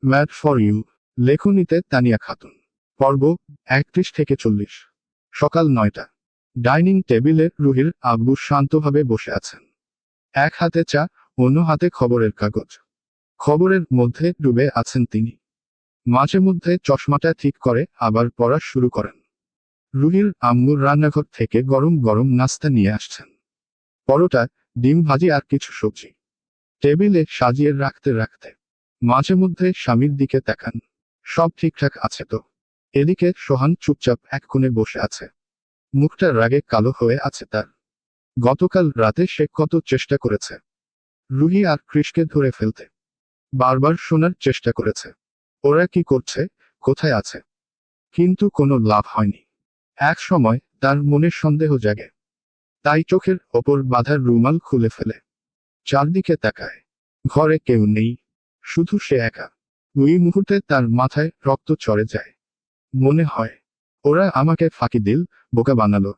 Mad for you. লেখনীতে তানিয়া খাতুন। পর্ব 31 থেকে 40। সকাল 9টা। ডাইনিং টেবিলে রুহির আব্বু শান্তভাবে বসে আছেন। এক হাতে চা, অন্য হাতে খবরের কাগজ। খবরের মধ্যে ডুবে আছেন তিনি। মাঝে মধ্যে চশমাটা ঠিক করে আবার পড়া শুরু করেন। রুহির আম্মু রান্নাঘর থেকে গরম গরম নাস্তা নিয়ে আসছেন। পরোটা, ডিম ভাজি আর কিছু সবজি। টেবিলে সাজিয়ে রাখতে রাখতে মাঝে মধ্যে স্বামীর দিকে তাকান। সব ঠিকঠাক আছে তো? এদিকে সোহান চুপচাপ এক কোণে বসে আছে। মুখটা রাগে কালো হয়ে আছে তার। গতকাল রাতে সে কত চেষ্টা করেছে রুহি আর কৃষকে ধরে ফেলতে। বারবার শোনার চেষ্টা করেছে ওরা কি করছে, কোথায় আছে, কিন্তু কোনো লাভ হয়নি। এক সময় তার মনে সন্দেহ জাগে। তাই চোখের ওপর বাঁধা রুমাল খুলে ফেলে। চারদিকে তাকায়। ঘরে কেউ নেই, শুধু সে একা। ওই মুহূর্তে তার মাথায় রক্ত চড়ে যায়। মনে হয় ওরা আমাকে ফাঁকি দিল, বোকা বানালো।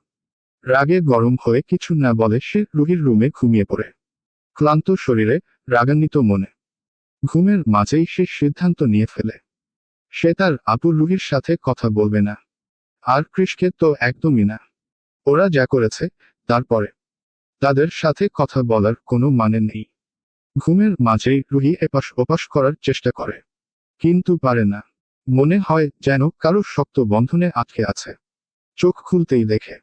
রাগে গরম হয়ে কিছু না বলে সে রুহির রুমে ঘুমিয়ে পড়ে। ক্লান্ত শরীরে, রাগান্বিত মনে। ঘুমের মাঝেই সে সিদ্ধান্ত নিয়ে ফেলে সে তার আপু রুহির সাথে কথা বলবে না। আর কৃষকে তো একদমই না। ওরা যা করেছে তারপরে তাদের সাথে কথা বলার কোনো মানে নেই। ঘুমের মাঝেই রুহি এপাশ ওপাশ করার চেষ্টা করে, কিন্তু পারে না। মনে হয় যেন কারো শক্ত বন্ধনে আটকে আছে। চোখ খুলতেই দেখে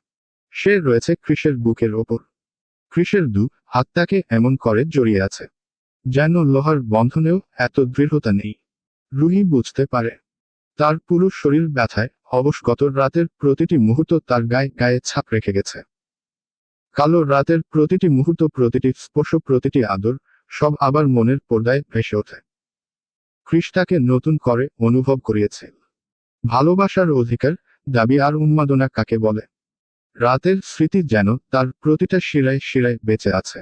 সে রয়েছে কৃষের বুকের ওপর। কৃষের হাত তাকে এমন করে জড়িয়ে আছে যেন লোহার বন্ধনেও এত দৃঢ়তা নেই। রুহি বুঝতে পারে তার পুরো শরীর ব্যথায় অবশ। গত রাতের প্রতিটি মুহূর্ত তার গায়ে গায়ে ছাপ রেখে গেছে। কালো রাতের প্রতিটি মুহূর্ত, প্রতিটি স্পর্শ, প্রতিটি আদর, সব আবার মনের পর্দায় ভেসে ওঠে। কৃষ তাকে নতুন করে অনুভব করিয়েছে ভালোবাসার অধিকার, দাবি আর উন্মাদনা কাকে বলে। রাতের স্মৃতি যেন তার প্রতিটা শিরায় শিরায় বেঁচে আছে।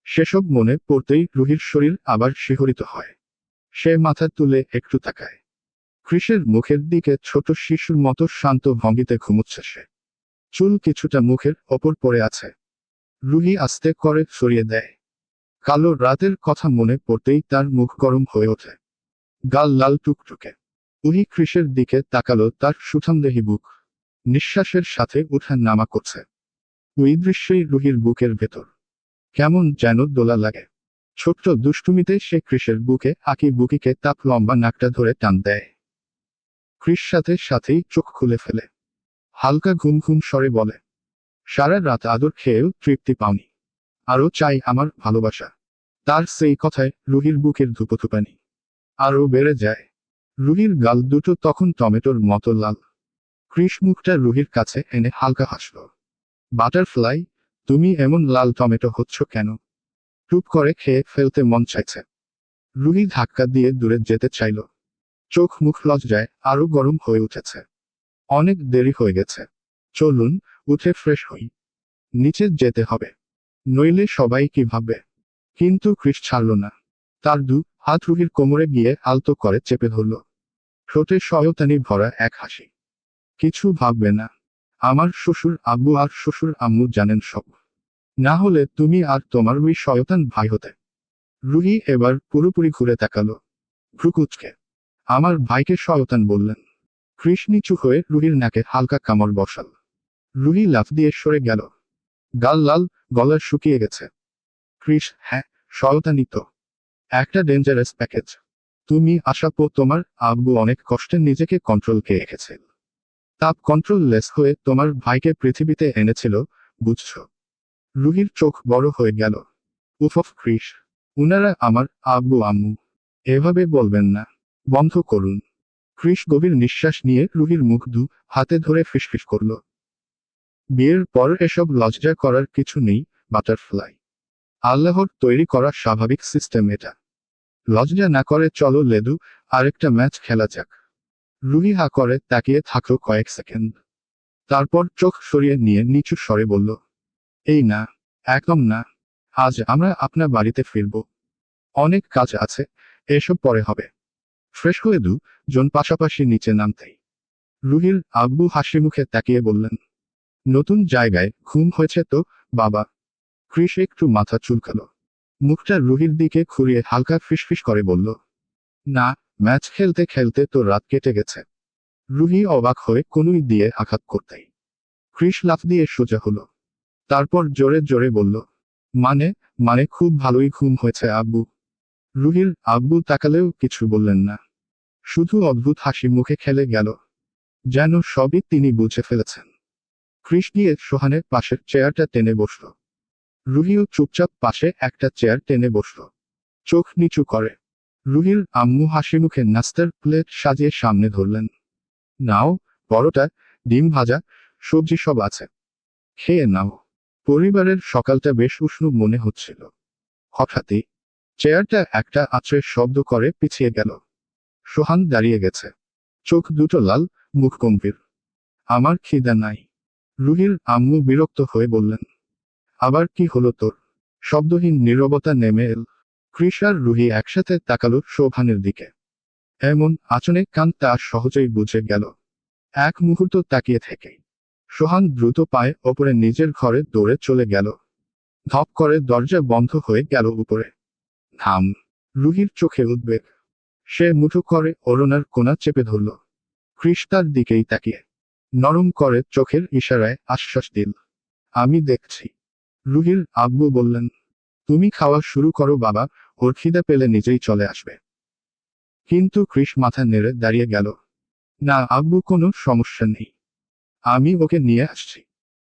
সেসব মনে পড়তেই রুহির শরীর আবার শিহরিত হয়। সে মাথা তুলে একটু তাকায়। কৃষের মুখের দিকে ছোট শিশুর মতো শান্ত ভঙ্গিতে ঘুমুচ্ছে সে। চুল কিছুটা মুখের ওপর পড়ে আছে। রুহি আস্তে করে সরিয়ে দেয়। কালো রাতের কথা মনে পড়তেই তার মুখ গরম হয়ে ওঠে। গাল লাল টুকটুকে। উহি কৃষের দিকে তাকালো, তার সুঠামদেহী বুক নিঃশ্বাসের সাথে উঠা নামা করছে। ওই দৃশ্যেই রুহির বুকের ভেতর কেমন যেন দোলা লাগে। ছোট্ট দুষ্টুমিতে সে কৃষের বুকে আঁকি বুকিকে তাপ লম্বা নাকটা ধরে টান দেয়। কৃষ সাথে সাথেই চোখ খুলে ফেলে। হালকা ঘুম ঘুম স্বরে বলে, সারা রাত আদর খেয়েও তৃপ্তি পাওনি, আরও চাই আমার ভালোবাসা। তার সেই কথায় রুহির বুকের ধুপোধুপানি আরও বেড়ে যায়। রুহির গাল দুটো তখন টমেটোর মতো লাল। কৃষ মুখটা রুহির কাছে এনে হালকা হাসল। বাটারফ্লাই, তুমি এমন লাল টমেটো হচ্ছ কেন? টুপ করে খেয়ে ফেলতে মন চাইছে। রুহি ধাক্কা দিয়ে দূরে যেতে চাইল। চোখ মুখ লজ্জায় আরো গরম হয়ে উঠেছে। অনেক দেরি হয়ে গেছে, চলুন উঠে ফ্রেশ হই। নিচে যেতে হবে, নইলে সবাই কি ভাববে। কিন্তু কৃষ ছাড়ল না। তার হাত রুহির কোমরে গিয়ে আলতো করে চেপে ধরল। ঠোঁটে শয়তানি ভরা এক হাসি। কিছু ভাববে না, আমার শ্বশুর আব্বু আর শ্বশুর আম্মু জানেন সব। না হলে তুমি আর তোমার ওই শয়তান ভাই হতে। রুহি এবার পুরোপুরি ঘুরে তাকালো। ভ্রুকুচকে, আমার ভাইকে শয়তান বললেন? কৃষ নিচু হয়ে রুহির নাকে হালকা কামড় বসাল। রুহি লাফ দিয়ে সরে গেল। গাল লাল, গলা শুকিয়ে গেছে। কৃষ, হ্যাঁ, শয়তানি তো। একটা ডেঞ্জারাস প্যাকেজ। তুমি আশাপো তোমার আব্বু অনেক কষ্টে নিজেকে কন্ট্রোলকে রেখেছে। তাপ কন্ট্রোল লেস হয়ে তোমার ভাইকে পৃথিবীতে এনেছিল, বুঝছো? রুহির চোখ বড় হয়ে গেল। উফ কৃষ, উনারা আমার আব্বু আম্মু। এভাবে বলবেন না, বন্ধ করুন। কৃষ গভীর নিঃশ্বাস নিয়ে রুহির মুখ হাতে ধরে ফিসফিস করল। বিয়ের পর এসব লজ্জা করার কিছু নেই, বাটারফ্লাই। আল্লাহর তৈরি করা স্বাভাবিক সিস্টেম এটা। লজ্জা না করে চলো লেদু, আরেকটা ম্যাচ খেলা যাক। রুহি হা করে তাকিয়ে থাকলো কয়েক সেকেন্ড। তারপর চোখ সরিয়ে নিয়ে নিচু স্বরে বলল, এই না, একদম না। আজ আমরা আপনার বাড়িতে ফিরব। অনেক কাজ আছে, এসব পরে হবে। ফ্রেশ হয়ে জন পাশাপাশি নিচে নামতেই রুহির আব্বু হাসি মুখে তাকিয়ে বললেন, নতুন জায়গায় ঘুম হয়েছে তো বাবা? কৃষ একটু মাথা চুলকালো। মুখটা রুহির দিকে ঘুরিয়ে হালকা ফিসফিস করে বলল, না, ম্যাচ খেলতে খেলতে তো রাত কেটে গেছে। রুহি অবাক হয়ে কনুই দিয়ে আঘাত করতেই কৃষ লাফ দিয়ে সোজা হলো। তারপর জোরে জোরে বলল, মানে মানে খুব ভালোই ঘুম হয়েছে আব্বু। রুহির আব্বু তাকালেও কিছু বললেন না, শুধু অদ্ভুত হাসি মুখে খেলে গেল, যেন সবই তিনি বুঝে ফেলেছেন। কৃষ গিয়ে সোহানের পাশের চেয়ারটা টেনে বসল। রুহিও চুপচাপ পাশে একটা চেয়ার টেনে বসল, চোখ নিচু করে। রুহির আম্মু হাসি মুখে নাস্তার প্লেট সাজিয়ে সামনে ধরলেন। নাও, পরোটা, ডিম ভাজা, সবজি সব আছে, খেয়ে নাও। পরিবারের সকালটা বেশ উষ্ণ মনে হচ্ছিল। হঠাৎই চেয়ারটা একটা আঁচড়ের শব্দ করে পিছিয়ে গেল। সোহান দাঁড়িয়ে গেছে, চোখ দুটো লাল, মুখ গম্ভীর। আমার খিদা নাই। রুহির আম্মু বিরক্ত হয়ে বললেন, আবার কি হলো তোর? শব্দহীন নীরবতা নেমে এল। কৃষ আর রুহি একসাথে তাকালো সোহানের দিকে। এমন আচমকা কান তা সহজেই বুঝে গেল। এক মুহূর্ত তাকিয়ে থেকেই সোহান দ্রুত পায়ে ওপরে নিজের ঘরে দৌড়ে চলে গেল। ধপ করে দরজা বন্ধ হয়ে গেল উপরে। থাম। রুহির চোখে উদ্বেগ। সে মুঠো করে ওড়নার কোণা চেপে ধরল। কৃষ তার দিকেই তাকিয়ে নরম করে চোখের ইশারায় আশ্বাস দিল, আমি দেখছি। রুহির আব্বু বললেন, তুমি খাওয়া শুরু করো বাবা, ওর খিদে পেলে নিজেই চলে আসবে। কিন্তু কৃষ মাথা নেড়ে দাঁড়িয়ে গেল। না আব্বু, কোনো সমস্যা নেই, আমি ওকে নিয়ে আসছি।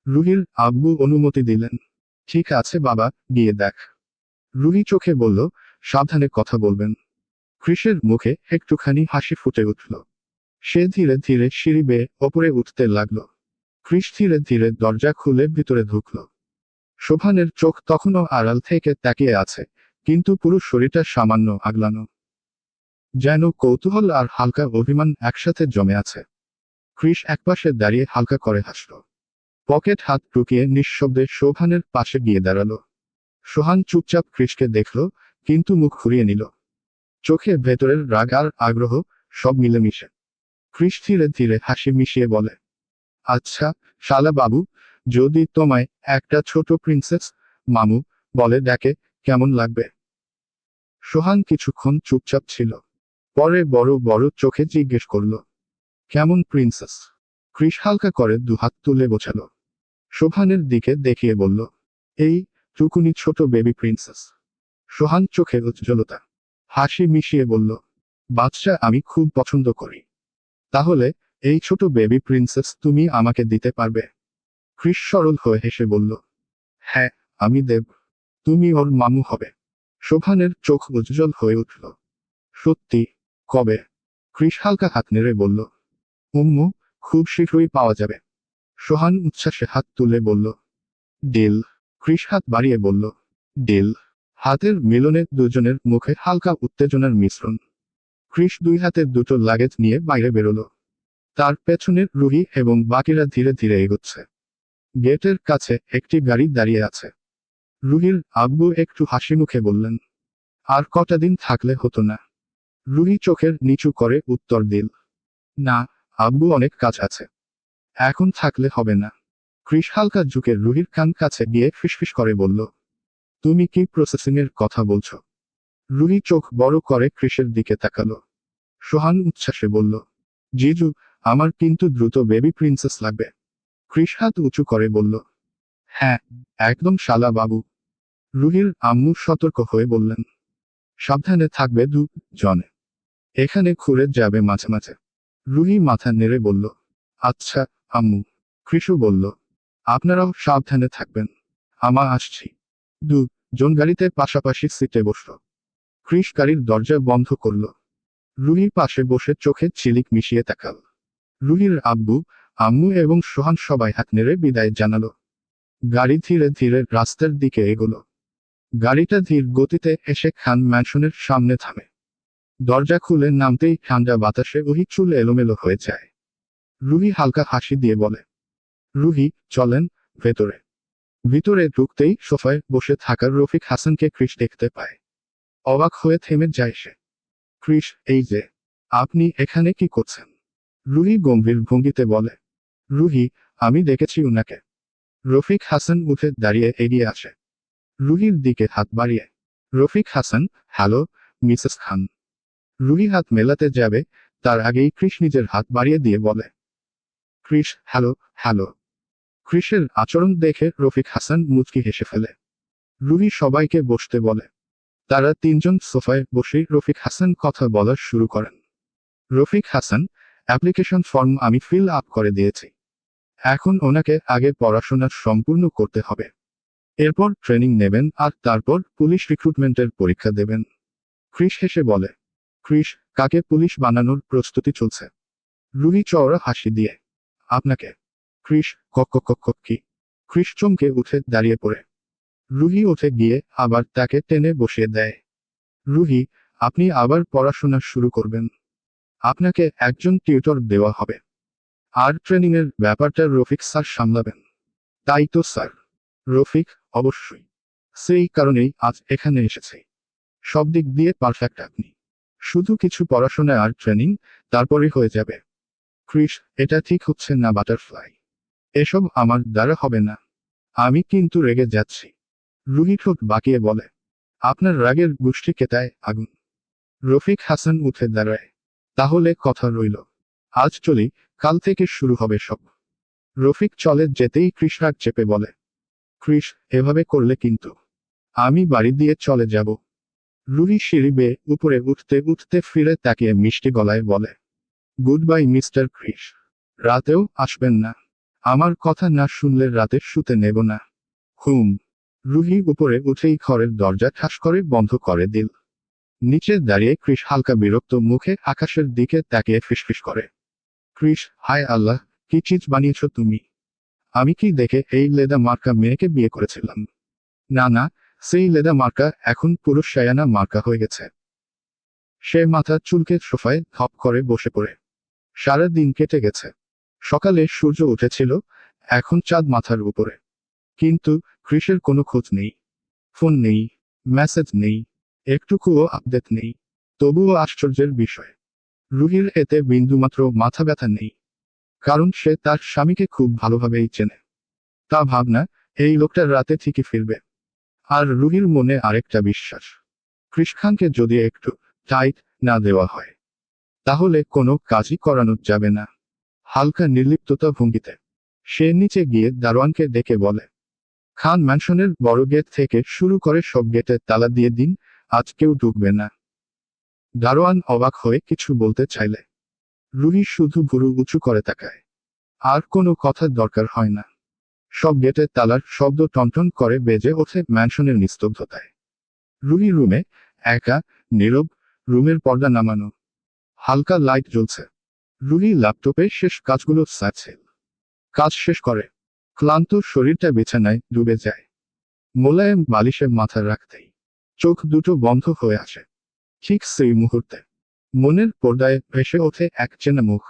রুহির আব্বু অনুমতি দিলেন। ঠিক আছে বাবা, গিয়ে দেখ। রুহি চোখে বলল, সাবধানে কথা বলবেন। কৃষের মুখে একটুখানি হাসি ফুটে উঠল। সে ধীরে ধীরে সিঁড়ি বেয়ে ওপরে উঠতে লাগলো। কৃষ ধীরে ধীরে দরজা খুলে ভিতরে ঢুকল। শোভানের চোখ তখনও আড়াল থেকে তাকিয়ে আছে, কিন্তু পুরো শরীরটা সামান্য আগলানো, যেন কৌতূহল আর হালকা অভিমান একসাথে জমে আছে। কৃষ একপাশে দাঁড়িয়ে হালকা করে হাসল। পকেট হাত ঢুকিয়ে নিঃশব্দে শোভানের পাশে গিয়ে দাঁড়ালো। সোহান চুপচাপ কৃষকে দেখল, কিন্তু মুখ ঘুরিয়ে নিল। চোখে ভেতরের রাগ আর আগ্রহ সব মিলেমিশে। কৃষ ধীরে ধীরে হাসি মিশিয়ে বলে, আচ্ছা শালা বাবু, যদি তোমায় একটা ছোট প্রিন্সেস মামু বলে ডাকে কেমন লাগবে? সোহান কিছুক্ষণ চুপচাপ ছিল, পরে বড় বড় চোখে জিজ্ঞেস করল, কেমন প্রিন্সেস? কৃষ হালকা করে দুহাত তুলে বোঝালো। সোহানের দিকে দেখিয়ে বলল, এই টুকুনি ছোট বেবি প্রিন্সেস। সোহান চোখে উজ্জ্বলতা হাসি মিশিয়ে বলল, বাচ্চা আমি খুব পছন্দ করি। তাহলে এই ছোট বেবি প্রিন্সেস তুমি আমাকে দিতে পারবে? কৃষ সরল হয়ে হেসে বলল, হ্যাঁ আমি দেব, তুমি ওর মামু হবে। সোহানের চোখ উজ্জ্বল হয়ে উঠল। সত্যি? কবে? কৃষ হালকা হাত নেড়ে বলল, উম্মু, খুব শীঘ্রই পাওয়া যাবে। সোহান উচ্ছ্বাসে হাত তুলে বলল, ডিল। কৃষ হাত বাড়িয়ে বলল, ডিল। হাতের মিলনে দুজনের মুখে হালকা উত্তেজনার মিশ্রণ। কৃষ দুই হাতে দুটো লাগেজ নিয়ে বাইরে বেরোলো। তার পেছনে রুহি এবং বাকিরা ধীরে ধীরে এগোচ্ছে। গেটের কাছে একটি গাড়ি দাঁড়িয়ে আছে। রুহির আব্বু একটু হাসি মুখে বললেন, আর কটা দিন থাকলে হতো না? রুহি চোখের নিচু করে উত্তর দিল, না আব্বু, অনেক কাজ আছে, এখন থাকলে হবে না। কৃষ হালকা ঝুঁকে রুহির কান কাছে গিয়ে ফিসফিস করে বলল, তুমি কি প্রসেসিং এর কথা বলছো? রুহি চোখ বড় করে কৃষের দিকে তাকালো। সোহান উচ্ছ্বাসে বলল, জিজু, আমার কিন্তু দ্রুত বেবি প্রিন্সেস লাগবে। কৃষ হাত উঁচু করে বলল, হ্যাঁ একদম শালা বাবু। রুহির আম্মু সতর্ক হয়ে বললেন, সাবধানে থাকবে জনে, এখানে ঘুরে যাবে মাঝে মাঝে। রুহি মাথা নেড়ে বলল, আচ্ছা আম্মু। কৃষু বলল, আপনারাও সাবধানে থাকবেন, আমা আসছি। জন গাড়িতে পাশাপাশি সিটে বসল। কৃষ গাড়ির দরজা বন্ধ করল। রুহির পাশে বসে চোখে ঝিলিক মিশিয়ে তাকাল। রুহির আব্বু, আম্মু এবং সোহান সবাই হাত নেড়ে বিদায় জানালো। গাড়ি ধীরে ধীরে রাস্তার দিকে এগোলো। গাড়িটা ধীর গতিতে এসে খান ম্যানশনের সামনে থামে। দরজা খুলে নামতেই ঠান্ডা বাতাসে ওহি চুল এলোমেলো হয়ে যায়। রুহি হালকা হাসি দিয়ে বলে, রুহি চলেন ভেতরে। ভিতরে ঢুকতেই সোফায় বসে থাকার রফিক হাসানকে কৃষ দেখতে পায়। অবাক হয়ে থেমে যায় সে। কৃষ, এই যে, আপনি এখানে কি করছেন? রুহি গম্ভীর ভঙ্গিতে বলে, রুহি, আমি দেখেছি উনাকে। রফিক হাসান উঠে দাঁড়িয়ে এগিয়ে আসে। রুহির দিকে হাত বাড়িয়ে, রফিক হাসান, হ্যালো মিসেস খান। রুহি হাত মেলাতে যাবে, তার আগেই ক্রিস নিজের হাত বাড়িয়ে দিয়ে বলে, ক্রিস, হ্যালো, হ্যালো। ক্রিসের আচরণ দেখে রফিক হাসান মুচকি হেসে ফেলে। রুহি সবাইকে বসতে বলে। তারা তিনজন সোফায় বসে রফিক হাসান কথা বলা শুরু করেন। রফিক হাসান, অ্যাপ্লিকেশন ফর্ম আমি ফিল আপ করে দিয়েছি। এখন ওনাকে আগে পড়াশোনা সম্পূর্ণ করতে হবে। এরপর ট্রেনিং নেবেন আর তারপর পুলিশ রিক্রুটমেন্টের পরীক্ষা দেবেন। ক্রিস হেসে বলে, ক্রিস, কাকে পুলিশ বানানোর প্রস্তুতি চলছে? রুহি চওড়া হাসি দিয়ে, আপনাকে। ক্রিস, কি? ক্রিস চমকে উঠে দাঁড়িয়ে পড়ে। রুহি উঠে গিয়ে আবার তাকে টেনে বসিয়ে দেয়। রুহি, আপনি আবার পড়াশোনা শুরু করবেন। আপনাকে একজন টিউটর দেওয়া হবে। আর ট্রেনিংয়ের ব্যাপারটা রফিক স্যার সামলাবেন। তাই তো স্যার। রফিক, অবশ্যই। সেই কারণেই আজ এখানে এসেছি। সব দিক দিয়ে পারফেক্ট আপনি। শুধু কিছু পড়াশোনা আর ট্রেনিং, তারপরই হয়ে যাবে। ক্রিস, এটা ঠিক হচ্ছে না বাটারফ্লাই। এসব আমার দ্বারা হবে না। আমি কিন্তু রেগে যাচ্ছি। রুহি ঠোঁট বাঁকিয়ে বলে, আপনার রাগের গুষ্টি কেতায় আগুন। রফিক হাসান উঠে দাঁড়ায়। তাহলে কথা রইল। আজ চলি, কাল থেকে শুরু হবে সব। রফিক চলে যেতেই ক্রিস রাগ চেপে বলে, ক্রিস, এভাবে করলে কিন্তু আমি বাড়ি দিয়ে চলে যাব। রুহি সিঁড়ি বেয়ে উপরে উঠতে উঠতে ফিরে তাকিয়ে মিষ্টি গলায় বলে, গুড বাই মিস্টার ক্রিস। রাতেও আসবেন না। আমার কথা না শুনলে রাতে শুতে নেব না। হুম। রুহি উপরে উঠেই ঘরের দরজা ঠাস করে বন্ধ করে দিল। নিচে দাঁড়িয়ে ক্রিস হালকা বিরক্ত মুখে আকাশের দিকে তাকিয়ে ফিসফিস করে, ক্রিস, হায় আল্লাহ, কি চিজ বানিয়েছ তুমি? আমি কি দেখে এই লেদা মার্কা মেয়েকে বিয়ে করেছিলাম? না না, সেই লেদা মার্কা এখন পুরো শায়ানা মার্কা হয়ে গেছে। সে মাথা চুলকে সোফায় ধপ করে বসে পড়ে। সারা দিন কেটে গেছে। সকালে সূর্য উঠেছিল, এখন চাঁদ মাথার উপরে। কিন্তু ক্রিসের কোনো খোঁজ নেই। ফোন নেই, মেসেজ নেই, একটুকুও আপডেট নেই। তবুও আশ্চর্যের বিষয়, রুহির এতে বিন্দুমাত্র মাথা ব্যথা নেই। কারণ সে তার স্বামীকে খুব ভালোভাবেই চেনে। তা ভাবনা, এই লোকটা রাতে ঠিকই ফিরবে। আর রুহির মনে আরেকটা বিশ্বাস, ক্রিস খানকে যদি একটু টাইট না দেওয়া হয়, তাহলে কোনো কাজই করানো যাবে না। হালকা নির্লিপ্ততা ভঙ্গিতে সে নিচে গিয়ে দারোয়ানকে ডেকে বলে, খান ম্যানশনের বড় গেট থেকে শুরু করে সব গেটে তালা দিয়ে দিন, আজ কেউ ঢুকবে না। দারোয়ান অবাক হয়ে কিছু বলতে চাইলে রুহি শুধু ভুরু উঁচু করে তাকায়। আর কোনো কথার দরকার হয় না। সব গেটে তালার শব্দ টনটন করে বেজে ওঠে ম্যানশনের নিস্তব্ধতায়। রুহি রুমে একা, নীরব, রুমের পর্দা নামানো। হালকা লাইট জ্বলছে। রুহি ল্যাপটপে শেষ কাজগুলো সারছে। কাজ শেষ করে ক্লান্ত শরীরটা বিছানায় ডুবে যায়। মোলায়েম বালিশে মাথা রাখতেই চোখ দুটো বন্ধ হয়ে আসে। ঠিক সেই মুহূর্তে মনের পর্দায় ভেসে ওঠে এক চেনা মুখ।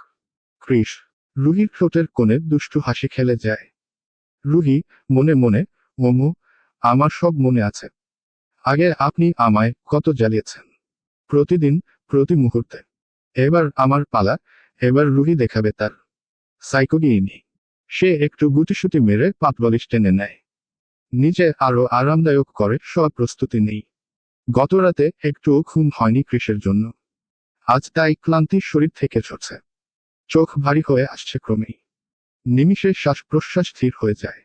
ক্রিস। রুহির ঠোঁটের কোণে দুষ্টু হাসি খেলে যায়। রুহি মনে মনে, মোমো, আমার সব মনে আছে। আগে আপনি আমায় কত জ্বালিয়েছেন। প্রতিদিন, প্রতি মুহূর্তে। এবার আমার পালা। এবার রুহি দেখাবে তার সাইকোগিনি। সে একটু গুটিসুটি মেরে পাতবলিশ টেনে নেয়। নিজে আরো আরামদায়ক করে সব প্রস্তুতি নেই। গতরাতে একটুও ঘুম হয়নি ক্রিসের জন্য। আজ তাই ক্লান্তি শরীর থেকে ঝরছে। চোখ ভারী হয়ে আসছে ক্রমেই। নিমিষে শ্বাস প্রশ্বাস স্থির হয়ে যায়।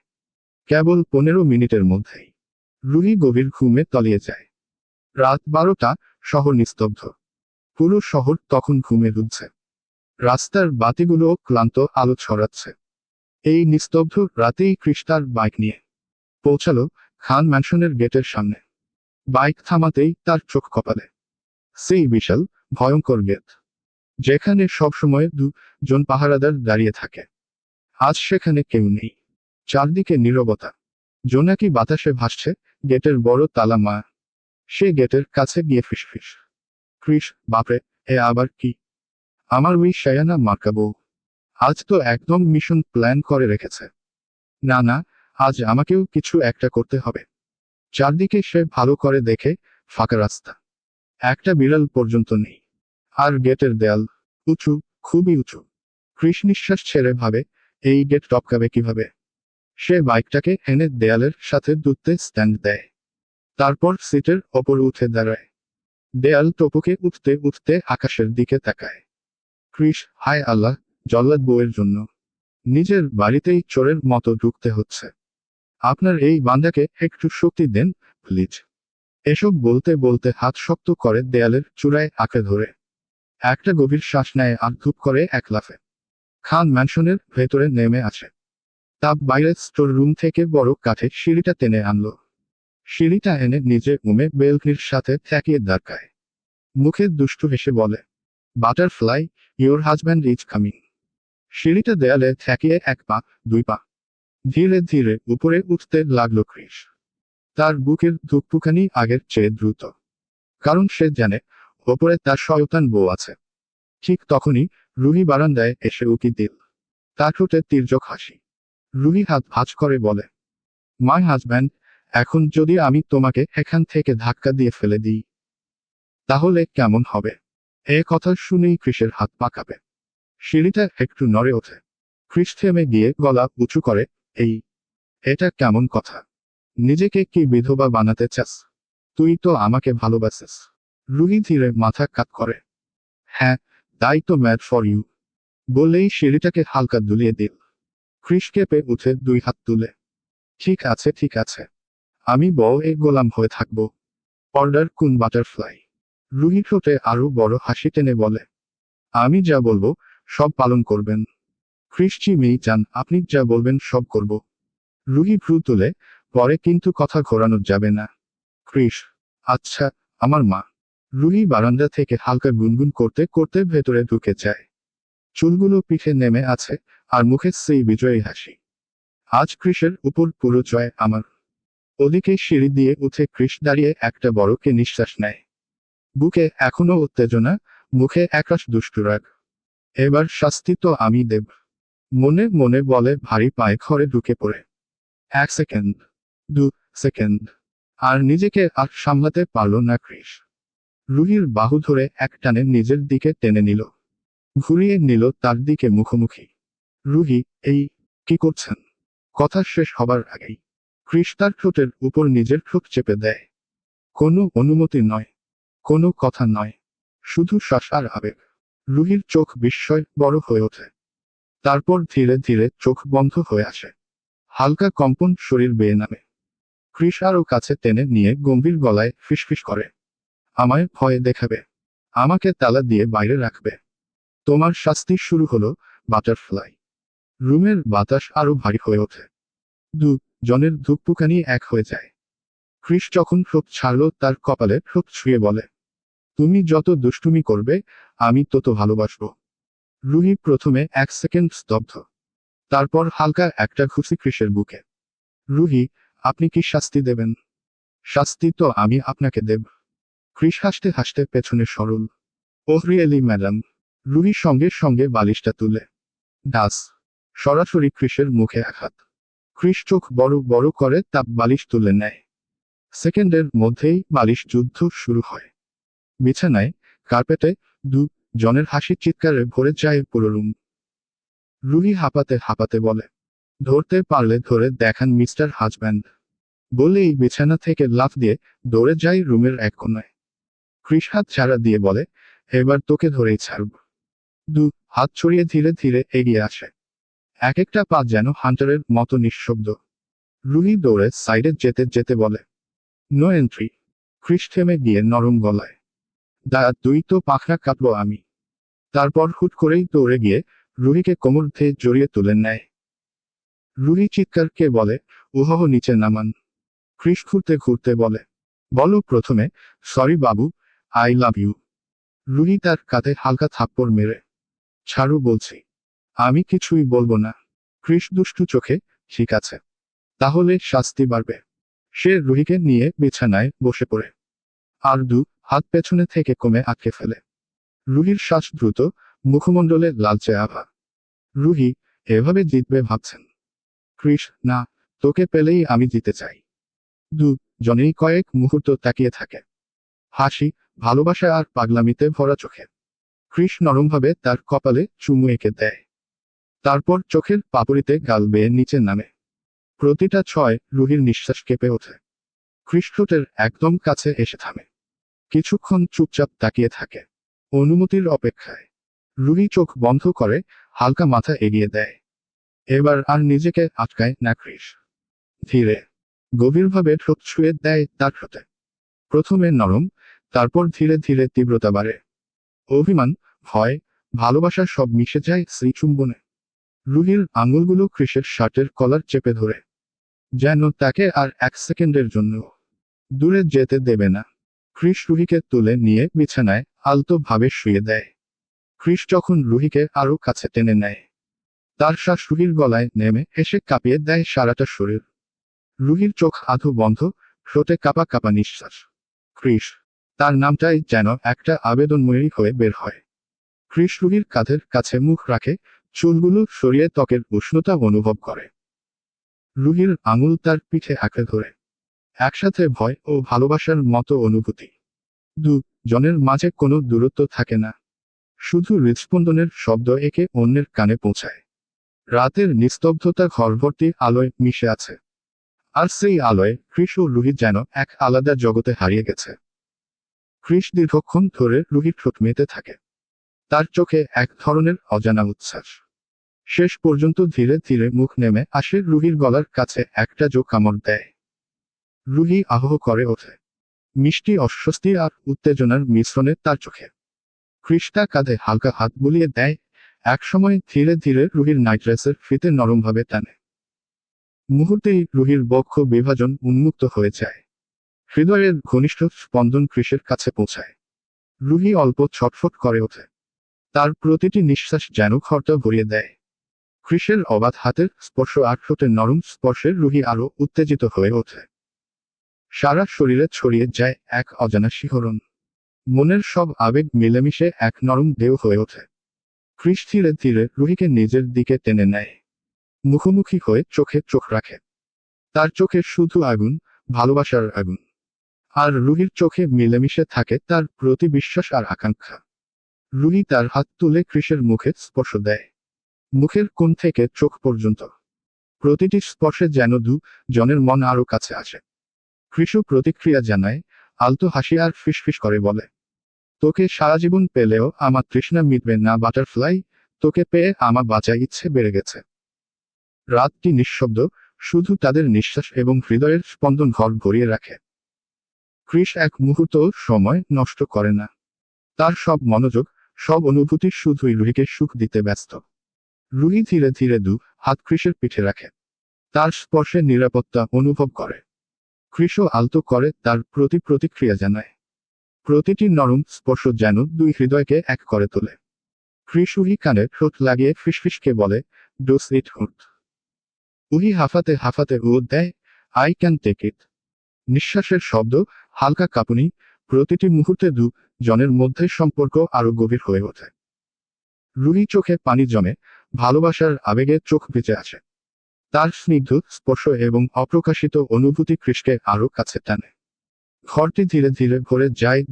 কেবল 15 মিনিটের মধ্যেই রুহি গভীর ঘুমে তলিয়ে যায়। রাত 12টা, শহর নিস্তব্ধ। পুরো শহর তখন ঘুমে ডুবছে। রাস্তার বাতিগুলো ক্লান্ত আলো ছড়াচ্ছে। এই নিস্তব্ধ রাতেই ক্রিস তার বাইক নিয়ে পৌঁছালো খান ম্যানশনের গেটের সামনে। বাইক থামাতেই তার চোখ কপালে। সেই বিশাল, ভয়ঙ্কর গেট, যেখানে সবসময় দুজন পাহারাদার দাঁড়িয়ে থাকে। আজ সেখানে কেউ নেই। চারদিকে নীরবতা। জোনাকি বাতাসে ভাসছে, গেটের বড় তালা মা। সে গেটের কাছে গিয়ে ফিসফিস, ক্রিস, বাপরে, এ আবার কি? আমার ওই শায়ানা মার্কা বউ। আজ তো একদম মিশন প্ল্যান করে রেখেছে। না না, আজ আমাকেও কিছু একটা করতে হবে। চারদিকে সে ভালো করে দেখে, ফাঁকা রাস্তা। একটা বিড়াল পর্যন্ত নেই। আর গেটের দেয়াল উঁচু, খুবই উঁচু। ক্রিস নিঃশ্বাস ছেড়ে ভাবে, এই গেট টপকাবে কিভাবে। সে বাইকটাকে এনে দেয়ালের সাথে দুধতে স্ট্যান্ড দেয়। তারপর সিটের ওপর উঠে দাঁড়ায়। দেয়াল টপকে উঠতে উঠতে আকাশের দিকে তাকায়। ক্রিস, হায় আল্লাহ, জল্লাদ বউয়ের জন্য নিজের বাড়িতেই চোরের মতো ঢুকতে হচ্ছে। আপনার এই বান্দাকে একটু শক্তি দেন প্লিজ। এসব বলতে বলতে হাত শক্ত করে দেয়ালের চূড়ায় আঁকড়ে ধরে একটা গভীর শ্বাস নেয় আর ধূপ করে এক লাফে খান ম্যানশনের ভেতরে নেমে আসে। তাপ বাইরের স্টোর রুম থেকে বড় কাঠে সিঁড়িটা টেনে আনলো। সিঁড়িটা এনে নিজে উমে বেলকনির সাথে ঠেকিয়ে দাঁড়ায়। মুখে দুষ্টু হেসে বলে, butterfly, your husband is coming. সিঁড়িটা দেয়ালে ঠেকিয়ে এক পা, দুই পা ধীরে ধীরে উপরে উঠতে লাগলো ক্রিস। তার বুকের ধুকপুকানি আগের চেয়ে দ্রুত, কারণ সে জানে ওপরে তার শয়তান বউ আছে। ঠিক তখনই রুহি বারান্দায় এসে উকি দিল। তার ঠোঁটে তির্যক হাসি। রুহি হাত ভাঁজ করে বলে, মাই হাজব্যান্ড, এখন যদি আমি তোমাকে এখান থেকে ধাক্কা দিয়ে ফেলে দিই তাহলে কেমন হবে? এ কথা শুনেই ক্রিসের হাত পা কাঁপে। সিঁড়িটা একটু নড়ে ওঠে। ক্রিস থেমে গিয়ে গলা উঁচু করে, এটা কেমন কথা? নিজেকে কি বিধবা বানাতে চাস? তুই তো আমাকে ভালোবাসিস। রুহি ধীরে মাথা কাত করে, হ্যাঁ, তাই তো ম্যাড ফর ইউ বলেই সিঁড়িটাকে হালকা দুলিয়ে দিল। ক্রিস কেঁপে উঠে দুই হাত তুলে, ঠিক আছে ঠিক আছে, আমি বউ এ গোলাম হয়ে থাকব। অর্ডার কোন বাটারফ্লাই। রুহি ঠোঁটে আরো বড় হাসি টেনে বলে, আমি যা বলবো সব পালন করবেন। ক্রিস মেয়ে চান আপনি যা বলবেন সব করব। রুহি ভ্রু তুলে, পরে কিন্তু কথা ঘোরানো যাবে না। ক্রিস, আচ্ছা, আমার মা। রুহি বারান্দা থেকে হালকা গুনগুন করতে করতে ভেতরে ঢুকে যায়। চুলগুলো পিঠে নেমে আছে আর মুখে সেই বিজয়ী হাসি। আজ ক্রিসের উপর পুরো জয় আমার। ওদিকে সিঁড়ি দিয়ে উঠে ক্রিস দাঁড়িয়ে একটা বড়কে নিঃশ্বাস নেয়। বুকে এখনো উত্তেজনা, মুখে একরাশ দুষ্টু রাগ। এবার শাস্তি তো আমি দেব, মনে মনে বলে ভারী পায়ে ঘরে ঢুকে পড়ে। 1 সেকেন্ড, 2 সেকেন্ড, আর নিজেকে আর সামলাতে পারল না ক্রিস। রুহির বাহু ধরে এক টানে নিজের দিকে টেনে নিল, ঘুরিয়ে নিল তার দিকে মুখোমুখি। রুহি, কি করছেন? কথা শেষ হবার আগেই ক্রিস তার ঠোঁটের উপর নিজের ঠোঁট চেপে দেয়। কোনো অনুমতি নয়, কোনো কথা নয়, শুধু শ্বাস আর আবেগ। রুহির চোখ বিস্ময় বড় হয়ে ওঠে, তারপর ধীরে ধীরে চোখ বন্ধ হয়ে আসে। হালকা কম্পন শরীর বেয়ে নামে। ক্রিস আরও কাছে টেনে নিয়ে গম্ভীর গলায় ফিসফিস করে, আমায় ভয় দেখাবে, আমাকে তালা দিয়ে বাইরে রাখবে। তোমার শাস্তি শুরু হলো, বাটারফ্লাই। রুমের বাতাস আরো ভারী হয়ে ওঠে। জনের ধুকপুকানি এক হয়ে যায়। ক্রিস যখন ঠোঁট ছাড়ল তার কপালে ঠোঁট ছুঁয়ে বলে, তুমি যত দুষ্টুমি করবে আমি তত ভালোবাসব। রুহি প্রথমে 1 সেকেন্ড স্তব্ধ, তারপর হালকা একটা ঘুষি ক্রিসের বুকে। রুহি, আপনি কি শাস্তি দেবেন? শাস্তি তো আমি আপনাকে দেব। ক্রিস হাসতে হাসতে পেছনে সরল, ওহ রিয়েলি ম্যাডাম। রুহি সঙ্গে সঙ্গে বালিশটা তুলে ডাস, সরাসরি ক্রিসের মুখে আঘাত। ক্রিস চোখ বড় বড় করে তাপ বালিশ তুলে নেয়। সেকেন্ডের মধ্যেই বালিশ যুদ্ধ শুরু হয়। বিছানায়, কার্পেটে, জনের হাসি চিৎকারে ভরে যায় পুরো রুম। রুহি হাঁপাতে হাঁপাতে বলে, ধরতে পারলে ধরে দেখান মিস্টার হাজব্যান্ড। বলেই বিছানা থেকে লাফ দিয়ে দৌড়ে যায় রুমের এক কোণায়। ক্রিস হাত ছাড়া দিয়ে বলে, এবার তোকে ধরেই ছাড়ব। হাত ছড়িয়ে ধীরে ধীরে এগিয়ে আসে। এক একটা পা যেন হান্টারের মতো নিঃশব্দ। রুহি দৌড়ে সাইডে যেতে যেতে বলে, নো এন্ট্রি। ক্রিস থেমে গিয়ে নরম গলায়, তুই তো পাখনা কাটবো আমি। তারপর হুট করেই দৌড়ে গিয়ে রুহিকে কোমর ধে জড়িয়ে তুলে নেয়। রুহি চিৎকারকে বলে, উহহ নিচে নামান। ক্রিস ঘুরতে ঘুরতে বলে, বলো প্রথমে, sorry Babu, I love you. Ruhi তার কাঁধে হালকা থাপ্পড় মেরে, ছাড়ু বলছি। আমি কিছুই বলবো না। ক্রিস দুষ্টু চোখে, ঠিক আছে, তাহলে শাস্তি বাড়বে। সে রুহিকে নিয়ে বিছানায় বসে পড়ে আর হাত পেছনে থেকে কমে আটকে ফেলে। রুহির শ্বাস দ্রুত, মুখমণ্ডলে লালচে আভা। রুহি, এভাবে জিতবে ভাবছেন? ক্রিস, না, তোকে পেলেই আমি জিতে চাই। জনেই কয়েক মুহূর্ত তাকিয়ে থাকে, হাসি, ভালোবাসা আর পাগলামিতে ভরা চোখে। ক্রিস নরমভাবে তার কপালে চুমু এঁকে দেয়, তারপর চোখের পাপড়িতে গাল বেয়ে নিচে নামে। প্রতিটা ছয় রুহির নিঃশ্বাস কেঁপে ওঠে। ক্রিস ঠোঁটের একদম কাছে এসে থামে, কিছুক্ষণ চুপচাপ তাকিয়ে থাকে, অনুমতির অপেক্ষায়। রুহি চোখ বন্ধ করে হালকা মাথা এগিয়ে দেয়। এবার আর নিজেকে আটকায় না ক্রিস। ধীরে গভীরভাবে ঠোঁট ছুঁয়ে দেয় তার ঠোঁটে। প্রথমে নরম, তারপর ধীরে ধীরে তীব্রতা বাড়ে। অভিমান, ভয়, ভালোবাসা সব মিশে যায় সেই চুম্বনে। রুহির আঙুলগুলো ক্রিসের শার্টের কলার চেপে ধরে, যেন তাকে আর এক সেকেন্ডের জন্য দূরে যেতে দেবে না। ক্রিস রুহিকে তুলে নিয়ে বিছানায় আলতো ভাবে শুয়ে দেয়। ক্রিস যখন রুহিকে আরো কাছে টেনে নেয়, তার শ্বাস রুহির গলায় নেমে এসে কাঁপিয়ে দেয় সারাটা শরীর। রুহির চোখ আধো বন্ধ, ঠোঁটে কাঁপা কাঁপা নিঃশ্বাস। ক্রিস, তার নামটাই যেন একটা আবেদনময়ী হয়ে বের হয়। ক্রিস রুহির কাঁধের কাছে মুখ রাখে, চুলগুলো সরিয়ে ত্বকের উষ্ণতা অনুভব করে। রুহির আঙুল তার পিঠে আঁকড়ে ধরে। একসাথে ভয় ও ভালোবাসার মতো অনুভূতি। দুজনের মাঝে কোনো দূরত্ব থাকে না, শুধু হৃদস্পন্দনের শব্দ একে অন্যের কানে পৌঁছায়। রাতের নিস্তব্ধতা ঘরভর্তি আলোয় মিশে আছে, আর সেই আলোয় ক্রিস ও রুহি যেন এক আলাদা জগতে হারিয়ে গেছে। ক্রিস দীর্ঘক্ষণ ধরে রুহির ঠোঁট মেতে থাকে, তার চোখে এক ধরনের অজানা উচ্ছ্বাস। শেষ পর্যন্ত ধীরে ধীরে মুখ নেমে আসে রুহির গলার কাছে, একটা জো কামড় দেয়। রুহি আহ করে ওঠে, মিষ্টি অস্বস্তি আর উত্তেজনার মিশ্রণে তার চোখে। ক্রিস্টা কাঁধে হালকা হাত বুলিয়ে দেয়, একসময় ধীরে ধীরে রুহির নাইটড্রেসের ফিতে নরমভাবে টানে। মুহূর্তেই রুহির বক্ষ বিভাজন উন্মুক্ত হয়ে যায়। হৃদয়ের ঘনিষ্ঠ স্পন্দন ক্রিসের কাছে পৌঁছায়। রুহি অল্প ছটফট করে ওঠে, তার প্রতিটি নিঃশ্বাস যেন ঘরটা ভরিয়ে দেয়। ক্রিসের অবাধ হাতের স্পর্শ আর ঠোঁটের নরম স্পর্শে রুহি আরো উত্তেজিত হয়ে ওঠে। সারা শরীরে ছড়িয়ে যায় এক অজানা শিহরণ। মনের সব আবেগ মিলেমিশে এক নরম ঢেউ হয়ে ওঠে। ক্রিস ধীরে ধীরে রুহিকে নিজের দিকে টেনে নেয়, মুখোমুখি হয়ে চোখে চোখ রাখে। তার চোখে শুধু আগুন, ভালোবাসার আগুন। আর রুহির চোখে মিলেমিশে থাকে তার প্রতি বিশ্বাস আর আকাঙ্ক্ষা। রুহি তার হাত তুলে ক্রিসের মুখে স্পর্শ দেয়, মুখের কোণ থেকে চোখ পর্যন্ত। প্রতিটি স্পর্শে যেন জনের মন আরো কাছে আসে। ক্রিসও প্রতিক্রিয়া জানায়, আলতো হাসি আর ফিসফিস করে বলে, তোকে সারা জীবন পেলেও আমার তৃষ্ণা মিটবে না বাটারফ্লাই, তোকে পেয়ে আমার বাঁচার ইচ্ছে বেড়ে গেছে। রাতটি নিঃশব্দ, শুধু তাদের নিঃশ্বাস এবং হৃদয়ের স্পন্দন ঘর ভরিয়ে রাখে। ক্রিস এক মুহূর্ত সময় নষ্ট করে না, তার সব মনোযোগ, সব অনুভূতি শুধুই রুহিকে সুখ দিতে ব্যস্ত। রুহি ধীরে ধীরে হাত ক্রিসের পিঠে রাখে, তার স্পর্শে নিরাপত্তা অনুভব করে। ক্রিসও আলতো করে তার প্রতি প্রতিক্রিয়া জানায়। প্রতিটি নরম স্পর্শ যেন দুই হৃদয়কে এক করে তোলে। ক্রিস উহি কানে ঠোঁট লাগিয়ে ফিসফিসকে বলে, ডোস ইট হুট। উহি হাফাতে হাফাতে ও দেয়, আই ক্যান টেক ইট। নিঃশ্বাসের শব্দ, হালকা কাঁপুনি, প্রতিটি মুহূর্তে জনের মধ্যে সম্পর্ক আরো গভীর হয়ে ওঠে। রুহি চোখে পানি জমে, ভালোবাসার আবেগে চোখ ভিজে আছে। তার স্নিগ্ধ স্পর্শ এবং অপ্রকাশিত অনুভূতি ক্রিসকে আরো কাছে টানে। ঘরটি ধীরে ধীরে ভরে যায়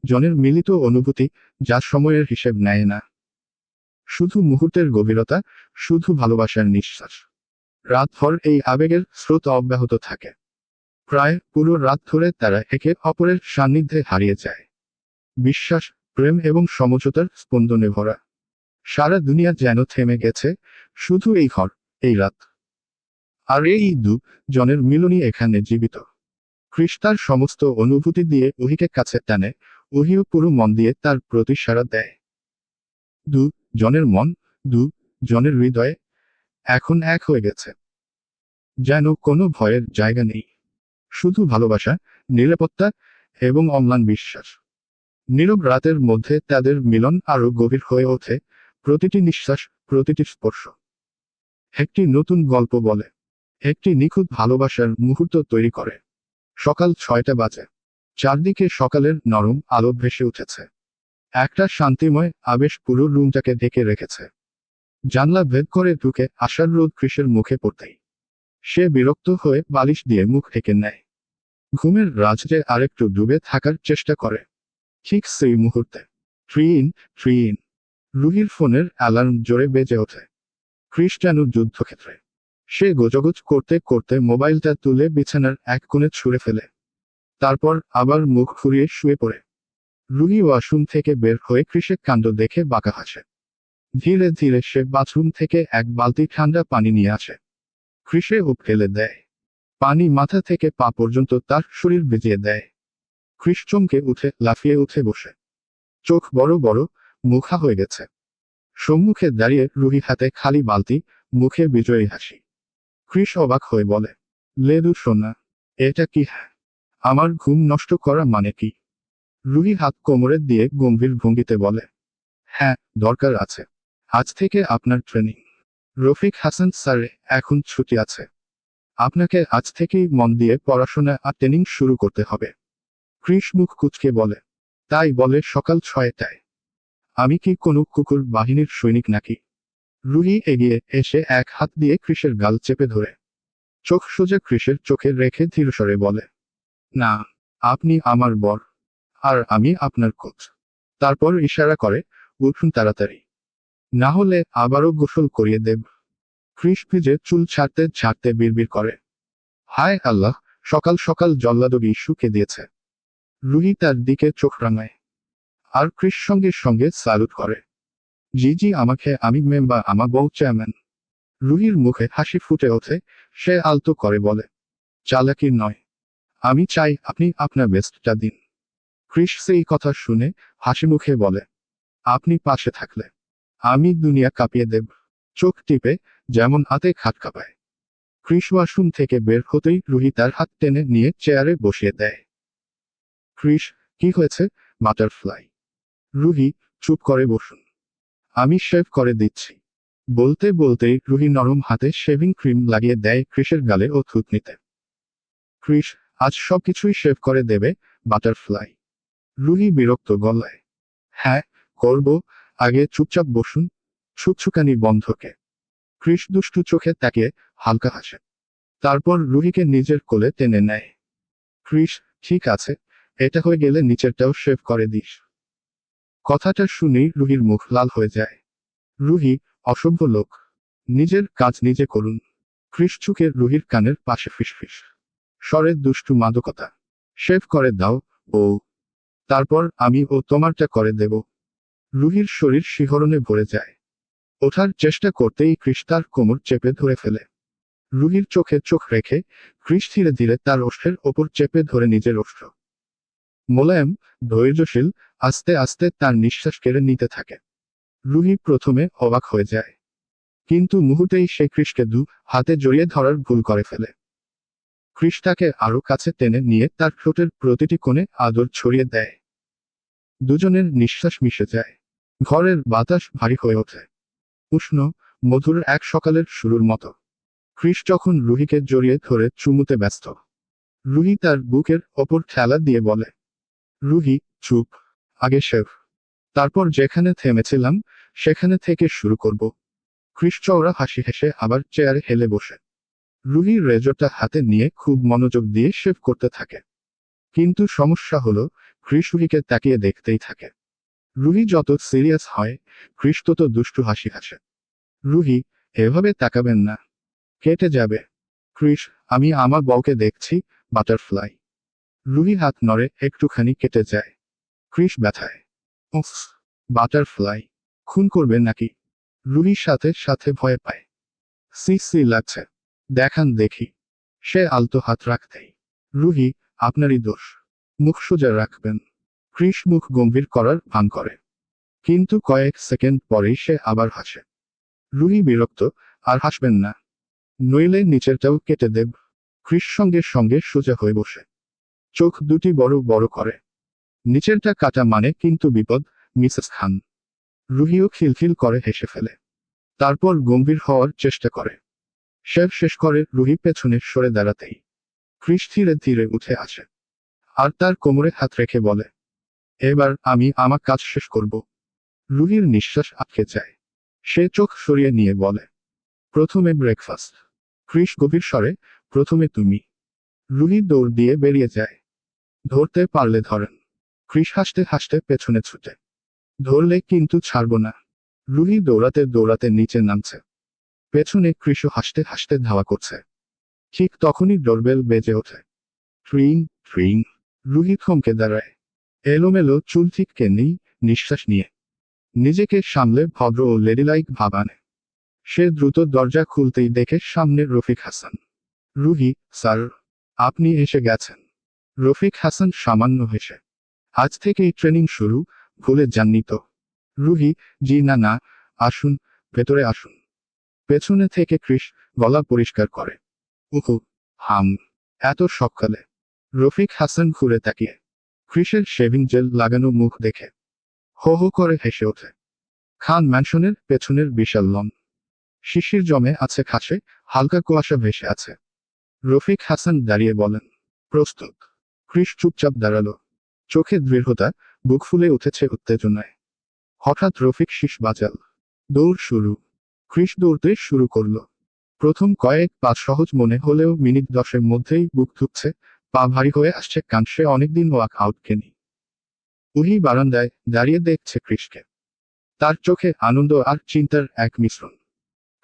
জনের মিলিত অনুভূতি, যা সময়ের হিসেব নেয় না। শুধু মুহূর্তের গভীরতা, শুধু ভালোবাসার নিঃশ্বাস। রাতভর এই আবেগের স্রোত অব্যাহত থাকে। প্রায় পুরো রাত ধরে তারা একে অপরের সান্নিধ্যে হারিয়ে যায়। বিশ্বাস, প্রেম এবং সমঝোতার স্পন্দনে ভরা। সারা দুনিয়া যেন থেমে গেছে, শুধু এই ঘর, এই রাত। আর এই জনের মিলনই এখানে জীবিত। ক্রিস তার সমস্ত অনুভূতি দিয়ে উহিকে কাছে টানে, উহিও পুরো মন দিয়ে তার প্রতি সাড়া দেয়। জনের মন, জনের হৃদয়ে এখন এক হয়ে গেছে। যেন কোনো ভয়ের জায়গা নেই, শুধু ভালোবাসা, নিরাপত্তা এবং অম্লান বিশ্বাস। নীরব রাতের মধ্যে তাদের মিলন আরো গভীর হয়ে ওঠে, প্রতিটি নিঃশ্বাস, প্রতিটি স্পর্শ একটি নতুন গল্প বলে, একটি নিখুঁত ভালোবাসার মুহূর্ত তৈরি করে। সকাল 6টা বাজে। চারদিকে সকালের নরম আলো ভেসে উঠেছে। একটা শান্তিময় আবেশ পুরো রুমটাকে ঢেকে রেখেছে। জানলা ভেদ করে ঢুকে আসার রোদ ক্রিসের মুখে পড়তেই সে বিরক্ত হয়ে বালিশ দিয়ে মুখ ঢেকে নেয়। ঘুমের রাজ্যে আরেকটু ডুবে থাকার চেষ্টা করে। ঠিক সেই মুহূর্তে ট্রিন রুহির ফোনের অ্যালার্ম জোরে বেজে ওঠে। ক্রিস যেন যুদ্ধক্ষেত্রে। সে গোজগোজ করতে করতে মোবাইলটা তুলে বিছানার এক কোণে ছুঁড়ে ফেলে। তারপর আবার মুখ ঘুরিয়ে শুয়ে পড়ে। রুহি ওয়াশরুম থেকে বের হয়ে কৃষের কাণ্ড দেখে বাঁকা হাসে। ধীরে ধীরে সে বাথরুম থেকে এক বালতি ঠান্ডা পানি নিয়ে আসে। কৃষে ও ফেলে দেয়। পানি মাথা থেকে পা পর্যন্ত তার শরীর ভিজিয়ে দেয়। কৃষ চমকে উঠে লাফিয়ে উঠে বসে। চোখ বড় বড়, মুখা হয়ে গেছে। সম্মুখে দাঁড়িয়ে রুহি হাতে খালি বালতি, মুখে বিজয়ী হাসি। কৃষ অবাক হয়ে বলে, লেদু সোনা, এটা কি? হ্যাঁ, আমার ঘুম নষ্ট করা মানে কি? রুহি হাত কোমরে দিয়ে গম্ভীর ভঙ্গিতে বলে, হ্যাঁ, দরকার আছে। আজ থেকে আপনার ট্রেনিং। রফিক হাসান স্যার এখন ছুটি আছে। আপনাকে আজ থেকেই মন দিয়ে পড়াশোনা আর ট্রেনিং শুরু করতে হবে। কৃষ মুখ কুঁচকে বলে, তাই বলে সকাল 6টায়? আমি কি কোনো কুকুর বাহিনীর সৈনিক নাকি? রুহি এগিয়ে এসে এক হাত দিয়ে কৃষের গাল চেপে ধরে চোখ সোজা কৃষের চোখে রেখে ধীরস্বরে বলে, না, আপনি আমার বর, আর আমি আপনার কোচ। তারপর ইশারা করে, উঠুন তাড়াতাড়ি, না হলে আবারও গোসল করিয়ে দেব। কৃষ ভিজে চুল ছাড়তে ছাড়তে বিড়বিড় করে, হায় আল্লাহ, সকাল সকাল জল্লাদগি শুকে দিয়েছে। রুহি তার দিকে চোখ রাঙায়, আর কৃষ সঙ্গে সঙ্গে স্যালুট করে, জি জি, আমাকে আমি মেম্বার, আমার বউ চেয়ারম্যান। রুহির মুখে হাসি ফুটে ওঠে। সে আলতো করে বলে, চালাকি নয়, আমি চাই আপনি আপনার বেস্টটা দিন। কৃষ সেই কথা শুনে হাসি মুখে বলে, আপনি পাশে থাকলে আমি দুনিয়া কাঁপিয়ে দেব। চোখ টিপে যেমন হাতে খাট কাঁপায়। কৃষ ওয়াশরুম থেকে বের হতেই রুহি তার হাত টেনে নিয়ে চেয়ারে বসিয়ে দেয়। কৃষ, কি হয়েছে? বাটারফ্লাই। রুহি, চুপ করে বসুন, আমি শেভ করে দিচ্ছি। বলতে বলতেই রুহি নরম হাতে শেভিং ক্রিম লাগিয়ে দেয় কৃষের গালে ও থুতনিতে। কৃষ, আজ সবকিছুই শেভ করে দেবে বাটারফ্লাই? রুহি বিরক্ত গলায়, হ্যাঁ, করব, আগে চুপচাপ বসুন। ছুকছুকানি বন্ধকে। কৃষ দুষ্টু চোখে তাকিয়ে হালকা হাসে। তারপর রুহিকে নিজের কোলে টেনে নেয়। কৃষ, ঠিক আছে, এটা হয়ে গেলে নিচেরটাও শেভ করে দিস। কথাটা শুনেই রুহির মুখ লাল হয়ে যায়। রুহি, অসভ্য লোক, নিজের কাজ নিজে করুন। কৃষ ঝুঁকে রুহির কানের পাশে ফিসফিস স্বরে দুষ্টু মাদকতা, শেভ করে দাও ও, তারপর আমি ও তোমারটা করে দেব। রুহির শরীর শিহরণে ভরে যায়। ওঠার চেষ্টা করতেই কৃষ তার কোমর চেপে ধরে ফেলে। রুহির চোখে চোখ রেখে কৃষ ধীরে ধীরে তার ওষ্ঠের ওপর চেপে ধরে নিজের ওষ্ঠ। মোলায়েম, ধৈর্যশীল, আস্তে আস্তে তার নিঃশ্বাস কেড়ে নিতে থাকে। রুহি প্রথমে অবাক হয়ে যায়, কিন্তু মুহূর্তেই সে কৃষকে দু হাতে জড়িয়ে ধরার ভুল করে ফেলে। কৃষ তাকে আরো কাছে টেনে নিয়ে তার ঠোঁটের প্রতিটি কোণে আদর ছড়িয়ে দেয়। দুজনের নিঃশ্বাস মিশে যায়। ঘরের বাতাস ভারী হয়ে ওঠে, উষ্ণ, মধুর, এক সকালের শুরুর মতো। কৃষ যখন রুহিকে জড়িয়ে ধরে চুমুতে ব্যস্ত, রুহি তার বুকের ওপর ঠেলা দিয়ে বলে, রুহি, চুপ, আগে শেভ, তারপর যেখানে থেমেছিলাম সেখানে থেকে শুরু করব। কৃষ চওড়া হাসি হেসে আবার চেয়ারে হেলে বসে। রুহি রেজরটা হাতে নিয়ে খুব মনোযোগ দিয়ে শেভ করতে থাকে। কিন্তু সমস্যা হলো, কৃষ রুহিকে তাকিয়ে দেখতেই থাকে। রুহি যত সিরিয়াস হয়, কৃষ তত দুষ্টু হাসি হাসে। রুহি, এভাবে তাকাবেন না, কেটে যাবে। কৃষ, আমি আমার বউকে দেখছি, বাটারফ্লাই। রুহি হাত নড়ে, একটুখানি কেটে যায়। কৃষ ব্যথায়, উফ, বাটারফ্লাই, খুন করবে নাকি? রুহির সাথে সাথে ভয় পায়, সি সি লাগছে, দেখান দেখি। সে আলতো হাত রাখতেই, রুহি, আপনারই দোষ, মুখ সোজা রাখবেন। কৃষ মুখ গম্ভীর করার ভান করে, কিন্তু কয়েক সেকেন্ড পরেই সে আবার হাসে। রুহি বিরক্ত, আর হাসবেন না, নইলে নিচেরটাও কেটে দেব। কৃষ সঙ্গে সঙ্গে সোজা হয়ে বসে চোখ দুটি বড় বড় করে, নিচেরটা কাটা মানে কিন্তু বিপদ, মিসেস খান। রুহিও খিলখিল করে হেসে ফেলে। তারপর গম্ভীর হওয়ার চেষ্টা করে। শেভ শেষ করে রুহি পেছনে সরে দাঁড়াতেই কৃষ ধীরে ধীরে উঠে আসে, আর তার কোমরে হাত রেখে বলে, এবার আমি আমার কাজ শেষ করব। রুহির নিঃশ্বাস আটকে যায়। সে চোখ সরিয়ে নিয়ে বলে, প্রথমে ব্রেকফাস্ট। কৃষ গভীর স্বরে, প্রথমে তুমি। রুহি দৌড় দিয়ে বেরিয়ে যায়। ধরতে পারলে ধরেন। কৃষ হাসতে হাসতে পেছনে ছুটে, ধরলে কিন্তু ছাড়ব না। রুহি দৌড়াতে দৌড়াতে নিচে নামছে। পেছনে কৃষ হাসতে হাসতে ধাওয়া করছে। ঠিক তখনই ডোরবেল বেজে ওঠে। ট্রিং ট্রিং। রুহি থমকে দাঁড়ায়। এলোমেলো চুল ঠিককে নেই, নিঃশ্বাস নিয়ে নিজেকে সামলে ভদ্র ও লেডিলাইক ভাব আনে। সে দ্রুত দরজা খুলতেই দেখে সামনে রফিক হাসান। রুহি, স্যার, আপনি এসে গেছেন। রফিক হাসান সামান্য হেসে, আজ থেকেই ট্রেনিং শুরু, ভুলে যাননি তো? রুহি, জি না না, আসুন, ভেতরে আসুন। পেছনে থেকে কৃষ গলা পরিষ্কার করে। উহু, হাম, এত সকালে? রফিক হাসান ঘুরে তাকিয়ে কৃষের শেভিং জেল লাগানো মুখ দেখে হো হো করে হেসে ওঠে। খান ম্যানশনের পেছনের বিশাল লন, শিশির জমে আছে ঘাসে, হালকা কুয়াশা ভেসে আছে। রফিক হাসান দাঁড়িয়ে বলেন, প্রস্তুত? কৃষ চুপচাপ দাঁড়ালো, চোখে দৃঢ়তা, বুক ফুলে উঠেছে উত্তেজনায়। হঠাৎ রফিক শীষ বাজাল। দৌড় শুরু। কৃষ দৌড়তে শুরু করলো। প্রথম কয়েক পা সহজ মনে হলেও মিনিট 10-এর মধ্যেই বুক ধুকছে, পা ভারী হয়ে আসছে, কান সে অনেকদিন ওয়াক আউট কেনি। উহি বারান্দায় দাঁড়িয়ে দেখছে কৃষকে। তার চোখে আনন্দ আর চিন্তার এক মিশ্রণ।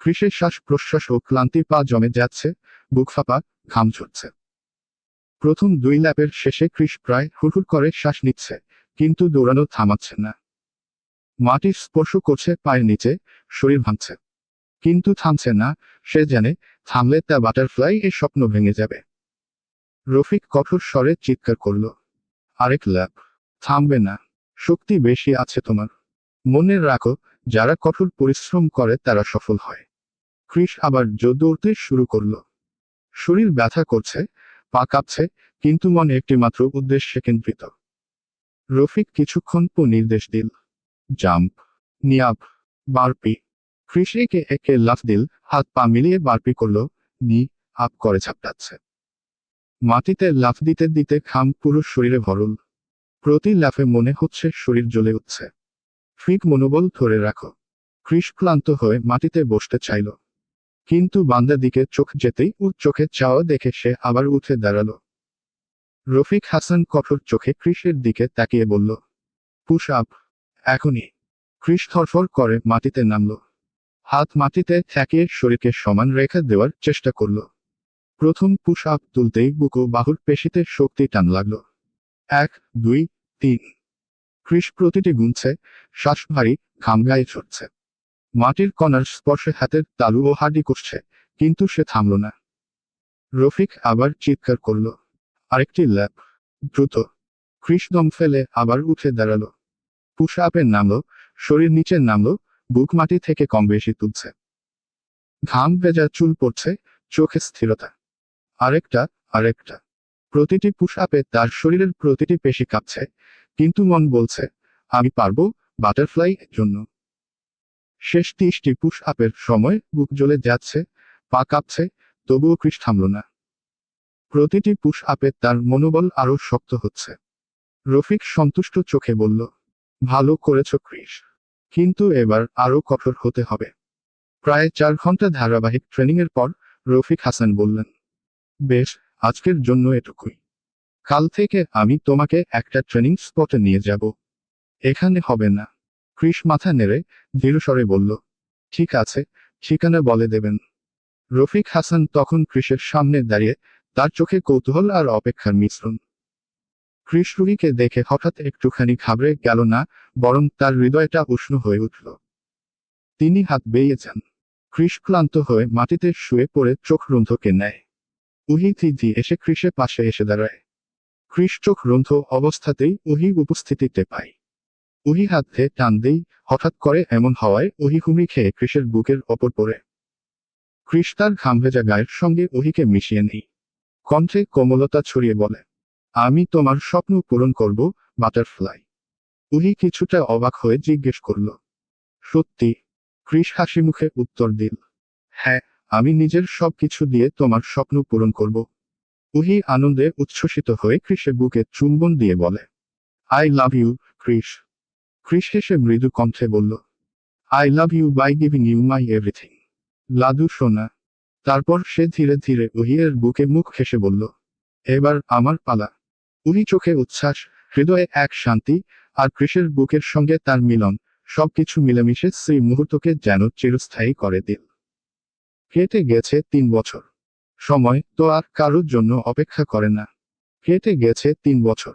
কৃষের শ্বাস প্রশ্বাস ও ক্লান্তি, পা জমে যাচ্ছে, বুক ফাঁপা, ঘাম ঝরছে। প্রথম 2 ল্যাপের শেষে কৃষ প্রায় হুড়হুড় করে শ্বাস নিচ্ছে, কিন্তু দৌড়ানো থামাচ্ছে না। মাটির স্পর্শ করছে পায়ের নিচে, শরীর ভাঙছে, কিন্তু থামছে না। সে জানে, থামলে তা বাটারফ্লাই এর স্বপ্ন ভেঙে যাবে। রফিক কঠোর স্বরে চিৎকার করল, আরেক ল্যাপ। থামবে না, শক্তি বেশি আছে তোমার। মনে রাখো, যারা কঠোর পরিশ্রম করে তারা সফল হয়। কৃষ আবার দৌড়তে শুরু করল। শরীর ব্যথা করছে, পা কাঁপছে, কিন্তু মন একটিমাত্র উদ্দেশ্যে কেন্দ্রিত। রফিক কিছুক্ষণ পর নির্দেশ দিল, জাম্প, নিয়াপ, বারপি। কৃষ একে একে লাফ দিল, হাত পা মিলিয়ে বারপি করল, নি আপ করে ঝাপটাচ্ছে। মাটিতে লাফ দিতে দিতে ঘাম পুরো শরীরে ভরল। প্রতি লাফে মনে হচ্ছে শরীর জ্বলে উঠছে। ফিক মনোবল ধরে রাখো। কৃষ ক্লান্ত হয়ে মাটিতে বসতে চাইল, কিন্তু বান্দার দিকে চোখ যেতেই ওর চোখে চাওয়া দেখে সে আবার উঠে দাঁড়ালো। রফিক হাসান কঠোর চোখে কৃষের দিকে তাকিয়ে বলল, পুশ আপ, এখনই। কৃষ থরফর করে মাটিতে নামল। হাত মাটিতে ঠেকিয়ে শরীরকে সমান রেখা দেওয়ার চেষ্টা করল। প্রথম পুশ আপ তুলতেই বুক ও বাহুর পেশিতে শক্তি টান লাগল। 1, 2, 3। কৃষ প্রতিটি গুনছে, শ্বাস ভারী, ঘাম গায়ে ছড়ছে। মাটির কণার স্পর্শে হাতের তালু ও হাড্ডি কষছে, কিন্তু সে থামল না। রফিক আবার চিৎকার করল, আরেকটি ল্যাপ, দ্রুত। কৃষ দম ফেলে আবার উঠে দাঁড়ালো। পুশ আপে নামলো, শরীর নিচে নামলো, বুক মাটি থেকে কম বেশি তুলছে। ঘাম ভেজা চুল পড়ছে, চোখে স্থিরতা। আরেকটা, আরেকটা। প্রতিটি পুশ আপে তার শরীরের প্রতিটি পেশি কাঁপছে, কিন্তু মন বলছে, আমি পারবো, বাটারফ্লাই এর জন্য। শেষ 30টি পুশ আপের সময় বুক জ্বলে যাচ্ছে, পা কাঁপছে, তবুও কৃষ থামল না। প্রতিটি পুশ আপে তার মনোবল আরো শক্ত হচ্ছে। রফিক সন্তুষ্ট চোখে বলল, ভালো করেছ কৃষ, কিন্তু এবার আরো কঠোর হতে হবে। প্রায় 4 ঘন্টা ধারাবাহিক ট্রেনিংয়ের পর রফিক হাসান বললেন, বেশ, আজকের জন্য এটুকুই। কাল থেকে আমি তোমাকে একটা ট্রেনিং স্পটে নিয়ে যাব। এখানে হবে না। কৃষ মাথা নেড়ে ধীরস্বরে বলল, ঠিক আছে, ঠিকানা বলে দেবেন। রফিক হাসান তখন কৃষের সামনে দাঁড়িয়ে, তার চোখে কৌতূহল আর অপেক্ষার মিশ্রণ। কৃষ রুহিকে দেখে হঠাৎ একটুখানি ঘাবড়ে গেল না, বরং তার হৃদয়টা উষ্ণ হয়ে উঠল। তিনি হাত বেয়ে যান। কৃষ ক্লান্ত হয়ে মাটিতে শুয়ে পড়ে চোখ রুন্ধকে নেয়। উহি ধীরে এসে কৃষের পাশে এসে দাঁড়ায়। কৃষ চোখ রুন্ধ অবস্থাতেই উহি উপস্থিতিতে পায়। উহি হাত ধে টান দেই, হঠাৎ করে এমন হওয়ায় উহি হুমড়ি খেয়ে কৃষের বুকের ওপর পড়ে। কৃষ তার ঘামভেজা গায়ের সঙ্গে উহিকে মিশিয়ে নেই। কণ্ঠে কোমলতা ছড়িয়ে বলে, আমি তোমার স্বপ্ন পূরণ করব, বাটারফ্লাই। উহি কিছুটা অবাক হয়ে জিজ্ঞেস করল, সত্যি? কৃষ হাসি মুখে উত্তর দিল, হ্যাঁ, আমি নিজের সব কিছু দিয়ে তোমার স্বপ্ন পূরণ করব। উহি আনন্দে উচ্ছ্বসিত হয়ে কৃষের বুকে চুম্বন দিয়ে বলে, আই লাভ ইউ, কৃষ। কৃষ হেসে মৃদু কণ্ঠে বলল, I love you by giving you my everything, লাদু সোনা। তারপর সে ধীরে ধীরে উহিয়ের বুকে মুখ হেসে বলল, এবার আমার পালা। উহি চোখে উচ্ছ্বাস, হৃদয়ে এক শান্তি, আর কৃষের বুকের সঙ্গে তার মিলন, সবকিছু মিলেমিশে সেই মুহূর্তকে যেন চিরস্থায়ী করে দিল। কেটে গেছে 3 বছর। সময় তো আর কারোর জন্য অপেক্ষা করে না। কেটে গেছে 3 বছর।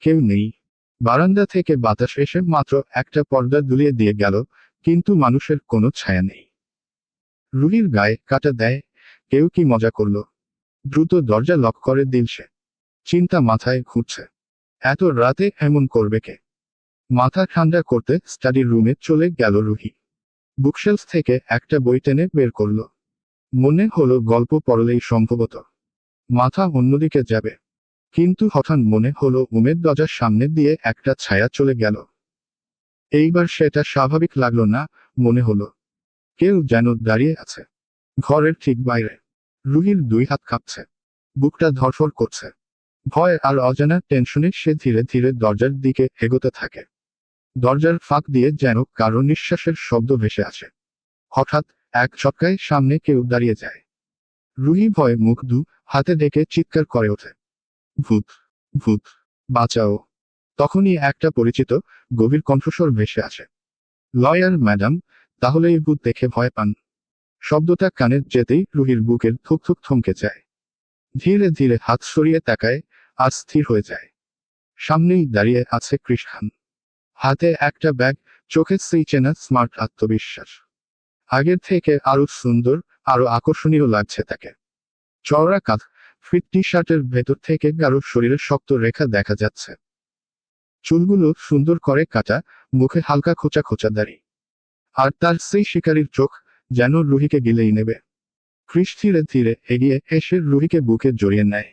কেউ নেই। বারান্দা থেকে বাতাস এসে মাত্র একটা পর্দা দুলিয়ে দিয়ে গেল, কিন্তু মানুষের কোনো ছায়া নেই। রুহির গায়ে কাটা দেয়, কেউ কি মজা করলো? দ্রুত দরজা লক করে দিল সে। চিন্তা মাথায় ঘুরছে, এত রাতে এমন করবে কে? মাথা ঠান্ডা করতে স্টাডি রুমে চলে গেল রুহি। বুকশেলফ থেকে একটা বই টেনে বের করলো। মনে হলো গল্প পড়লেই সম্ভবত মাথা অন্যদিকে যাবে, কিন্তু হঠাৎ মনে হলো উমের দরজার সামনে দিয়ে একটা ছায়া চলে গেল। এইবার সেটা স্বাভাবিক লাগলো না, মনে হলো কেউ যেন দাঁড়িয়ে আছে ঘরের ঠিক বাইরে। রুহির দুই হাত কাঁপছে, বুকটা ধড়ফড় করছে। ভয় আর অজানা টেনশনে সে ধীরে ধীরে দরজার দিকে এগোতে থাকে। দরজার ফাঁক দিয়ে যেন কারো নিঃশ্বাসের শব্দ ভেসে আসে। হঠাৎ এক ঝটকায় সামনে কেউ দাঁড়িয়ে যায়। রুহি ভয়ে মুখ হাতে ডেকে চিৎকার করে ওঠে, ভূত, ভূত, বাঁচাও! তখনই একটা পরিচিত গভীর কণ্ঠস্বর ভেসে আসে, লয়ার ম্যাডাম, তাহলে এই ভূত দেখে ভয় পান? শব্দটা কানে যেতেই রুহির বুকের থুকথুক থমকে যায়। ধীরে ধীরে হাত সরিয়ে তাকায়, আর স্থির হয়ে যায়। সামনেই দাঁড়িয়ে আছে কৃষ খান, হাতে একটা ব্যাগ, চোখে সেই চেনা স্মার্ট আত্মবিশ্বাস। আগের থেকে আরো সুন্দর, আরো আকর্ষণীয় লাগছে তাকে। চওড়া কাঁধ, ফিট টি শার্টের ভেতর থেকে গাঢ় শরীরের শক্ত রেখা দেখা যাচ্ছে। চুলগুলো সুন্দর করে কাটা, মুখে হালকা খোঁচা খোঁচা দাড়ি। আর তার সেই শিকারীর চোখ, যেন রুহিকে গিলেই নেবে। কৃষ ধীরে ধীরে এগিয়ে এসে রুহিকে বুকে জড়িয়ে নেয়।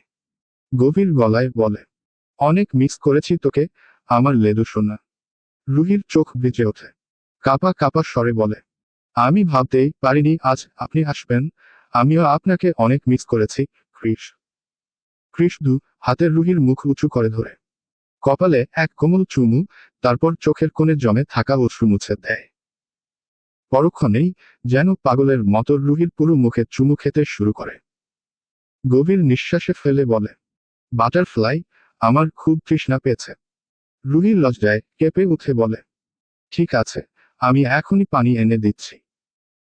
গভীর গলায় বলে, অনেক মিস করেছি তোকে, আমার লেদু সোনা। রুহির চোখ ভিজে ওঠে, কাপা কাপা স্বরে বলে, আমি ভাবতেই পারিনি আজ আপনি আসবেন, আমিও আপনাকে অনেক মিস করেছি কৃষ। কৃষ হাতের রুহির মুখ উঁচু করে ধরে কপালে এক কোমল চুমু, তারপর চোখের কোণে জমে থাকা অশ্রু মুছে দেয়। পরক্ষণেই যেন পাগলের মতো রুহির পুরো মুখে চুমু খেতে শুরু করে। গভীর নিঃশ্বাসে ফেলে বলে, বাটারফ্লাই, আমার খুব তৃষ্ণা পেয়েছে। রুহি লজ্জায় কেঁপে উঠে বলে, ঠিক আছে, আমি এখনই পানি এনে দিচ্ছি।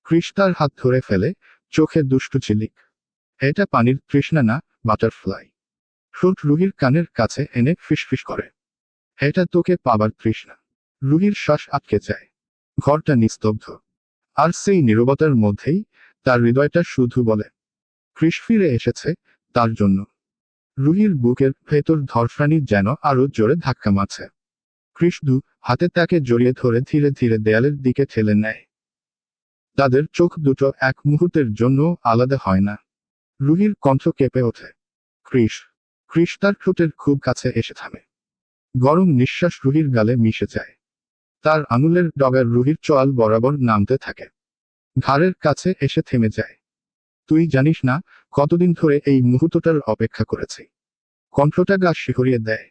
কৃষ তার হাত ধরে ফেলে, চোখে দুষ্টু ঝিলিক। এটা পানির তৃষ্ণা না, বাটারফ্লাই। ঠোঁট রুহির কানের কাছে এনে ফিসফিস করে, এটা তোকে পাবার তৃষ্ণা। রুহির শ্বাস আটকে যায়, ঘরটা নিস্তব্ধ। আর সেই নীরবতার মধ্যেই তার হৃদয়টা শুধু বলে, কৃষ ফিরে এসেছে তার জন্য। রুহির বুকের ভেতর ধরফরানি যেন আরো জোরে ধাক্কা মারছে। কৃষ হাতে তাকে জড়িয়ে ধরে ধীরে ধীরে দেয়ালের দিকে ঠেলে নেয়। তাদের চোখ দুটো এক মুহূর্তের জন্য আলাদা হয় না। রুহির কণ্ঠ কেঁপে ওঠে, কৃষ। কৃষ তার ঠোঁটের খুব কাছে এসে থামে। গরম নিঃশ্বাস রুহির গালে মিশে যায়। তার আঙুলের ডগার রুহির চোয়াল বরাবর নামতে থাকে। ঘাড়ের কাছে এসে থেমে যায়। তুই জানিস না কতদিন ধরে এই মুহূর্তটার অপেক্ষা করেছি। কণ্ঠটা গা শিহরিয়ে দেয়।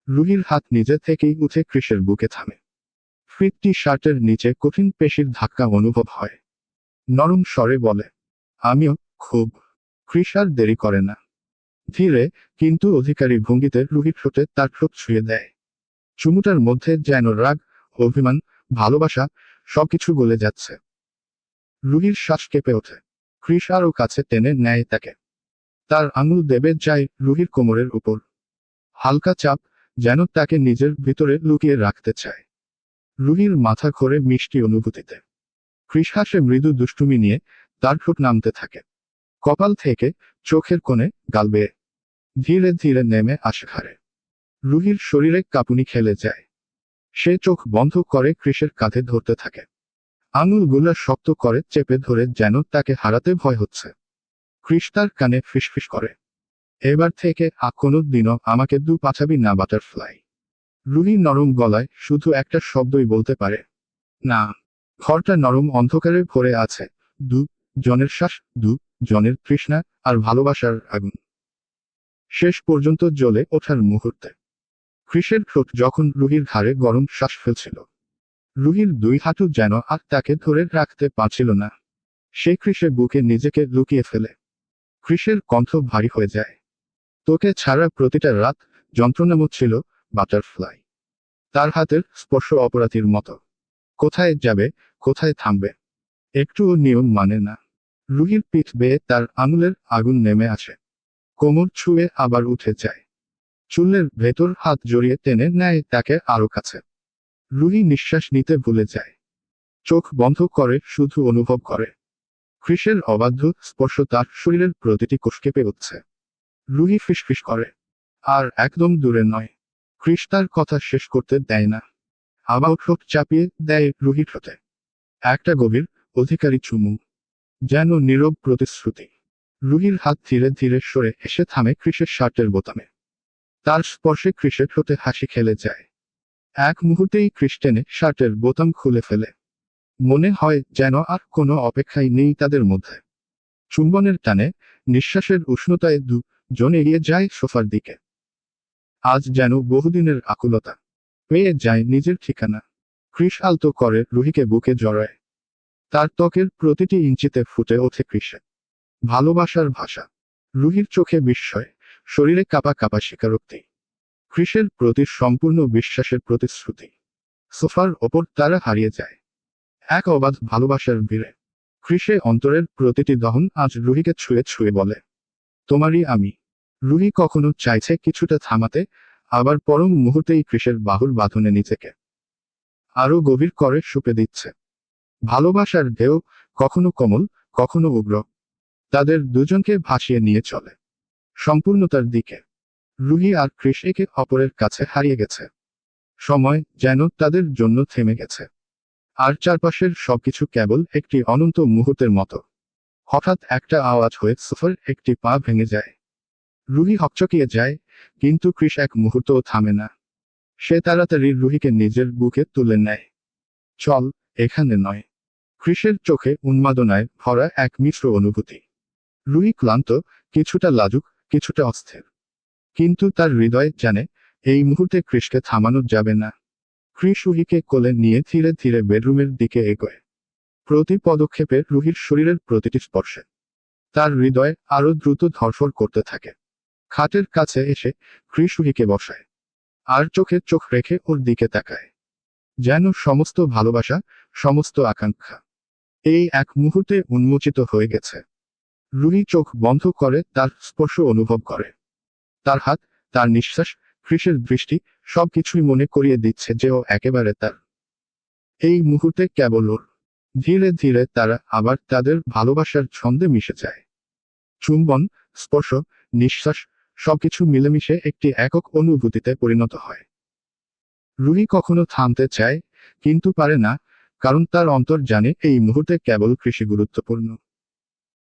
রুহির হাত নিজে থেকেই উঠে কৃষের বুকে থামে। ফিট টি শার্টের নিচে কঠিন পেশির ধাক্কা অনুভব হয়। নরম স্বরে বলে, আমিও খুব। কৃষ আর দেরি করে না। ধীরে কিন্তু অধিকারী ভঙ্গিতে রুহির ঠোঁটে তার ঠোঁট ছুঁয়ে দেয়। চুমুটার মধ্যে যেন রাগ, অভিমান, ভালোবাসা সবকিছু গলে যাচ্ছে। রুহির শ্বাস কেঁপে ওঠে। কৃষ আরও কাছে টেনে নেয় তাকে। তার আঙুল দেবে যায় রুহির কোমরের উপর। হালকা চাপ, যেন তাকে নিজের ভিতরে লুকিয়ে রাখতে চায়। রুহির মাথা ঘোরে মিষ্টি অনুভূতিতে। কৃষ হাসে মৃদু দুষ্টুমি নিয়ে, তার ঠোঁট নামতে থাকে কপাল থেকে, চোখের কোণে, গাল বেয়ে। ধীরে ধীরে নেমে আসে ঘাড়ে। রুহির শরীরে কাঁপুনি খেলে যায়। সে চোখ বন্ধ করে কৃষের কাঁধে ধরতে থাকে। আঙুলগুলা শক্ত করে চেপে ধরে যেন তাকে হারাতে ভয় হচ্ছে। কৃষ তার কানে ফিসফিস করে, এবার থেকে কোনো দিনও আমাকে পাঠাবি না বাটারফ্লাই। রুহি নরম গলায় শুধু একটা শব্দই বলতে পারে, না। ঘরটা নরম অন্ধকারে ভরে আছে, জনের শ্বাস, জনের তৃষ্ণা, আর ভালোবাসার আগুন। শেষ পর্যন্ত জ্বলে ওঠার মুহূর্তে কৃষের ঠোঁট যখন রুহির ঘাড়ে গরম শ্বাস ফেলছিল। রুহির দুই হাঁটু যেন আর তাকে ধরে রাখতে পারছিল না। সে কৃষে বুকে নিজেকে লুকিয়ে ফেলে। কৃষের কণ্ঠ ভারী হয়ে যায়, তোকে ছাড়া প্রতিটা রাত যন্ত্রণাময় ছিল বাটারফ্লাই। তার হাতের স্পর্শ অপরাধীর মতো। কোথায় যাবে, কোথায় থামবে, একটুও নিয়ম মানে না। রুহির পিঠ বেয়ে তার আঙুলের আগুন নেমে আসে। কোমর ছুঁয়ে আবার উঠে যায়। চুলের ভেতর হাত জড়িয়ে টেনে নেয় তাকে আরো কাছে। রুহি নিঃশ্বাস নিতে ভুলে যায়। চোখ বন্ধ করে শুধু অনুভব করে ক্রিসের অবাধ্য স্পর্শ তার শরীরের প্রতিটি কোষ কেঁপে উঠছে। রুহি ফিসফিস করে, আর একদম দূরে নয়। ক্রিস তার কথা শেষ করতে দেয় না, আবার ঠোঁট চাপিয়ে দেয় রুহির ঠোঁটে। একটা গভীর, অধিকারী চুমু, যেন নীরব প্রতিশ্রুতি। রুহির হাত ধীরে ধীরে সরে এসে থামে ক্রিসের শার্টের বোতামে। তার স্পর্শে ক্রিসের ঠোঁটে হাসি খেলে যায়। এক মুহূর্তেই ক্রিস টেনে শার্টের বোতাম খুলে ফেলে। মনে হয় যেন আর কোনো অপেক্ষাই নেই তাদের মধ্যে। চুম্বনের টানে, নিঃশ্বাসের উষ্ণতায় দুজন এগিয়ে যায় সোফার দিকে। আজ যেন বহুদিনের আকুলতা পেয়ে যায় নিজের ঠিকানা। ক্রিস আলতো করে রুহিকে বুকে জড়ায়। তার ত্বকের প্রতিটি ইঞ্চিতে ফুটে ওঠে ক্রিসে ভালোবাসার ভাষা। রুহির চোখে বিস্ময়, শরীরে কাঁপা কাঁপা স্বীকারোক্তি। ক্রিসের প্রতি সম্পূর্ণ বিশ্বাসের প্রতিশ্রুতি। সোফার ওপর তারা হারিয়ে যায় এক অবাধ ভালোবাসার ভিড়ে। ক্রিসে অন্তরের প্রতিটি দহন আজ রুহিকে ছুঁয়ে ছুঁয়ে বলে, তোমারই আমি। রুহি কখনো চাইছে কিছুটা থামাতে, আবার পরম মুহূর্তেই ক্রিসের বাহুর বাঁধনে নিজেকে আরো গভীর করে সুপে দিচ্ছে। ভালোবাসার ঢেউ, কখনো কোমল, কখনো উগ্র, তাদের দুজনকে ভাসিয়ে নিয়ে চলে সম্পূর্ণতার দিকে। রুহি আর ক্রিস একে অপরের কাছে হারিয়ে গেছে। সময় যেন তাদের জন্য থেমে গেছে, আর চারপাশের সবকিছু কেবল একটি অনন্ত মুহূর্তের মতো। হঠাৎ একটা আওয়াজ হয়ে সোফার একটি পা ভেঙে যায়। রুহি হকচকিয়ে যায়, কিন্তু ক্রিস এক মুহূর্তও থামে না। সে তাড়াতাড়ি রুহিকে নিজের বুকে তুলে নেয়। চল, এখানে নয়। ক্রিসের চোখে উন্মাদনায় ভরা এক মিশ্র অনুভূতি। রুহি ক্লান্ত, কিছুটা লাজুক, কিছুটা অস্থির। কিন্তু তার হৃদয় জানে, এই মুহূর্তে ক্রিসকে থামানো যাবে না। ক্রিস রুহিকে কোলে নিয়ে ধীরে ধীরে বেডরুমের দিকে এগোয়। প্রতি পদক্ষেপে রুহির শরীরের প্রতিটি স্পর্শে তার হৃদয় আরো দ্রুত ধড়ফড় করতে থাকে। খাটের কাছে এসে ক্রিস রুহিকে বসায়, আর চোখে চোখ রেখে ওর দিকে তাকায়। যেন সমস্ত ভালোবাসা, সমস্ত আকাঙ্ক্ষা এই এক মুহূর্তে উন্মোচিত হয়ে গেছে। রুহি চোখ বন্ধ করে তার স্পর্শ অনুভব করে। তার হাত, তার নিঃশ্বাস, ক্রিসের দৃষ্টি, সবকিছুই মনে করিয়ে দিচ্ছে যে ও একেবারে তার। এই মুহূর্তে কেবল ওর। ধীরে ধীরে তারা আবার তাদের ভালোবাসার ছন্দে মিশে যায়। চুম্বন, স্পর্শ, নিঃশ্বাস, সবকিছু মিলেমিশে একটি একক অনুভূতিতে পরিণত হয়। রুহি কখনো থামতে চায়, কিন্তু পারে না, কারণ তার অন্তর জানে এই মুহূর্তে কেবল কৃষি গুরুত্বপূর্ণ।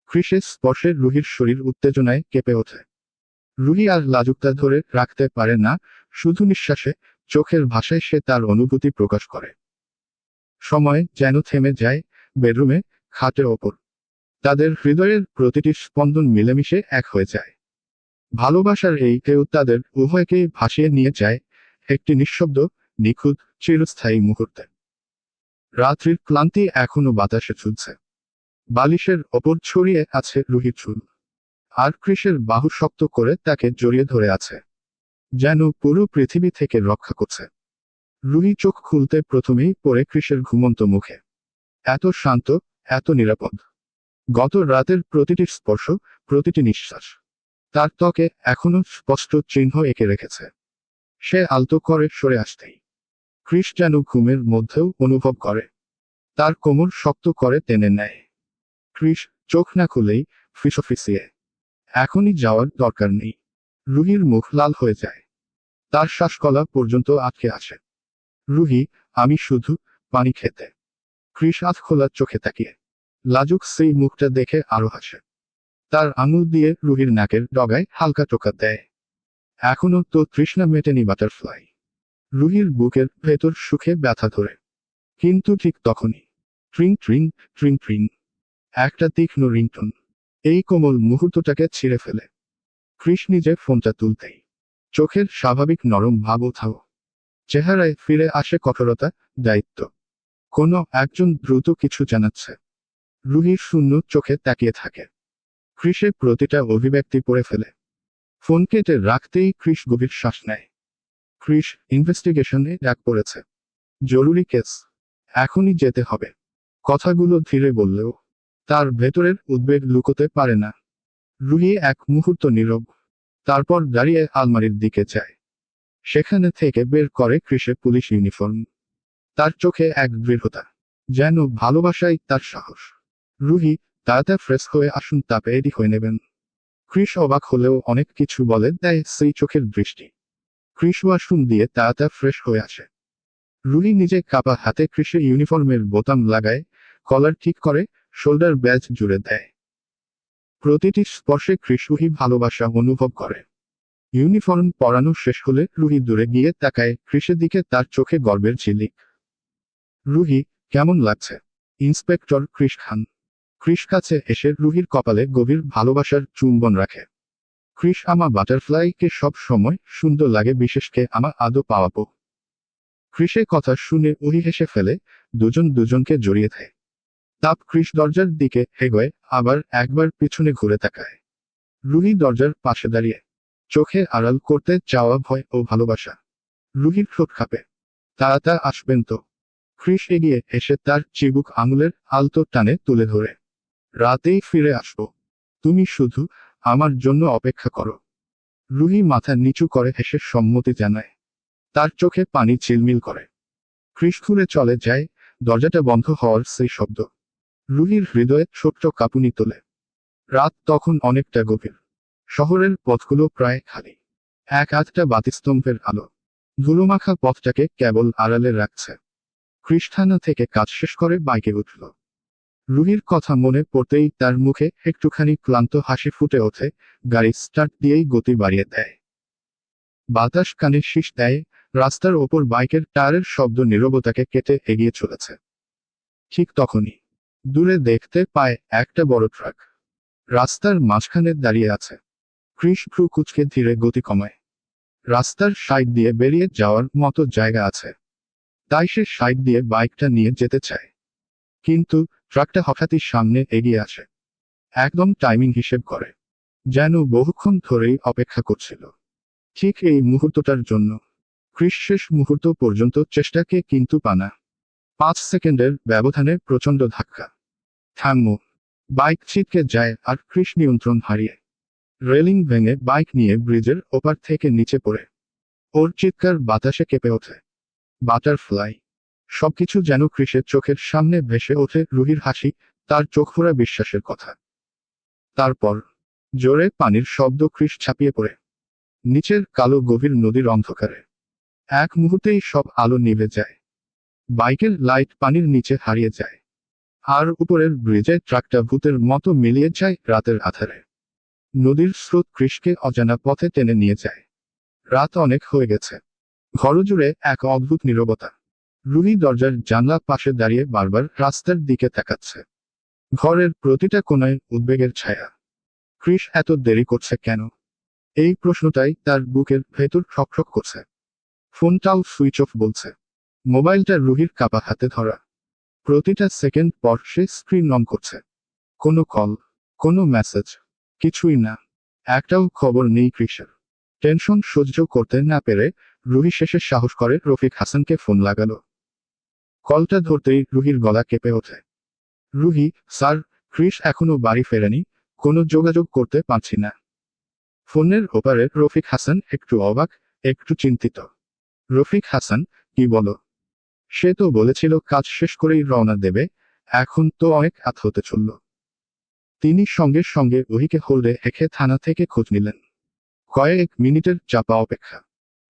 ক্রিসের স্পর্শে রুহির শরীর উত্তেজনায় কেঁপে ওঠে। রুহি আর লাজুকতা ধরে রাখতে পারে না, শুধু নিঃশ্বাসে, চোখের ভাষায় সে তার অনুভূতি প্রকাশ করে। সময় যেন থেমে যায়, বেডরুমে, খাটের ওপর। তাদের হৃদয়ের প্রতিটি স্পন্দন মিলেমিশে এক হয়ে যায়। ভালোবাসার এই ঢেউ তাদের উভয়কেই ভাসিয়ে নিয়ে যায় একটি নিঃশব্দ, নিখুঁত, চিরস্থায়ী মুহূর্তে। রাত্রির ক্লান্তি এখনো বাতাসে ঝুলছে। বালিশের ওপর ছড়িয়ে আছে রুহির চুল, আর ক্রিসের বাহু শক্ত করে তাকে জড়িয়ে ধরে আছে, যেন পুরো পৃথিবী থেকে রক্ষা করছে। রুহি চোখ খুলতে প্রথমেই পড়ে ক্রিসের ঘুমন্ত মুখে। এত শান্ত, এত নিরাপদ। গত রাতের প্রতিটি স্পর্শ, প্রতিটি নিঃশ্বাস তার ত্বকে এখনো স্পষ্ট চিহ্ন এঁকে রেখেছে। সে আলতো করে সরে আসতেই ক্রিস যেন ঘুমের মধ্যেও অনুভব করে। তার কোমর শক্ত করে টেনে নেয়। ক্রিস চোখ না খুলেই ফিসফিসিয়ে, এখনই যাওয়ার দরকার নেই। রুহির মুখ লাল হয়ে যায়। তার শ্বাসকলা পর্যন্ত আটকে আসে। রুহি, আমি শুধু পানি খেতে। ক্রিস আধ খোলা চোখে তাকিয়ে লাজুক সেই মুখটা দেখে আরো হাসে। তার আঙুল দিয়ে রুহির নাকের ডগায় হালকা টোকা দেয়। এখনো তো তৃষ্ণা মেটেনি বাটারফ্লাই। রুহির বুকের ভেতর সুখে ব্যথা ধরে। কিন্তু ঠিক তখনই ট্রিং ট্রিং, ট্রিং ট্রিং, একটা তীক্ষ্ণ রিংটোন এই কোমল মুহূর্তটাকে ছিঁড়ে ফেলে। ক্রিস নিজে ফোনটা তুলতেই চোখের স্বাভাবিক নরম ভাব ওঠাও। চেহারায় ফিরে আসে কঠোরতা, দায়িত্ব। কোনো একজন দ্রুত কিছু জানাচ্ছে। রুহি শূন্য চোখে তাকিয়ে থাকে। ক্রিসে প্রতিটা অভিব্যক্তি পড়ে ফেলে। ফোন কেটে রাখতেই ক্রিস গভীর শ্বাস নেয়। ক্রিস, ইনভেস্টিগেশনে ডাক পড়েছে। জরুরি কেস। এখনই যেতে হবে। কথাগুলো ধীরে বললেও তার ভেতরের উদ্বেগ লুকোতে পারে না। রুহি এক মুহূর্ত নীরব। তারপর দাঁড়িয়ে আলমারির দিকে যায়। সেখানে থেকে বের করে কৃষে পুলিশ ইউনিফর্ম। তার চোখে এক দৃঢ়তা, যেন ভালোবাসাই তার সাহস। রুহি, তাড়াতাড়ি ফ্রেশ হয়ে আসুন, তাপে রেডি হয়ে নেবেন। কৃষ অবাক হলেও অনেক কিছু বলে দেয় সেই চোখের দৃষ্টি। কৃষ ওয়াশরুম দিয়ে তাড়াতাড়ি ফ্রেশ হয়ে আসে। রুহি নিজে কাপা হাতে কৃষের ইউনিফর্মের বোতাম লাগায়, কলার ঠিক করে, শোল্ডার ব্যাজ জুড়ে দেয়। প্রতিটি স্পর্শে কৃষ রুহি ভালোবাসা অনুভব করে। ইউনিফর্ম পরানো শেষ হলে রুহি দূরে গিয়ে তাকায় কৃষের দিকে, তার চোখে গর্বের ঝিলিক। রুহি, কেমন লাগছে? ইন্সপেক্টর কৃষ খান। কৃষ কাছে এসে রুহির কপালে গভীর ভালোবাসার চুম্বন রাখে। কৃষ, আমা বাটারফ্লাইকে সব সময় সুন্দর লাগে, বিশেষকে আমা আদো পাওয়াপো। কৃষের কথা শুনে উহি হেসে ফেলে, দুজন দুজনকে জড়িয়ে দেয়। তাপ কৃষ দরজার দিকে এগোয়, আবার একবার পিছনে ঘুরে তাকায়। রুহি দরজার পাশে দাঁড়িয়ে, চোখে আড়াল করতে চাওয়া ভয় ও ভালোবাসা। রুহির ঠোঁট কাঁপে। তাড়াতাড়ি আসবেন তো? কৃষ এগিয়ে এসে তার চিবুক আঙুলের আলতো টানে তুলে ধরে। রাতেই ফিরে আসবো। তুমি শুধু আমার জন্য অপেক্ষা করো। রুহি মাথা নিচু করে হেসে সম্মতি জানায়। তার চোখে পানি ঝিলমিল করে। কৃষ ঘুরে চলে যায়, দরজাটা বন্ধ হওয়ার সেই শব্দ রুহির হৃদয়ে ছোট্ট কাঁপুনি তোলে। রাত তখন অনেকটা গভীর। শহরের পথগুলো প্রায় খালি। এক আধটা বাতিস্তম্ভের আলো ধুলোমাখা পথটাকে কেবল আড়ালে রাখছে। কৃষ থানা থেকে কাজ শেষ করে বাইকে উঠল। রুহির কথা মনে পড়তেই তার মুখে একটুখানি ক্লান্ত হাসি ফুটে ওঠে। গাড়ি স্টার্ট দিয়েই গতি বাড়িয়ে দেয়। বাতাস কানে শীষ দেয়। রাস্তার ওপর বাইকের টায়ারের শব্দ নীরবতাকে কেটে এগিয়ে চলেছে। ঠিক তখনই দূরে দেখতে পায় একটা বড় ট্রাক রাস্তার মাঝখানে দাঁড়িয়ে আছে। কৃষ ভ্রু কুচকে ধীরে গতি কমায়। রাস্তার সাইড দিয়ে বেরিয়ে যাওয়ার মতো জায়গা আছে, তাই সে সাইড দিয়ে বাইকটা নিয়ে যেতে চায়। কিন্তু ট্রাকটা হঠাৎই সামনে এগিয়ে আসে। একদম টাইমিং হিসেব করে, যেন বহুক্ষণ ধরেই অপেক্ষা করছিল ঠিক এই মুহূর্তটার জন্য। কৃষ শেষ মুহূর্ত পর্যন্ত চেষ্টাকে কিন্তু পানা। 5 সেকেন্ডের ব্যবধানে প্রচণ্ড ধাক্কা। থামো! বাইক ছিটকে যায় আর কৃষ নিয়ন্ত্রণ হারিয়ে রেলিং ভেঙে বাইক নিয়ে ব্রিজের ওপার থেকে নিচে পড়ে। ওর চিৎকার বাতাসে কেঁপে ওঠে। বাটারফ্লাই! সবকিছু যেন কৃষের চোখের সামনে ভেসে ওঠে। রুহির হাসি, তার চোখভরা বিশ্বাসের কথা। তারপর জোরে পানির শব্দ, কৃষ ছাপিয়ে পড়ে নিচের কালো গভীর নদীর অন্ধকারে। এক মুহূর্তেই সব আলো নিভে যায়। বাইকের লাইট পানির নিচে হারিয়ে যায়। আর উপরের ব্রিজে ট্রাকটা ভূতের মতো মিলিয়ে যায় রাতের আধারে। নদীর স্রোত কৃষকে অজানা পথে টেনে নিয়ে যায়। রাত অনেক হয়ে গেছে। ঘরজুড়ে এক অদ্ভুত নীরবতা। রুহি দরজার জানলা পাশে দাঁড়িয়ে বারবার রাস্তার দিকে তাকাচ্ছে। ঘরের প্রতিটা কোণায় উদ্বেগের ছায়া। কৃষ এত দেরি করছে কেন? এই প্রশ্নটাই তার বুকের ভেতর ঠকঠক করছে। ফোনটাও সুইচ অফ বলছে। মোবাইলটা রুহির কাপা হাতে ধরা। প্রতিটা সেকেন্ড পর সে স্ক্রিন অন করছে। কোনো কল, কোনো মেসেজ, কিছুই না। একটাও খবর নেই কৃষের। টেনশন সহ্য করতে না পেরে রুহি শেষে সাহস করে রফিক হাসানকে ফোন লাগালো। কলটা ধরতেই রুহির গলা কেঁপে ওঠে। রুহি, স্যার, কৃষ এখনো বাড়ি ফেরেনি, কোনো যোগাযোগ করতে পারছি না। ফোনের ওপারে রফিক হাসান একটু অবাক, একটু চিন্তিত। রফিক হাসান, কি বলো? সে তো বলেছিল কাজ শেষ করেই রওনা দেবে, এখন তো অনেক রাত হতে চলল। তিনি সঙ্গে সঙ্গে ওহিকে হোল্ডে রেখে থানা থেকে খোঁজ নিলেন। কয়েক মিনিটের চাপা অপেক্ষা।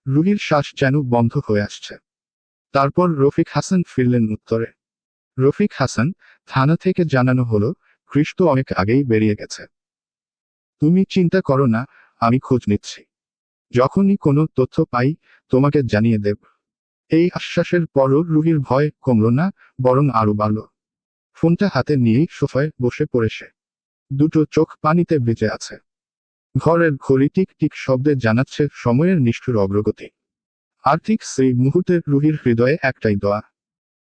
রুহির শ্বাস যেন বন্ধ হয়ে আসছে। তারপর রফিক হাসান ফিরলেন উত্তরে। রফিক হাসান, থানা থেকে জানানো হলো কৃষ তো অনেক আগেই বেরিয়ে গেছে। তুমি চিন্তা করো না, আমি খোঁজ নিচ্ছি। যখনই কোনো তথ্য পাই তোমাকে জানিয়ে দেব। এই আশ্বাসের পরও রুহির ভয় কমল না, বরং আরো বাড়ল। ফোনটা হাতে নিয়েই সোফায় বসে পড়ে সে। দুটো চোখ পানিতে ভিজে আছে। ঘরের ঘড়ি টিক টিক শব্দে জানাচ্ছে সময়ের নিষ্ঠুর অগ্রগতি। আর ঠিক সেই মুহূর্তে রুহির হৃদয়ে একটাই দোয়া,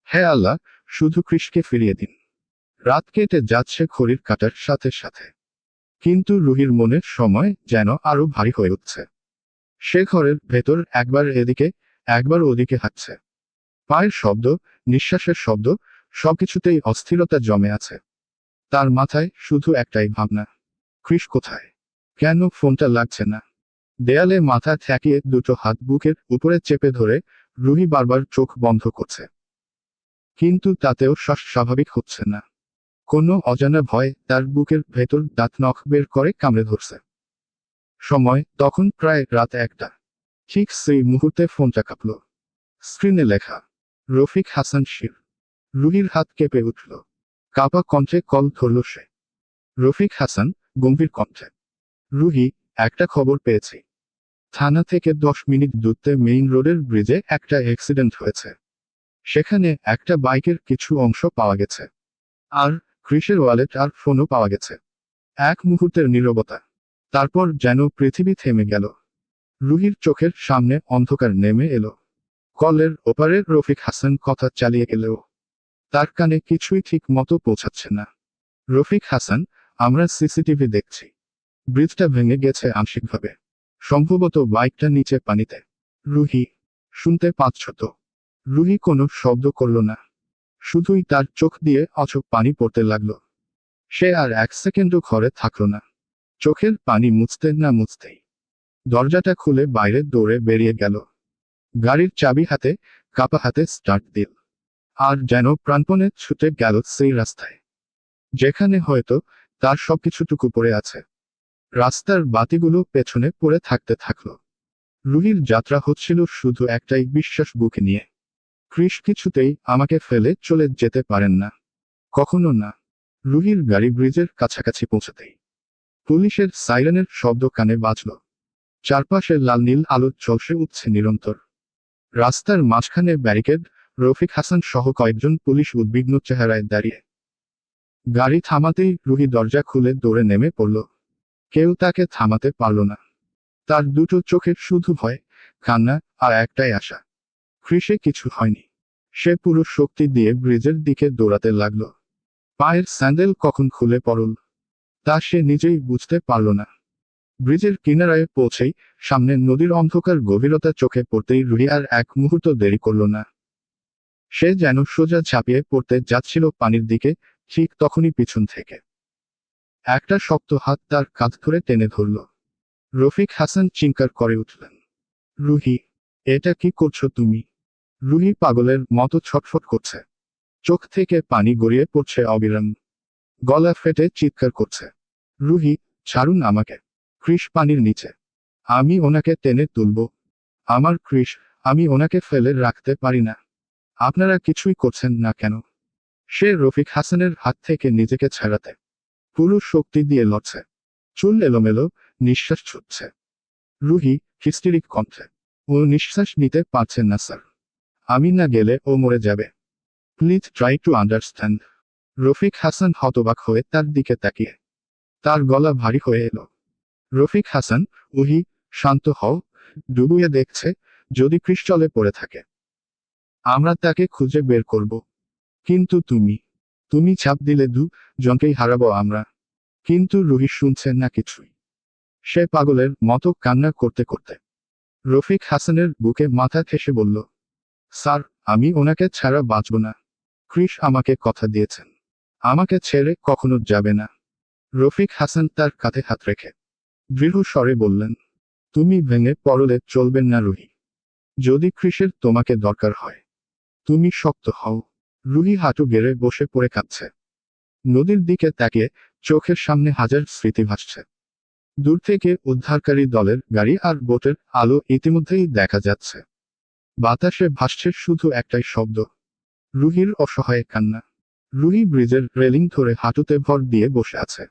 হে আল্লাহ, শুধু কৃষকে ফিরিয়ে দিন। রাত কেটে যাচ্ছে ঘড়ির কাঁটার সাথে সাথে। কিন্তু রুহির মনের সময় যেন আরো ভারী হয়ে উঠছে। সে ঘরের ভেতর একবার এদিকে একবার ওদিকে হাঁটছে। পায়ের শব্দ, নিঃশ্বাসের শব্দ, সবকিছুতেই অস্থিরতা জমে আছে। তার মাথায় শুধু একটাই ভাবনা, কৃষ কোথায়? কেন ফোনটা লাগছে না? দেয়ালে মাথা ঠেকিয়ে দুটো হাত বুকের উপরে চেপে ধরে রুহি বারবার চোখ বন্ধ করছে, কিন্তু তাতেও শ্বাস স্বাভাবিক হচ্ছে না। কোনো অজানা ভয় তার বুকের ভেতর দাঁত নখ বের করে কামড়ে ধরছে। সময় তখন প্রায় রাত 1টা। ঠিক সেই মুহূর্তে ফোনটা কাঁপল। স্ক্রিনে লেখা, রফিক হাসান শির। রুহির হাত কেঁপে উঠল। কাঁপা কণ্ঠে কল ধরল সে। রফিক হাসান, গম্ভীর কণ্ঠে। রুহি, একটা খবর পেয়েছি। থানা থেকে 10 মিনিট দূরত্বে মেইন রোডের ব্রিজে একটা অ্যাক্সিডেন্ট হয়েছে। সেখানে একটা বাইকের কিছু অংশ পাওয়া গেছে। আর ক্রিসের ওয়ালেট আর ফোনও পাওয়া গেছে। এক মুহূর্তের নীরবতা। তারপর যেন পৃথিবী থেমে গেল। রুহির চোখের সামনে অন্ধকার নেমে এলো। কলের ওপারে রফিক হাসান কথা চালিয়ে গেলেও তার কানে কিছুই ঠিক মতো পৌঁছাচ্ছে না। রফিক হাসান, আমরা সিসিটিভি দেখছি। ব্রিজটা ভেঙে গেছে আংশিকভাবে। সম্ভবত বাইকটা নিচে পানিতে। রুহি, শুনতে পাচ্ছ তো? রুহি কোনো শব্দ করল না। শুধুই তার চোখ দিয়ে অচোখ পানি পড়তে লাগলো। সে আর 1 সেকেন্ডও ঘরে থাকলো না। চোখের পানি মুছতে না মুছতেই দরজাটা খুলে বাইরে দৌড়ে বেরিয়ে গেল। গাড়ির চাবি হাতে, কাপা হাতে স্টার্ট দিল। আর যেন প্রাণপণে ছুটে গেল সেই রাস্তায়, যেখানে হয়তো তার সবকিছুটুকু পড়ে আছে। রাস্তার বাতিগুলো পেছনে পড়ে থাকতে থাকলো। রুহির যাত্রা হচ্ছিল শুধু একটাই বিশ্বাস বুকে নিয়ে। ক্রিস কিছুতেই আমাকে ফেলে চলে যেতে পারেন না, কখনো না। রুহির গাড়ি ব্রিজের কাছাকাছি পৌঁছাতেই পুলিশের সাইরেনের শব্দ কানে বাজল। চারপাশে লাল নীল আলো ঝলসে উঠছে নিরন্তর। রাস্তার মাঝখানে ব্যারিকেড, রফিক হাসান সহ কয়েকজন পুলিশ উদ্বিগ্ন চেহারায় দাঁড়িয়ে। গাড়ি থামাতেই রুহি দরজা খুলে দৌড়ে নেমে পড়ল। কেউ তাকে থামাতে পারল না। তার দুটো চোখে শুধু ভয়, কান্না আর একটাই আশা, ক্রিসে কিছু হয়নি। সে পুরো শক্তি দিয়ে ব্রিজের দিকে দৌড়াতে লাগল। পায়ের স্যান্ডেল কখন খুলে পড়ল তা সে নিজেই বুঝতে পারল না। ব্রিজের কিনারায় পৌঁছেই সামনে নদীর অন্ধকার গভীরতা চোখে পড়তেই রুহি আর এক মুহূর্ত দেরি করল না। সে যেন সোজা ঝাঁপিয়ে পড়তে যাচ্ছিল পানির দিকে, ঠিক তখনই পিছন থেকে একটা শক্ত হাত তার কাঁধ ধরে টেনে ধরল। রফিক হাসান চিৎকার করে উঠলেন, রুহি, এটা কি করছো তুমি? রুহি পাগলের মতো ছটফট করছে। চোখ থেকে পানি গড়িয়ে পড়ছে অবিরাম। গলা ফেটে চিৎকার করছে, রুহি, ছাড়ুন আমাকে। ক্রিস পানির নিচে। আমি ওনাকে টেনে তুলব। আমার ক্রিস, আমি ওনাকে ফেলে রাখতে পারি না। আপনারা কিছুই করছেন না কেন? সে রফিক হাসানের হাত থেকে নিজেকে ছাড়াতে পুরো শক্তি দিয়ে লড়ছে। চুল এলোমেলো, নিঃশ্বাস ছুটছে। রুহি, হিস্টেরিক কণ্ঠে, ও নিঃশ্বাস নিতে পারছে না স্যার। আমি না গেলে ও মরে যাবে। Please try to understand. Rafiq Hasan হতবাক হয়ে তার দিকে তাকিয়ে। তার গলা ভারী হয়ে এলো। রফিক হাসান, উহি, শান্ত হও। ডুবুয়ে দেখছে, যদি ক্রিস জলে পড়ে থাকে আমরা তাকে খুঁজে বের করব। কিন্তু তুমি চাপ দিলে জনকেই হারাবো আমরা। কিন্তু রুহি শুনছে না কিছুই। সে পাগলের মতো কান্না করতে করতে রফিক হাসানের বুকে মাথা ঠেসে বলল, স্যার, আমি ওনাকে ছাড়া বাঁচব না। ক্রিস আমাকে কথা দিয়েছেন, আমাকে ছেড়ে কখনো যাবে না। রফিক হাসান তার কাঁধে হাত রেখে দৃঢ় স্বরে বললেন, তুমি ভেঙে পড়লে চলবেন না রুহি। যদি ক্রিসের তোমাকে দরকার হয়, তুমি শক্ত হও। রুহি হাঁটু গেড়ে বসে পড়ে কাঁদছে। নদীর দিকে তাকিয়ে চোখের সামনে হাজার স্মৃতি ভাসছে। দূর থেকে উদ্ধারকারী দলের গাড়ি আর বোটের আলো ইতিমধ্যেই দেখা যাচ্ছে। বাতাসে ভাসছে শুধু একটাই শব্দ, রুহির অসহায় কান্না। রুহি ব্রিজের রেলিং ধরে হাঁটুতে ভর দিয়ে বসে আছে।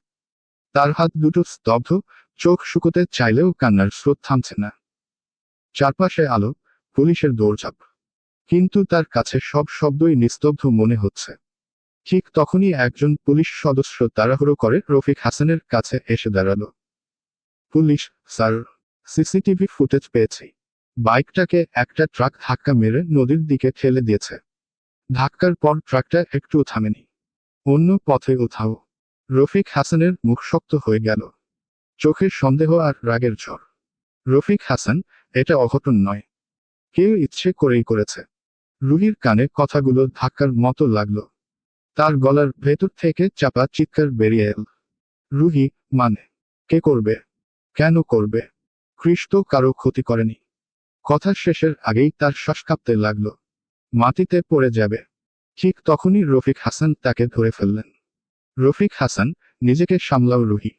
তার হাত দুটো স্তব্ধ, চোখ শুকোতে চাইলেও কান্নার স্রোত থামছে না। চারপাশে আলো, পুলিশের দৌড়ঝাঁপ, কিন্তু তার কাছে সব শব্দই নিস্তব্ধ মনে হচ্ছে। ঠিক তখনই একজন পুলিশ সদস্য তাড়াহুড়ো করে রফিক হাসানের কাছে এসে দাঁড়ালো। পুলিশ, স্যার, সিসিটিভি ফুটেজ পেয়েছি। বাইকটাকে একটা ট্রাক ধাক্কা মেরে নদীর দিকে ঠেলে দিয়েছে। ধাক্কার পর ট্রাকটা একটুও থামেনি। অন্য পথে উঠাও। রফিক হাসানের মুখ শক্ত হয়ে গেল। চোখে সন্দেহ আর রাগের ঝড়। রফিক হাসান, এটা অঘটন নয়। কেউ ইচ্ছে করেই করেছে। রুহির কানে কথাগুলো ধাক্কার মতো লাগলো। তার গলার ভেতর থেকে চাপা চিৎকার বেরিয়ে এল, রুহি, মানে কে করবে? কেন করবে? কৃষ তো কারো ক্ষতি করেনি। কথা শেষের আগেই তার শ্বাস কাঁপতে লাগলো, মাটিতে পড়ে যাবে। ঠিক তখনই রফিক হাসান তাকে ধরে ফেললেন। রফিক হাসান, নিজেকে সামলাও রুহি,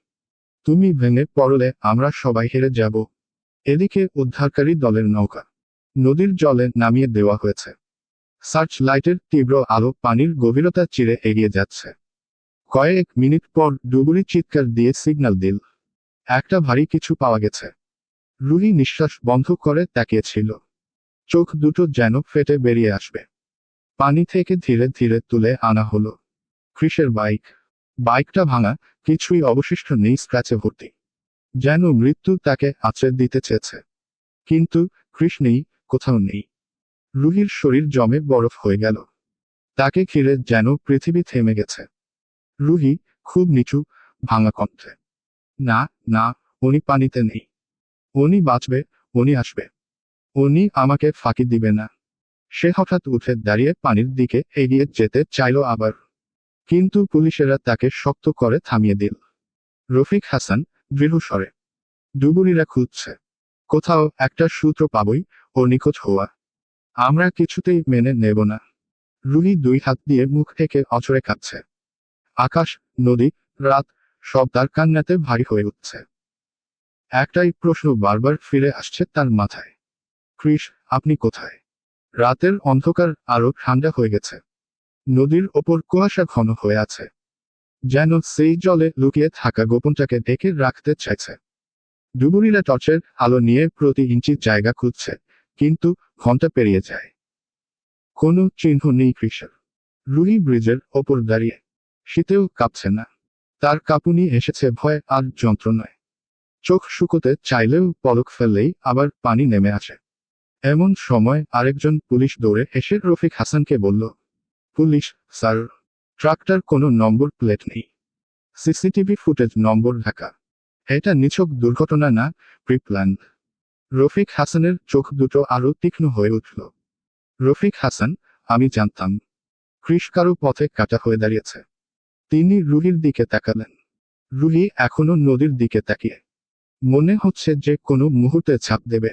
তুমি ভেঙে পড়লে আমরা সবাই হেরে যাব। এদিকে উদ্ধারকারী দলের নৌকা নদীর জলে নামিয়ে দেওয়া হয়েছে। সার্চ লাইটের তীব্র আলো পানির গভীরতা চিরে এগিয়ে যাচ্ছে। কয়েক মিনিট পর ডুবুরি চিৎকার দিয়ে সিগন্যাল দিল, একটা ভারী কিছু পাওয়া গেছে। রুহি নিঃশ্বাস বন্ধ করে তাকিয়েছিল, চোখ দুটো যেন ফেটে বেরিয়ে আসবে। পানি থেকে ধীরে ধীরে তুলে আনা হলো কৃষের বাইক। বাইকটা ভাঙা, কিছুই অবশিষ্ট নেই, স্ক্র্যাচে ভর্তি, যেন মৃত্যু তাকে আঁচড়ে দিতে চেয়েছে। কিন্তু কৃষ নেই, কোথাও নেই। রুহির শরীর জমে বরফ হয়ে গেল, তাকে ঘিরে যেন পৃথিবী থেমে গেছে। রুহি খুব নিচু, ভাঙা কণ্ঠে, না না, উনি পানিতে নেই, উনি বাঁচবে, উনি আসবে, উনি আমাকে ফাঁকি দিবে না। সে হঠাৎ উঠে দাঁড়িয়ে পানির দিকে এগিয়ে যেতে চাইল আবার, কিন্তু পুলিশেরা তাকে শক্ত করে থামিয়ে দিল। রফিক হাসান দৃঢ় স্বরে, ডুবুরিরা খুঁজছে, কোথাও একটা সূত্র পাবই, ও নিখোঁজ হওয়া আমরা কিছুতেই মেনে নেব না। রুহি দুই হাত দিয়ে মুখ থেকে অচরে কাঁপছে। আকাশ, নদী, রাত, সব তার কান্নাতে ভারী হয়ে উঠছে। একটাই প্রশ্ন বারবার ফিরে আসছে তার মাথায়, কৃষ, আপনি কোথায়? রাতের অন্ধকার আরো ঠান্ডা হয়ে গেছে, নদীর ওপর কুয়াশা ঘন হয়ে আছে, যেন সেই জলে লুকিয়ে থাকা গোপনটাকে ঢেকে রাখতে চাইছে। ডুবুরিরা টর্চের আলো নিয়ে প্রতি ইঞ্চি জায়গা খুঁজছে, কিন্তু ঘন্টা পেরিয়ে যায়, কোনো চিহ্ন নেই কৃষের। রুহি ব্রিজের ওপর দাঁড়িয়ে, শীতেও কাঁপছে না, তার কাঁপুনি এসেছে ভয় আর যন্ত্রণায়। চোখ শুকোতে চাইলেও পলক ফেললেই আবার পানি নেমে আসে। এমন সময় আরেকজন পুলিশ দৌড়ে এসে রফিক হাসানকে বলল, পুলিশ স্যার, ট্রাকটার কোনো নম্বর প্লেট নেই, সিসিটিভি ফুটেজ নম্বর ঢাকা, এটা নিছক দুর্ঘটনা না, প্রিপ্ল্যান। রফিক হাসানের চোখ দুটো আরো তীক্ষ্ণ হয়ে উঠল। রফিক হাসান, আমি জানতাম কৃষ কারো পথে কাটা হয়ে দাঁড়িয়েছে। তিনি রুহির দিকে তাকালেন। রুহি এখনো নদীর দিকে তাকিয়ে, মনে হচ্ছে যে কোনো মুহূর্তে ছাপ দেবে।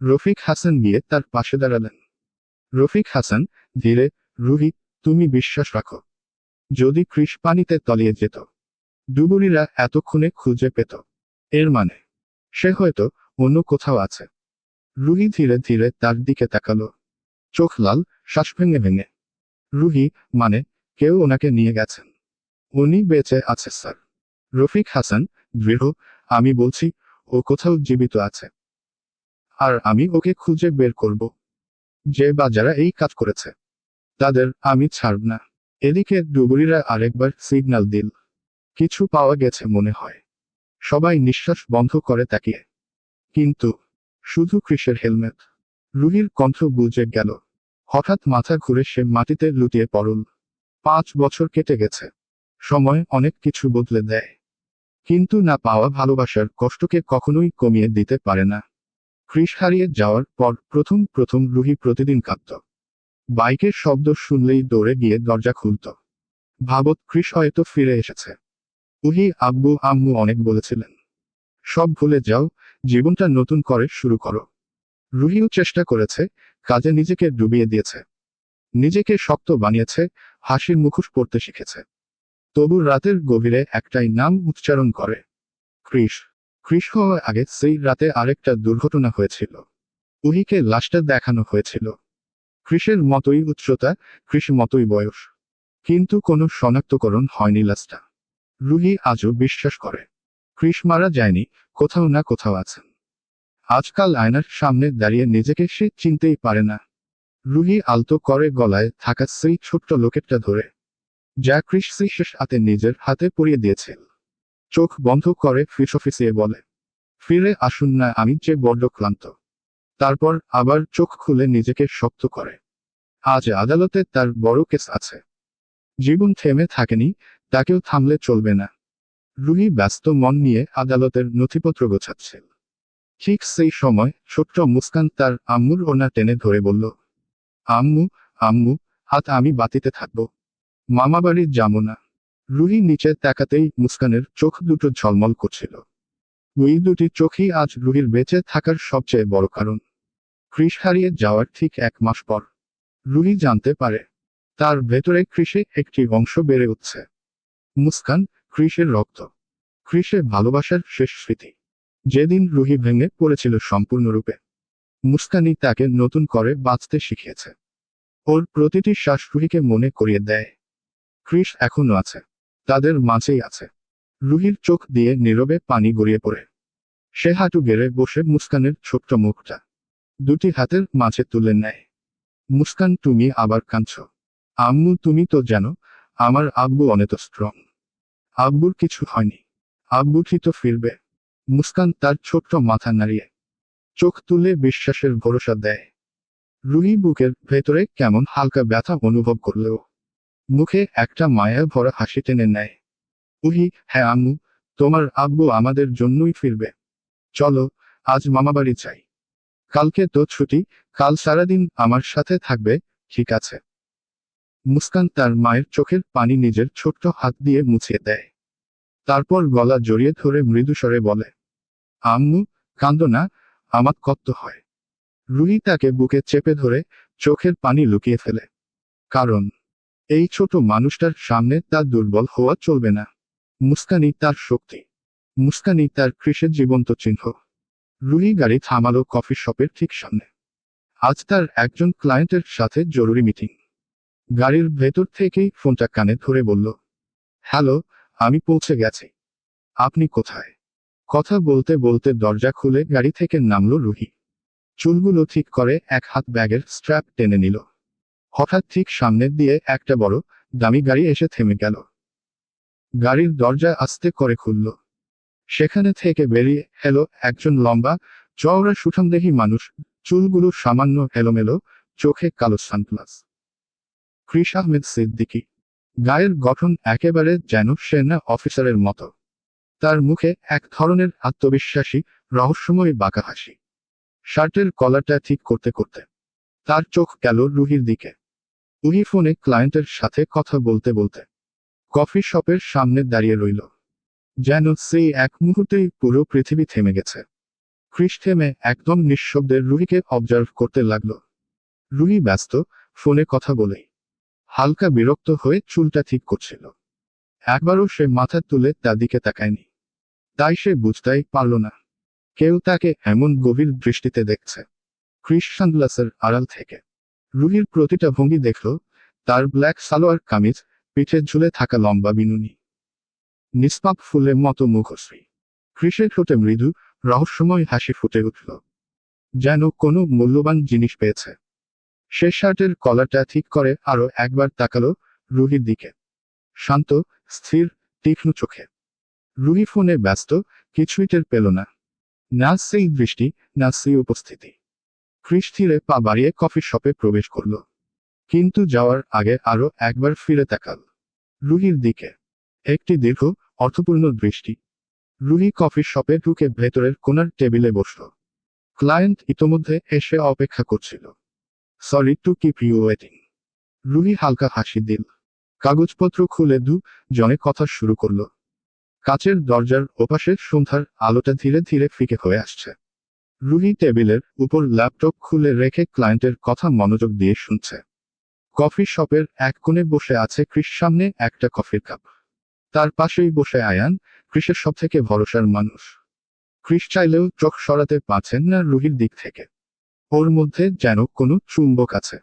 রফিক হাসান গিয়ে তার পাশে দাঁড়ালেন। রফিক হাসান ধীরে, রুহি, তুমি বিশ্বাস রাখো, যদি কৃষ পানিতে তলিয়ে যেত, ডুবুরিরা এতক্ষণে খুঁজে পেত, এর মানে সে হয়তো অন্য কোথাও আছে। রুহি ধীরে ধীরে তার দিকে তাকালো, চোখ লাল, শ্বাস ভেঙে ভেঙে। রুহি, মানে কেউ ওনাকে নিয়ে গেছেন? উনি বেঁচে আছে স্যার। রফিক হাসান দৃঢ়, আমি বলছি ও কোথাও জীবিত আছে, আর আমি ওকে খুঁজে বের করব। যে বা যারা এই কাজ করেছে, তাদের আমি ছাড়ব না। এদিকে ডুবুরিরা আরেকবার সিগন্যাল দিল, কিছু পাওয়া গেছে মনে হয়। সবাই নিঃশ্বাস বন্ধ করে তাকিয়ে, কিন্তু শুধু কৃষের হেলমেট। রুহির কণ্ঠ বুঝে গেল, হঠাৎ মাথা ঘুরে সে মাটিতে লুটিয়ে পড়ল। 5 বছর কেটে গেছে, সময় অনেক কিছু বদলে দেয়, কিন্তু না পাওয়া ভালোবাসার কষ্টকে কখনোই কমিয়ে দিতে পারে না। কৃষ হারিয়ে যাওয়ার পর প্রথম প্রথম রুহি প্রতিদিন কাঁদত। বাইকের শব্দ শুনলেই দৌড়ে গিয়ে দরজা খুলত, ভাবত কৃষ হয়তো ফিরে এসেছে। উহি আব্বু আম্মু অনেক বলেছিলেন, সব ভুলে যাও, জীবনটা নতুন করে শুরু করো। রুহিও চেষ্টা করেছে, কাজে নিজেকে ডুবিয়ে দিয়েছে, নিজেকে শক্ত বানিয়েছে, হাসির মুখোশ পরতে শিখেছে। তবু রাতের গভীরে একটাই নাম উচ্চারণ করে, কৃষ। কৃষ হওয়ার আগে সেই রাতে আরেকটা দুর্ঘটনা হয়েছিল। উহিকে লাশটা দেখানো হয়েছিল, কৃষের মতোই উচ্চতা, কৃষ মতোই বয়স, কিন্তু কোনো শনাক্তকরণ হয়নি লাশটা। রুহি আজও বিশ্বাস করে, কৃষ মারা যায়নি, কোথাও না কোথাও আছেন। আজকাল আয়নার সামনে দাঁড়িয়ে নিজেকে সে চিনতেই পারে না। রুহি আলতো করে গলায় থাকা সেই ছোট্ট লোকেটটা ধরে, যা কৃষ শেষ হাতে নিজের হাতে পরিয়ে দিয়েছিল। চোখ বন্ধ করে ফিসফিসিয়ে বলে, ফিরে আসুন না, আমি যে বড্ড ক্লান্ত। তারপর আবার চোখ খুলে নিজেকে শক্ত করে। আজ আদালতে তার বড় কেস আছে। জীবন থেমে থাকেনি, তাকেও থামলে চলবে না। রুহি ব্যস্ত মন নিয়ে আদালতের নথিপত্র গোছাচ্ছিল। ঠিক সেই সময় ছোট্ট মুস্কান তার আম্মুর ওড়না টেনে ধরে বলল, আম্মু, আম্মু, হাত আমি বাতিতে থাকব, মামাবাড়ি যাবো না। রুহি নিচে তাকাতেই মুস্কানের চোখ দুটো ঝলমল করছিল। ওই দুটি চোখই আজ রুহির বেঁচে থাকার সবচেয়ে বড় কারণ। ক্রিস হারিয়ে যাওয়ার ঠিক 1 মাস পর রুহি জানতে পারে তার ভেতরে ক্রিসে একটি অংশ বেড়ে উঠছে। মুস্কান, ক্রিসের রক্ত, ক্রিসে ভালোবাসার শেষ স্মৃতি। যেদিন রুহি ভেঙে পড়েছিল সম্পূর্ণরূপে, মুস্কানই তাকে নতুন করে বাঁচতে শিখিয়েছে। ওর প্রতিটি শ্বাস রুহিকে মনে করিয়ে দেয় ক্রিস এখনো আছে, তাদের মাঝেই আছে। রুহির চোখ দিয়ে নীরবে পানি গড়িয়ে পড়ে। সে হাঁটু গেড়ে বসে মুস্কানের ছোট্ট মুখটা দুটি হাতের মাঝে তুলে নেয়। মুস্কান, তুমি আবার কাঁদছ? আম্মু, তুমি তো জানো আমার আব্বু অনেক স্ট্রং। আব্বুর কিছু হয়নি, আব্বু ঠিক ফিরবে। মুস্কান তার ছোট্ট মাথা নাড়িয়ে চোখ তুলে বিশ্বাসের ভরসা দেয়। রুহি বুকের ভেতরে কেমন হালকা ব্যথা অনুভব করলেও মুখে একটা মায়া ভরা হাসি টেনে নেয়। উহি, হ্যাঁ আম্মু, তোমার আব্বু আমাদের জন্যই ফিরবে। চলো আজ মামাবাড়ি যাই। কালকে তো ছুটি, কাল সারাদিন আমার সাথে থাকবে, ঠিক আছে? মুস্কান তার মায়ের চোখের পানি নিজের ছোট্ট হাত দিয়ে মুছিয়ে দেয়। তারপর গলা জড়িয়ে ধরে মৃদুস্বরে বলে, আম্মু, কাঁদো না, আমার কষ্ট হয়। রুহি তাকে বুকে চেপে ধরে চোখের পানি লুকিয়ে ফেলে। কারণ এই ছোট মানুষটার সামনে তার দুর্বল হওয়া চলবে না। মুস্কানই তার শক্তি, মুস্কানই তার ক্রিসের জীবন্ত চিহ্ন। রুহি গাড়ি থামালো কফি শপের ঠিক সামনে। আজ তার একজন ক্লায়েন্টের সাথে জরুরি মিটিং। গাড়ির ভেতর থেকেই ফোনটা কানে ধরে বলল, হ্যালো, আমি পৌঁছে গেছি। আপনি কোথায়? কথা বলতে বলতে দরজা খুলে গাড়ি থেকে নামলো রুহি। চুলগুলো ঠিক করে এক হাত ব্যাগের স্ট্র্যাপ টেনে নিল। হঠাৎ ঠিক সামনে দিয়ে একটা বড় দামি গাড়ি এসে থেমে গেল। গাড়ির দরজা আস্তে করে খুলল। সেখানে থেকে বেরিয়ে এলো একজন লম্বা চওড়া সুঠামদেহী মানুষ, চুলগুলো সামান্য এলোমেলো, চোখে কালো সানগ্লাস। ক্রিস আহমেদ সিদ্দিকী। গায়ের গঠন একেবারে যেন সেনা অফিসারের মতো। তার মুখে এক ধরনের আত্মবিশ্বাসী রহস্যময় বাঁকা হাসি। শার্টের কলারটা ঠিক করতে করতে তার চোখ গেল রুহির দিকে। রুহি ফোনে ক্লায়েন্টের সাথে কথা বলতে বলতে কফি শপের সামনে দাঁড়িয়ে রইল। যেন সেই এক মুহূর্তেই পুরো পৃথিবী থেমে গেছে। ক্রিস থেমে একদম নিঃশব্দে রুহিকে অবজার্ভ করতে লাগল। রুহি ব্যস্ত, ফোনে কথা বলেই হালকা বিরক্ত হয়ে চুলটা ঠিক করছিল। একবারও সে মাথা তুলে তার দিকে তাকায়নি। তাই সে বুঝতেই পারল না কেউ তাকে এমন গভীর দৃষ্টিতে দেখছে। ক্রিস সানগ্লাসের আড়াল থেকে রুহির প্রতিটা ভঙ্গি দেখল। তার ব্ল্যাক সালোয়ার কামিজ, পিঠে ঝুলে থাকা লম্বা বিনুনি, নিষ্পাপ ফুলের মতো মুখশ্রী। ক্রিসের ঠোঁটে মৃদু রহস্যময় হাসি ফুটে উঠল, যেন কোনো মূল্যবান জিনিস পেয়েছে। সে শার্টের কলারটা ঠিক করে আরো একবার তাকালো রুহির দিকে। শান্ত, স্থির, তীক্ষ্ণ চোখে। রুহি ফোনে ব্যস্ত, কিছুই টের পেল না। না সেই দৃষ্টি, না সেই উপস্থিতি। ক্রিস ধীরে পা বাড়িয়ে কফি শপে প্রবেশ করল, কিন্তু যাওয়ার আগে আরো একবার ফিরে তাকাল রুহির দিকে। একটি দীর্ঘ, অর্থপূর্ণ দৃষ্টি। রুহি কফি শপে ঢুকে ভেতরের কোনার টেবিলে বসল। ক্লায়েন্ট ইতোমধ্যে এসে অপেক্ষা করছিল। Sorry to keep you waiting. Ruhi হালকা হাসি দিল। কাগজপত্র খুলে জনে কথা শুরু করল। কাচের দরজার ওপাশে সন্ধ্যার আলোটা ধীরে ধীরে ফিকে হয়ে আসছে। রুহি টেবিলের উপর ল্যাপটপ খুলে রেখে ক্লায়েন্টের কথা মনোযোগ দিয়ে শুনছে। কফি শপের এক কোণে বসে আছে ক্রিস, সামনে একটা কফির কাপ। তার পাশেই বসে আয়ান, ক্রিসের সবথেকে ভরসার মানুষ। ক্রিস চাইলেও চোখ সরাতে পারছেন না রুহির দিক থেকে। ওর মধ্যে যেন কোনো চুম্বক আছে।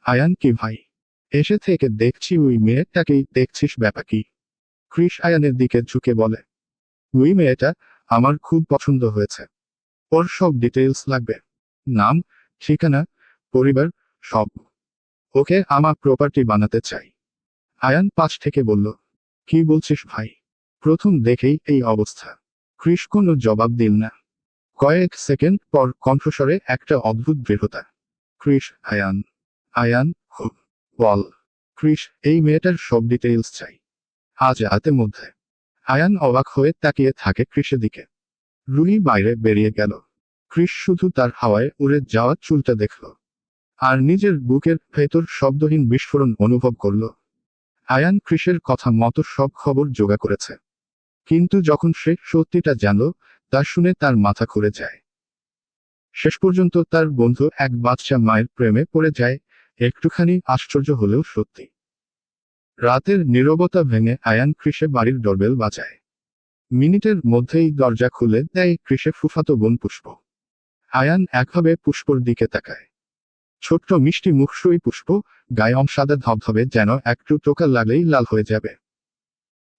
আয়ান, কি ভাই? এসে থেকে দেখছি ওই মেয়েটাকেই দেখছিস, ব্যাপার কি? ক্রিস আয়ানের দিকে ঝুঁকে বলে, ওই মেয়েটা আমার খুব পছন্দ হয়েছে। ওর সব ডিটেইলস লাগবে, নাম, ঠিকানা, পরিবার, সব। ওকে আমার প্রপার্টি বানাতে চাই। আয়ান পাশ থেকে বলল, কি বলছিস ভাই? প্রথম দেখেই এই অবস্থা। ক্রিস কোনো জবাব দিল না। কয়েক সেকেন্ড পর কণ্ঠস্বরে একটা অদ্ভুত দৃঢ়তা। ক্রিস, আয়ান। আয়ান, হো, বল। ক্রিস, এই মেয়েটার সব ডিটেইলস চাই, আজ রাতের মধ্যে। আয়ান অবাক হয়ে তাকিয়ে থাকে ক্রিসের দিকে। রুহি বাইরে বেরিয়ে গেল। ক্রিস শুধু তার হাওয়ায় উড়ে যাওয়া চুলটা দেখল, আর নিজের বুকের ভেতর শব্দহীন বিস্ফোরণ অনুভব করল। আয়ান ক্রিসের কথা মতো সব খবর জোগাড় করেছে, কিন্তু যখন সে সত্যিটা জানল, তা শুনে তার মাথা ঘুরে যায়। শেষ পর্যন্ত তার বন্ধু এক বাচ্চা মায়ের প্রেমে পড়ে যায়, একটুখানি আশ্চর্য হলেও সত্যি। রাতের নীরবতা ভেঙে আয়ান ক্রিসে বাড়ির ডোরবেল বাজায়। মিনিটের মধ্যেই দরজা খুলে দেয় ক্রিসে ফুফাতো বোন পুষ্প। আয়ান একভাবে পুষ্পর দিকে তাকায়। ছোট্ট মিষ্টি মুখসই পুষ্প, গায়ে সাদা ধবধবে, যেন একটু টোকা লাগলেই লাল হয়ে যাবে।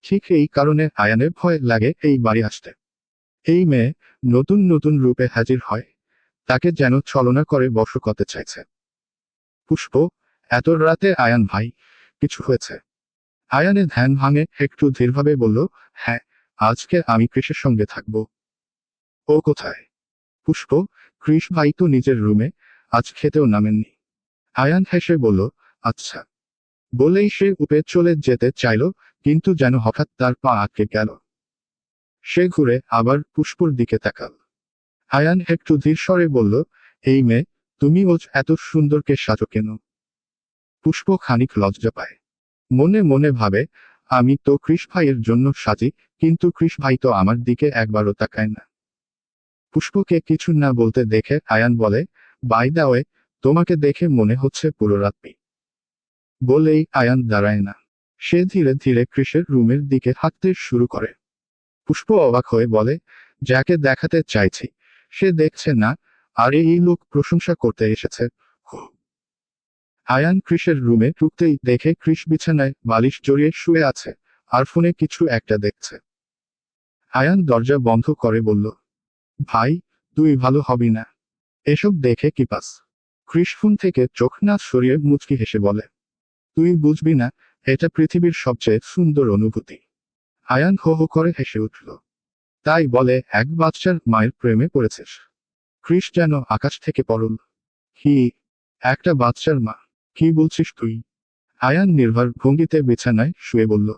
ঠিক এই কারণে আয়ানের ভয় লাগে এই বাড়ি আসতে। এই মেয়ে নতুন নতুন রূপে হাজির হয়, তাকে যেন ছলনা করে বশ করতে চাইছে। পুষ্প, এত রাতে? আয়ান ভাই, কিছু হয়েছে? আয়ানের ধ্যান ভাঙে, একটু ধীরভাবে বলল, হ্যাঁ, আজকে আমি ক্রিসের সঙ্গে থাকব। ও কোথায়? পুষ্প, ক্রিস ভাই তো নিজের রুমে, আজ খেতেও নামেননি। আয়ান হেসে বলল, আচ্ছা। বলেই সে উপরে চলে যেতে চাইল, কিন্তু যেন হঠাৎ তার পা আটকে গেল। সে ঘুরে আবার পুষ্পর দিকে তাকাল। আয়ান একটু ধীর স্বরে বলল, এই মেয়ে, তুমি ওজ এত সুন্দরকে সাজো কেন? পুষ্প খানিক লজ্জা পায়। মনে মনে ভাবে, আমি তো ক্রিস ভাইয়ের জন্য সাজি, কিন্তু ক্রিস ভাই তো আমার দিকে একবারও তাকায় না। পুষ্পকে কিছু না বলতে দেখে আয়ান বলে, বাই দ্য ওয়ে, তোমাকে দেখে মনে হচ্ছে পুরো রাত্রি। বলেই আয়ান দাঁড়ায় না। সে ধীরে ধীরে ক্রিসের রুমের দিকে হাঁটতে শুরু করে। পুষ্প অবাক হয়ে বলে, যাকে দেখাতে চাইছি সে দেখছে না, আর এই লোক প্রশংসা করতে এসেছে। আয়ান ক্রিসের রুমে ঢুকতেই দেখে ক্রিস বিছানায় বালিশ জড়িয়ে শুয়ে আছে, আর ফোনে কিছু একটা দেখছে। আয়ান দরজা বন্ধ করে বলল, ভাই, তুই ভালো হবি না। এসব দেখে কি পাস? ক্রিস ফোন থেকে চোখ না সরিয়ে মুচকি হেসে বলে, তুই বুঝবি না, এটা পৃথিবীর সবচেয়ে সুন্দর অনুভূতি। আয়ান হো হো করে হেসে উঠল। তাই বলে এক বাচ্চার মায়ের প্রেমে পড়েছিস? ক্রিস যেন আকাশ থেকে পড়ল। কি? একটা বাচ্চার মা? কি বলছিস তুই? আয়ান নির্ভর ভঙ্গিতে বিছানায় শুয়ে বলল,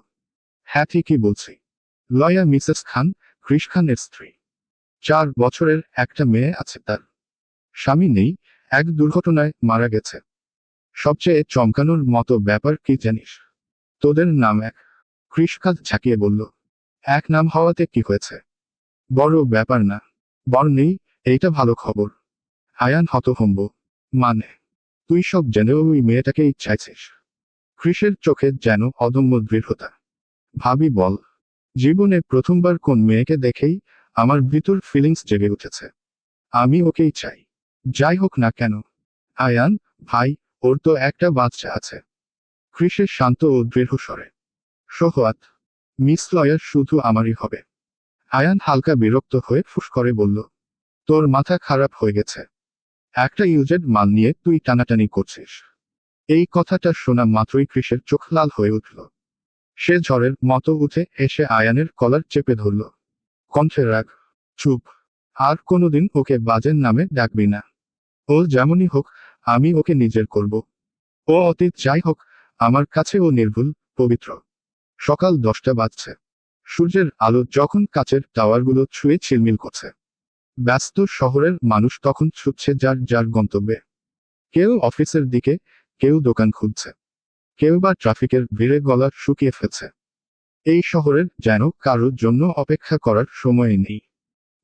হ্যাঁ ঠিকই বলছি। লয়া মিসেস খান, ক্রিস খানের স্ত্রী। 4 বছরের একটা মেয়ে আছে তার। স্বামী নেই, এক দুর্ঘটনায় মারা গেছে। সবচেয়ে চমকানোর মতো ব্যাপার কি জানিস? তোদের নাম এক। ক্রিস কাঁধ ঝাঁকিয়ে বলল, এক নাম হওয়াতে কি হয়েছে? বড় ব্যাপার না। বর নেই, এইটা ভালো খবর। আয়ান হতভম্ব। মানে, তুই সব জেনেও ওই মেয়েটাকেই চাইছিস? ক্রিসের চোখে যেন অদম্য দৃঢ়তা। ভাবি বল, জীবনে প্রথমবার কোন মেয়েকে দেখেই আমার ভিতর ফিলিংস জেগে উঠেছে। আমি ওকেই চাই, যাই হোক না কেন। আয়ান ভাই, ওর তো একটা বাচ্চা আছে। ক্রিসের শান্ত ও দৃঢ় স্বরে। সোহাত, মিস লয়ার শুধু আমারই হবে। আয়ান হালকা বিরক্ত হয়ে ফুস করে বলল, তোর মাথা খারাপ হয়ে গেছে? একটা ইউজেড মাল নিয়ে তুই টানাটানি করছিস। এই কথাটা শোনা মাত্রই ক্রিসের চোখ লাল হয়ে উঠল। সে ঝড়ের মতো উঠে এসে আয়ানের কলার চেপে ধরল। কণ্ঠে রাগ। চুপ। আর কোনোদিন ওকে বাজের নামে ডাকবি না। ও যেমনই হোক, আমি ওকে নিজের করব। ও অতীত যাই হোক, আমার কাছে ও নির্ভুল, পবিত্র। সকাল 10টা বাজছে। সূর্যের আলো যখন কাচের টাওয়ারগুলো ছুঁয়ে ঝিলমিল করছে। ব্যস্ত শহরের মানুষ তখন ছুটছে যার যার গন্তব্যে। কেউ অফিসের দিকে, কেউ দোকান খুলছে, কেউ বা ট্রাফিকের ভিড়ে গলা শুকিয়ে ফেলছে। এই শহরের যেন কারোর জন্য অপেক্ষা করার সময় নেই।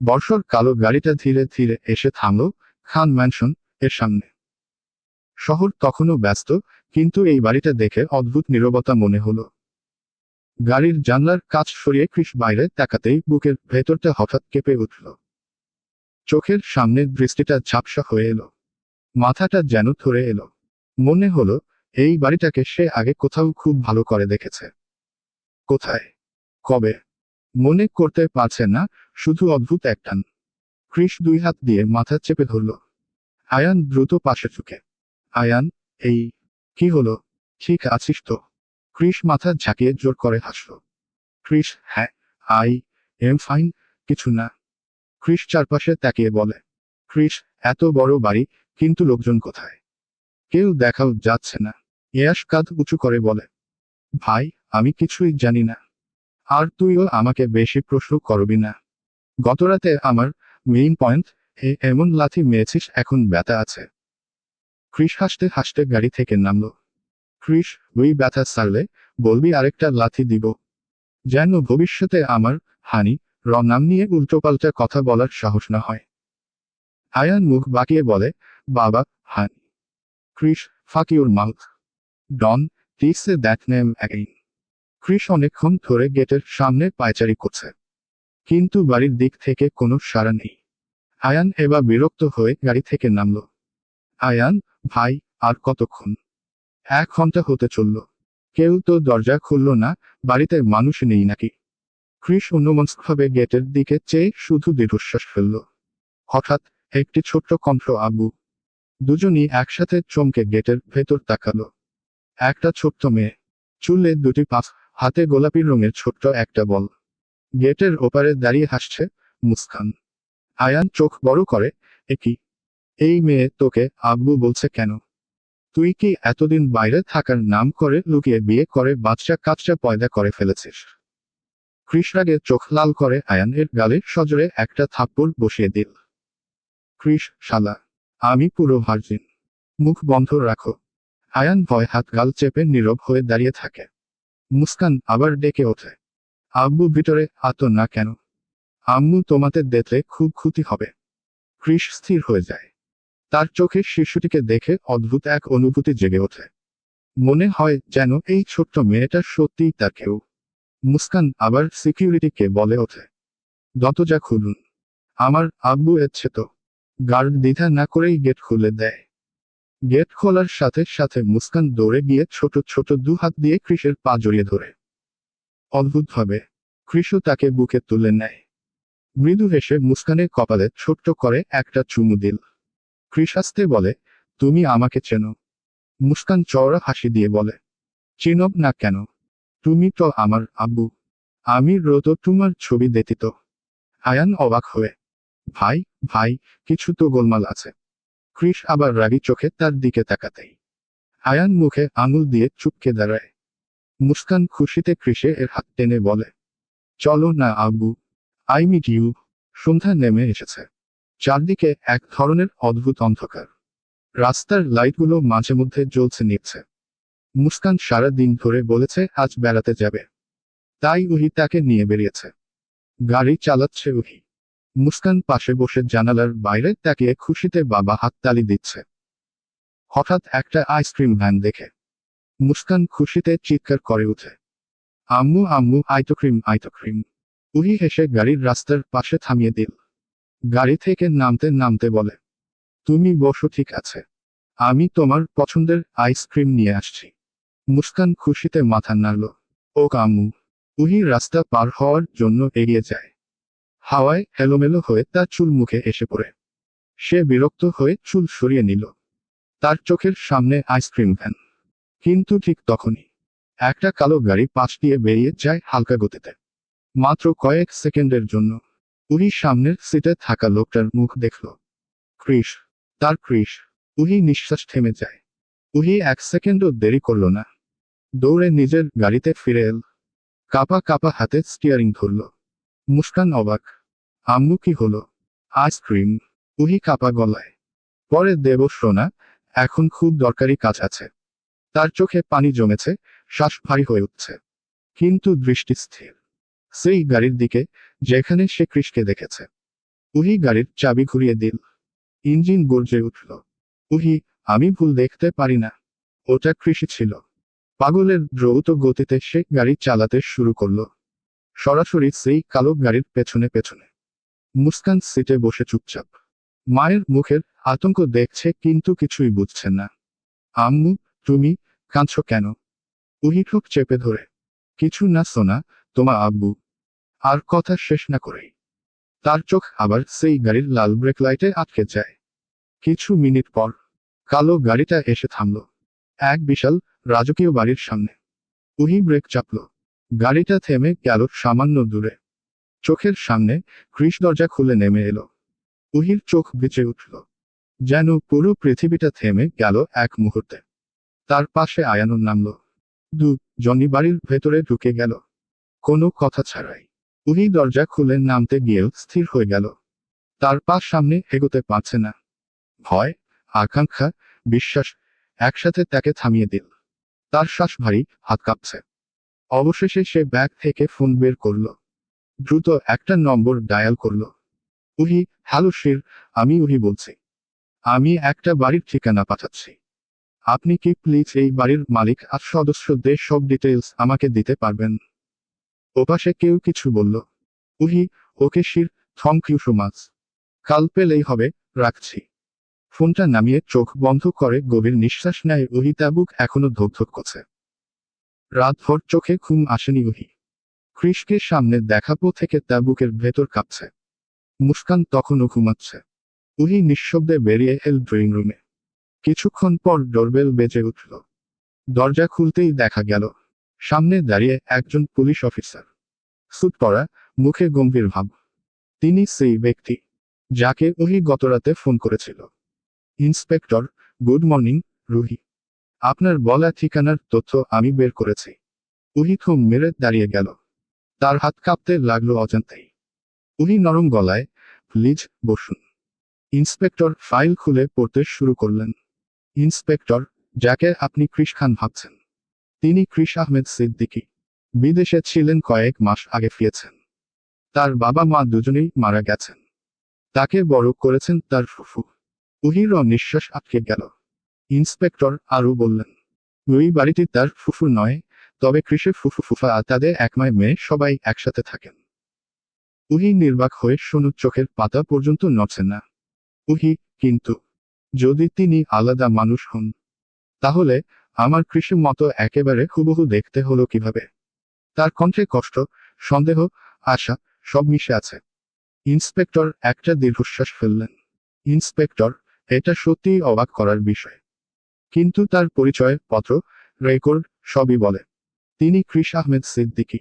বর্ষর কালো গাড়িটা ধীরে ধীরে এসে থামল খান ম্যানশন এর সামনে। শহর তখনও ব্যস্ত, কিন্তু এই বাড়িটা দেখে অদ্ভুত নীরবতা মনে হলো। গাড়ির জানলার কাচ সরিয়ে ক্রিস বাইরে তাকাতেই বুকের ভেতরটা হঠাৎ কেঁপে উঠল। চোখের সামনে দৃষ্টিটা ঝাপসা হয়ে এলো। মাথাটা যেন ধরে এলো। মনে হলো এই বাড়িটাকে সে আগে কোথাও খুব ভালো করে দেখেছে। কোথায়? কবে? মনে করতে পারছে না, শুধু অদ্ভুত এক টান। ক্রিস 2 হাত দিয়ে মাথা চেপে ধরল। আয়ান দ্রুত পাশে ঝুঁকে। আয়ান, এই, কি হলো? ঠিক আছিস তো? ক্রিস মাথা ঝাঁকিয়ে জোর করে হাসল। ক্রিস, হ্যাঁ, আই এম ফাইন, কিছু না। ক্রিস চারপাশে তাকিয়ে বলে। ক্রিস, এত বড় বাড়ি, কিন্তু লোকজন কোথায়? কেউ দেখাও যাচ্ছে না। ইয়াশ কাঁধ উঁচু করে বলে, ভাই, আমি কিছুই জানি না। আর তুইও আমাকে বেশি প্রশ্ন করবি না। গতরাতে আমার মেইন পয়েন্ট এমন লাথি মেরেছিস এখন ব্যথা আছে। ক্রিস হাসতে হাসতে গাড়ি থেকে নামল। ক্রিস, ওই ব্যথা সারলে বলবি আরেকটা লাথি দিব। যেন ভবিষ্যতে আমার হানি নাম নিয়ে উল্টোপাল্টা কথা বলার সাহস না হয়। আয়ান মুখ বাঁকিয়ে বলে, বাবা, honey. Chris, fuck your mouth. Don, please say that name again. Chris অনেকক্ষণ ধরে গেটের সামনে পায়চারি করছে, কিন্তু বাড়ির দিক থেকে কোনো সাড়া নেই। আয়ান এবার বিরক্ত হয়ে গাড়ি থেকে নামল। আয়ান, ভাই, আর কতক্ষণ? 1 ঘন্টা হতে চলল, কেউ তো দরজা খুলল না। বাড়িতে মানুষ নেই নাকি? ক্রিস অন্যমনস্কভাবে গেটের দিকে চেয়ে শুধু দীর্ঘশ্বাস ফেলল। হঠাৎ একটি ছোট্ট কণ্ঠ, আব্বু। দুজনই একসাথে চমকে গেটের ভেতর তাকালো। একটা ছোট্ট মেয়ে, চুলে 2টি পাঁচ, হাতে গোলাপি রঙের ছোট্ট একটা বল। গেটের ওপারে দাঁড়িয়ে হাসছে মুস্কান। আয়ান চোখ বড় করে, এ কি? এই মেয়ে তোকে আব্বু বলছে কেন? তুই কি এতদিন বাইরে থাকার নাম করে লুকিয়ে বিয়ে করে বাচ্চা কাচ্চা পয়দা করে ফেলেছিস? ক্রিস রাগে চোখ লাল করে আয়ানের গালে সজোরে একটা থাপ্পড় বসিয়ে দিল। ক্রিস, শালা, আমি পুরো ভার্জিন। মুখ বন্ধ রাখো। আয়ান ভয় হাত গাল চেপে নীরব হয়ে দাঁড়িয়ে থাকে। মুস্কান আবার ডেকে ওঠে, আব্বু ভিতরে আতো না কেন? আম্মু তোমাদের দেখলে খুব ক্ষতি হবে। ক্রিস স্থির হয়ে যায়। তার চোখে শিশুটিকে দেখে অদ্ভুত এক অনুভূতি জেগে ওঠে। মনে হয় যেন এই ছোট্ট মেয়েটা সত্যিই তার কেউ। মুস্কান আবার সিকিউরিটিকে বলে ওঠে, দরজা খুলুন, আমার আব্বু এসেছে তো। গার্ড দ্বিধা না করেই গেট খুলে দেয়। গেট খোলার সাথে সাথে মুস্কান দৌড়ে গিয়ে ছোট ছোট 2 হাত দিয়ে ক্রিসের পা জড়িয়ে ধরে। অদ্ভুতভাবে ক্রিসও তাকে বুকে তুলে নেয়। মৃদু হেসে মুস্কানের কপালে ছোট্ট করে একটা চুমু দিল। ক্রিস আস্তে বলে, তুমি আমাকে চেনো? মুস্কান চওড়া হাসি দিয়ে বলে, চিনব না কেন? তুমি তো আমার আব্বু। আমি রোজ তোমার ছবি দেখি তো। আয়ান অবাক হয়ে, ভাই, ভাই, কিছু তো গোলমাল আছে। ক্রিস আবার রাগী চোখে তার দিকে তাকাতেই আয়ান মুখে আঙুল দিয়ে চুপকে দাঁড়ায়। মুস্কান খুশিতে ক্রিসে এর হাত টেনে বলে, চলো না আব্বু, আই মিট ইউ। সন্ধ্যা নেমে এসেছে। চারদিকে এক ধরনের অদ্ভুত অন্ধকার। রাস্তার লাইটগুলো মাঝে মধ্যে জ্বলছে নিভছে। মুস্কান সারা দিন ধরে বলেছে আজ বেড়াতে যাবে, তাই উহি তাকে নিয়ে বেরিয়েছে। গাড়ি চালাচ্ছে উহি। মুস্কান পাশে বসে জানালার বাইরে তাকিয়ে খুশিতে বাবা হাততালি দিচ্ছে। হঠাৎ একটা আইসক্রিম ভ্যান দেখে মুস্কান খুশিতে চিৎকার করে উঠে, আম্মু, আম্মু, আইসক্রিম, আইসক্রিম। উহি হেসে গাড়ির রাস্তার পাশে থামিয়ে দিল। গাড়ি থেকে নামতে নামতে বলে, তুমি বসো, ঠিক আছে, আমি তোমার পছন্দের আইসক্রিম নিয়ে আসছি। মুস্কান খুশিতে মাথা নাড়ল। ও আম্মু। উহি রাস্তা পার হওয়ার জন্য এগিয়ে যায়। হাওয়ায় এলোমেলো হয়ে তার চুল মুখে এসে পড়ে। সে বিরক্ত হয়ে চুল সরিয়ে নিল। তার চোখের সামনে আইসক্রিম ভ্যান। কিন্তু ঠিক তখনই একটা কালো গাড়ি পাশ দিয়ে বেরিয়ে যায় হালকা গতিতে। মাত্র কয়েক সেকেন্ডের জন্য উহি সামনের সিটে থাকা লোকটার মুখ দেখল। ক্রিস। তার ক্রিস। উহি নিঃশ্বাস থেমে যায়। উহি 1 সেকেন্ডও দেরি করল না। দৌড়ে নিজের গাড়িতে ফিরে এল। কাপা কাপা হাতে স্টিয়ারিং ধরল। মুস্কান অবাক। আম্মু, কি হলো? আইসক্রিম। উহি কাপা গলায়। পরে দেব সোনা, এখন খুব দরকারি কাজ আছে। তার চোখে পানি জমেছে, শ্বাস ভারী হয়ে উঠছে, কিন্তু দৃষ্টি স্থির সেই গাড়ির দিকে যেখানে সে ক্রিসকে দেখেছে। উহি গাড়ির চাবি ঘুরিয়ে দিল। ইঞ্জিন গর্জে উঠল। উহি, আমি ভুল দেখতে পারি না। ওটা কৃষি ছিল। পাগলের দ্রুত গতিতে সে গাড়ি চালাতে শুরু করলো, সরাসরি সেই কালো গাড়ির পেছনে পেছনে। মুস্কান সিটে বসে চুপচাপ মায়ের মুখের আতঙ্ক দেখছে, কিন্তু কিছুই বুঝছে না। আম্মু, তুমি কাঁদছো কেন? উহি ঠোঁট চেপে ধরে, কিছু না সোনা, তোমার আব্বু। আর কথা শেষ না করেই তার চোখ আবার সেই গাড়ির লাল ব্রেক লাইটে আটকে যায়। কিছু মিনিট পর কালো গাড়িটা এসে থামল এক বিশাল রাজকীয় বাড়ির সামনে। উহি ব্রেক চাপল। গাড়িটা থেমে গেল সামান্য দূরে। চোখের সামনে ক্রিস দরজা খুলে নেমে এলো। উহির চোখ ভিজে উঠল, যেন পুরো পৃথিবীটা থেমে গেল এক মুহূর্তে। তার পাশে আয়ানও নামল। জনি বাড়ির ভেতরে ঢুকে গেল, কোনো কথা ছাড়াই। উহি দরজা খুলে নামতে গিয়েও স্থির হয়ে গেল। তার পা সামনে এগোতে পারছে না। ভয়, আকাঙ্ক্ষা, বিশ্বাস একসাথে তাকে থামিয়ে দিল। তার শ্বাস ভারী, হাত কাঁপছে। অবশেষে সে ব্যাগ থেকে ফোন বের করল। দ্রুত একটা নম্বর ডায়াল করলো। উহি, হ্যালো শির, আমি উহি বলছি। আমি একটা বাড়ির ঠিকানা পাঠাচ্ছি। আপনি কি প্লিজ এই বাড়ির মালিক আর সদস্যদের সব ডিটেইলস আমাকে দিতে পারবেন? ওপাশে কেউ কিছু বলল। উহি, ওকে শির, থ্যাংক ইউ সো মাচ। কাল পেলেই হবে, রাখছি। ফোনটা নামিয়ে চোখ বন্ধ করে গভীর নিঃশ্বাস নেয় উহি। তার বুক এখনো ধকধক করছে। রাতভর চোখে ঘুম আসেনি উহি। ক্রিশকে সামনে দেখাবো থেকে তার বুকের ভেতর কাঁপছে। মুস্কান তখনও ঘুমাচ্ছে। উহি নিঃশব্দে বেরিয়ে এল ড্রয়িং রুমে। কিছুক্ষণ পর ডোরবেল বেজে উঠল। দরজা খুলতেই দেখা গেল সামনে দাঁড়িয়ে একজন পুলিশ অফিসার। স্যুট পরা, মুখে গম্ভীর ভাব। তিনি সেই ব্যক্তি যাকে উহি গতরাতে ফোন করেছিল। Inspector, good morning, Ruhi. আপনার বলা ঠিকানার তথ্য আমি বের করেছি। উহি থম মেরে দাঁড়িয়ে গেল। তার হাত কাঁপতে লাগলো অজান্তেই। উহি নরম গলায়, প্লিজ বসুন। ইন্সপেক্টর ফাইল খুলে পড়তে শুরু করলেন। ইন্সপেক্টর, যাকে আপনি ক্রিশ খান ভাবছেন, তিনি ক্রিশ আহমেদ সিদ্দিকী। বিদেশে ছিলেন, কয়েক মাস আগে ফিরেছেন। তার বাবা মা দুজনেই মারা গেছেন। তাকে বড় করেছেন তার ফুফু। উহির নিঃশ্বাস আটকে গেল। ইন্সপেক্টর আরও বললেন, ওই বাড়িটি তার ফুফু নয়, তবে ক্রিশের ফুফু ফুফা আর তাদের একমায় মেয়ে সবাই একসাথে থাকেন। উহি নির্বাক হয়ে শোনো, চোখের পাতা পর্যন্ত নড়ছে না। উহি, কিন্তু যদি তিনি আলাদা মানুষ হন, তাহলে আমার কৃষির মতো একেবারে হুবহু দেখতে হলো কিভাবে? তার কণ্ঠে কষ্ট, সন্দেহ, আশা সব মিশে আছে। ইন্সপেক্টর একটা দীর্ঘশ্বাস ফেললেন। ইন্সপেক্টর, এটা সত্যিই অবাক করার বিষয়। কিন্তু তার পরিচয় পত্র, রেকর্ড সবই বলে তিনি ক্রিশ আহমেদ সিদ্দিকী।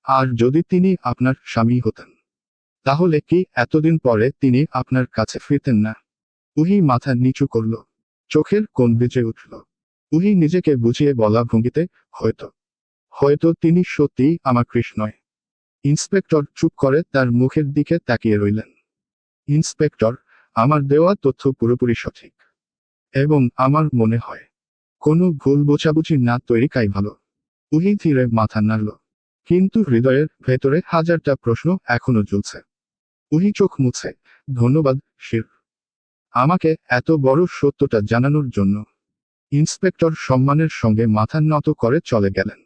আর যদি তিনি আপনার স্বামী হতেন, তাহলে কি এতদিন পরে তিনি আপনার কাছে ফিরতেন না? উহি মাথা নিচু করল। চোখের কোণ ভিজে উঠল। উহি নিজেকে বুঝিয়ে বলা ভঙ্গিতে, হয়তো হয়তো তিনি সত্যিই আমার ক্রিশ নয়। ইন্সপেক্টর চুপ করে তার মুখের দিকে তাকিয়ে রইলেন। ইন্সপেক্টর, আমার দেওয়া তথ্য পুরোপুরি সঠিক। এবং আমার মনে হয় কোনো ভুল বোঝাবুঝি না তৈরিকাই ভালো। উহি ধীরে মাথা নাড়ল। কিন্তু হৃদয়ের ভেতরে হাজারটা প্রশ্ন এখনো জ্বলছে। উহি চোখ মুছে, ধন্যবাদ শির, আমাকে এত বড় সত্যটা জানানোর জন্য। ইন্সপেক্টর সম্মানের সঙ্গে মাথা নত করে চলে গেলেন।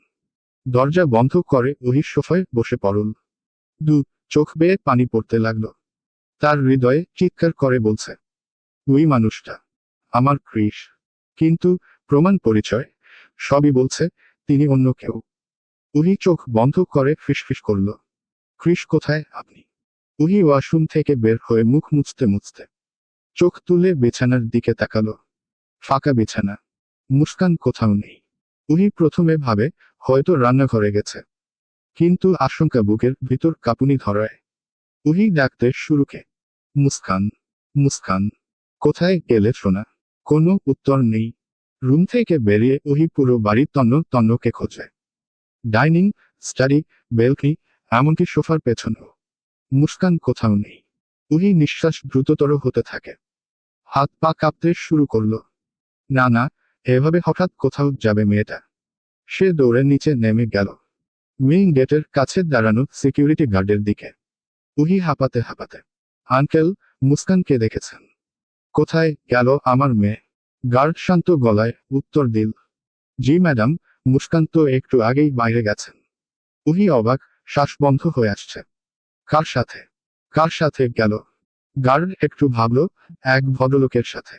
দরজা বন্ধ করে উহি সোফায় বসে পড়ল। চোখ বেয়ে পানি পড়তে লাগল। তার হৃদয়ে চিৎকার করে বলছে, ওই মানুষটা আমার ক্রিশ। কিন্তু প্রমাণ, পরিচয় সবই বলছে তিনি অন্য কেউ। উহি চোখ বন্ধ করে ফিসফিস করল, ক্রিশ কোথায় আপনি? উহি ওয়াশরুম থেকে বের হয়ে মুখ মুছতে মুছতে চোখ তুলে বিছানার দিকে তাকালো। ফাঁকা বিছানা, মুস্কান কোথাও নেই। উহি প্রথমে ভাবে হয়তো রান্নাঘরে গেছে, কিন্তু আশঙ্কা বুকের ভিতর কাঁপুনি ধরায়। উহি ডাকতে শুরুকে, মুস্কান, মুস্কান, কোথায় গেলে সোনা? কোনো উত্তর নেই। রুম থেকে বেরিয়ে উহি পুরো বাড়ি তন্ন তন্নকে খোঁজে। ডাইনিং, স্টাডি, বেলকনি, এমনকি সোফার পেছনেও। মুস্কান কোথাও নেই। উহি নিঃশ্বাস দ্রুততর হতে থাকে। হাত পা কাঁপতে শুরু করল। না না, এভাবে হঠাৎ কোথাও যাবে মেয়েটা? সে দৌড়ে নিচে নেমে গেল, মেইন গেটের কাছে দাঁড়ানো সিকিউরিটি গার্ডের দিকে। উহি হাঁপাতে হাঁপাতে, আঙ্কেল, মুস্কানকে দেখেছেন? কোথায় গেল আমার মেয়ে? গার্ড শান্ত গলায় উত্তর দিল, জি ম্যাডাম, মুস্কান তো একটু আগেই বাইরে গেছেন। উহি অবাক, শ্বাস বন্ধ হয়ে আসছে। কার সাথে? কার সাথে গেল? গার্ড একটু ভাবল, এক ভদ্রলোকের সাথে।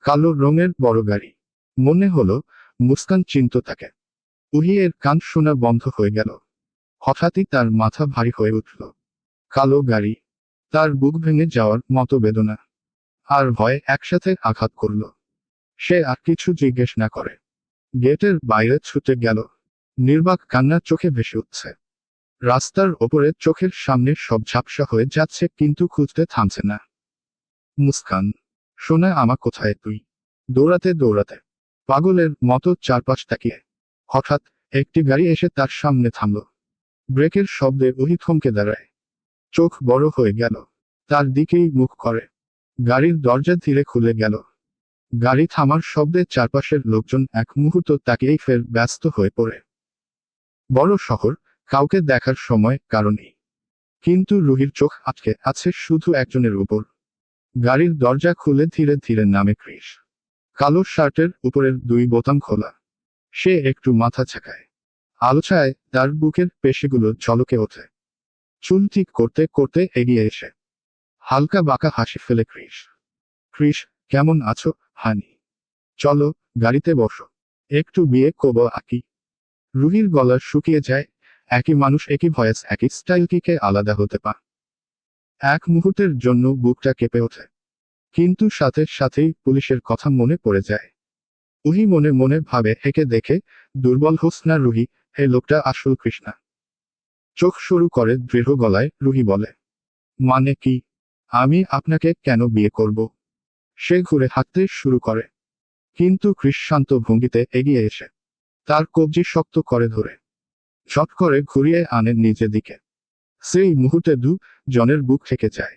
কালো রঙের বড় গাড়ি। মনে হলো মুস্কান চিনত তাকে। উহি এর কান শোনা বন্ধ হয়ে গেল। হঠাৎই তার মাথা ভারী হয়ে উঠল। কালো গাড়ি, তার বুক ভেঙে যাওয়ার মতো বেদনা আর ভয় একসাথে আঘাত করল। সে আর কিছু জিজ্ঞেস না করে গেটের বাইরে ছুটে গেল। নির্বাক কান্না চোখে ভেসে উঠছে। রাস্তার ওপরে চোখের সামনে সব ঝাপসা হয়ে যাচ্ছে, কিন্তু খুঁজতে থামছে না। মুস্কান, সোনা আমা কোথায় তুই? দৌড়াতে দৌড়াতে পাগলের মতো চারপাশ তাকিয়ে হঠাৎ একটি গাড়ি এসে তার সামনে থামল। ব্রেকের শব্দে উহি থমকে দাঁড়ায়। চোখ বড় হয়ে গেল। তার দিকেই মুখ করে। গাড়ির দরজা ধীরে খুলে গেল। গাড়ি থামার শব্দে চারপাশের লোকজন এক মুহূর্ত তাকিয়েই ফের ব্যস্ত হয়ে পড়ে। বড় শহর, কাউকে দেখার সময় কারণেই। কিন্তু রুহির চোখ আটকে আছে শুধু একজনের উপর। গাড়ির দরজা খুলে ধীরে ধীরে নামে ক্রিস। কালো শার্টের উপরের 2 বোতাম খোলা। সে একটু মাথা ঝাঁকায়। আলোছায় তার বুকের পেশিগুলো ঝলকে ওঠে। চুল ঠিক করতে করতে এগিয়ে এসে হালকা বাঁকা হাসি ফেলে ক্রিস। ক্রিস, কেমন আছো হানি? চলো, গাড়িতে বসো। একটু বিয়ে করবো আকি। রুহির গলা শুকিয়ে যায়। একই মানুষ, একই ভয়েস, একই স্টাইল, কি কে আলাদা হতে পারে? এক মুহূর্তের জন্য বুকটা কেঁপে ওঠে। কিন্তু সাথে সাথেই পুলিশের কথা মনে পড়ে যায়। রুহি মনে মনে ভাবে, একে দেখে দুর্বল হোস না রুহি, এই লোকটা আসল কৃষ্ণা। চোখ শুরু করে দৃঢ় গলায় রুহি বলে, মানে কি? আমি আপনাকে কেন বিয়ে করব? সে ঘুরে হাঁটতে শুরু করে। কিন্তু ক্রিস শান্ত ভঙ্গিতে এগিয়ে এসে তার কবজি শক্ত করে ধরে ঝট করে ঘুরিয়ে আনে নিজের দিকে। সেই মুহূর্তে জনের বুক থেকে যায়।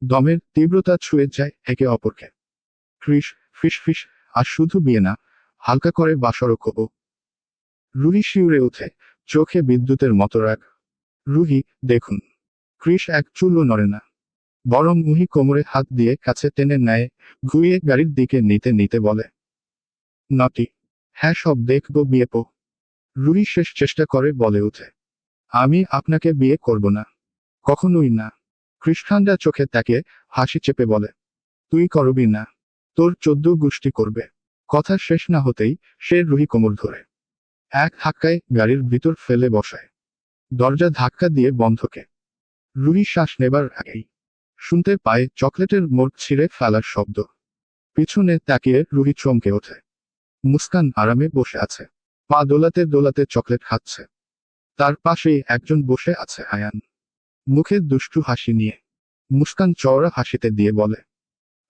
দমের তীব্রতা ছুঁয়ে যায় একে অপরকে। ক্রিস ফিস ফিস, আর শুধু বিয়ে না, হালকা করে বাসরও করব। রুহি শিউরে ওঠে, চোখে বিদ্যুতের মতো রাগ। রুহি, দেখুন। ক্রিস এক চুলও নড়ে না, বরং মুহি কোমরে হাত দিয়ে কাছে টেনে নেয়, ঘুরিয়ে গাড়ির দিকে নিতে নিতে বলে, নটি। হ্যাঁ, সব দেখব বিয়ে পো। রুহি শেষ চেষ্টা করে বলে ওঠে, আমি আপনাকে বিয়ে করব না, কখনোই না। ক্রিস ঠান্ডা চোখে তাকে হাসি চেপে বলে, তুই করবি না? তোর 14 গোষ্ঠী করবে। কথা শেষ না হতেই সে রুহি কোমর ধরে এক ধাক্কায় গাড়ির ভিতর ফেলে বসায়। দরজা ধাক্কা দিয়ে বন্ধকে। রুহি শ্বাস নেবার আগেই শুনতে পায় চকলেটের মোড় ছিঁড়ে ফেলার শব্দ। পিছনে তাকিয়ে রুহি চমকে ওঠে। মুস্কান আরামে বসে আছে, পা দোলাতে দোলাতে চকলেট খাচ্ছে। তার পাশেই একজন বসে আছে, আয়ান, মুখে দুষ্টু হাসি নিয়ে। মুস্কান চওড়া হাসিতে দিয়ে বলে,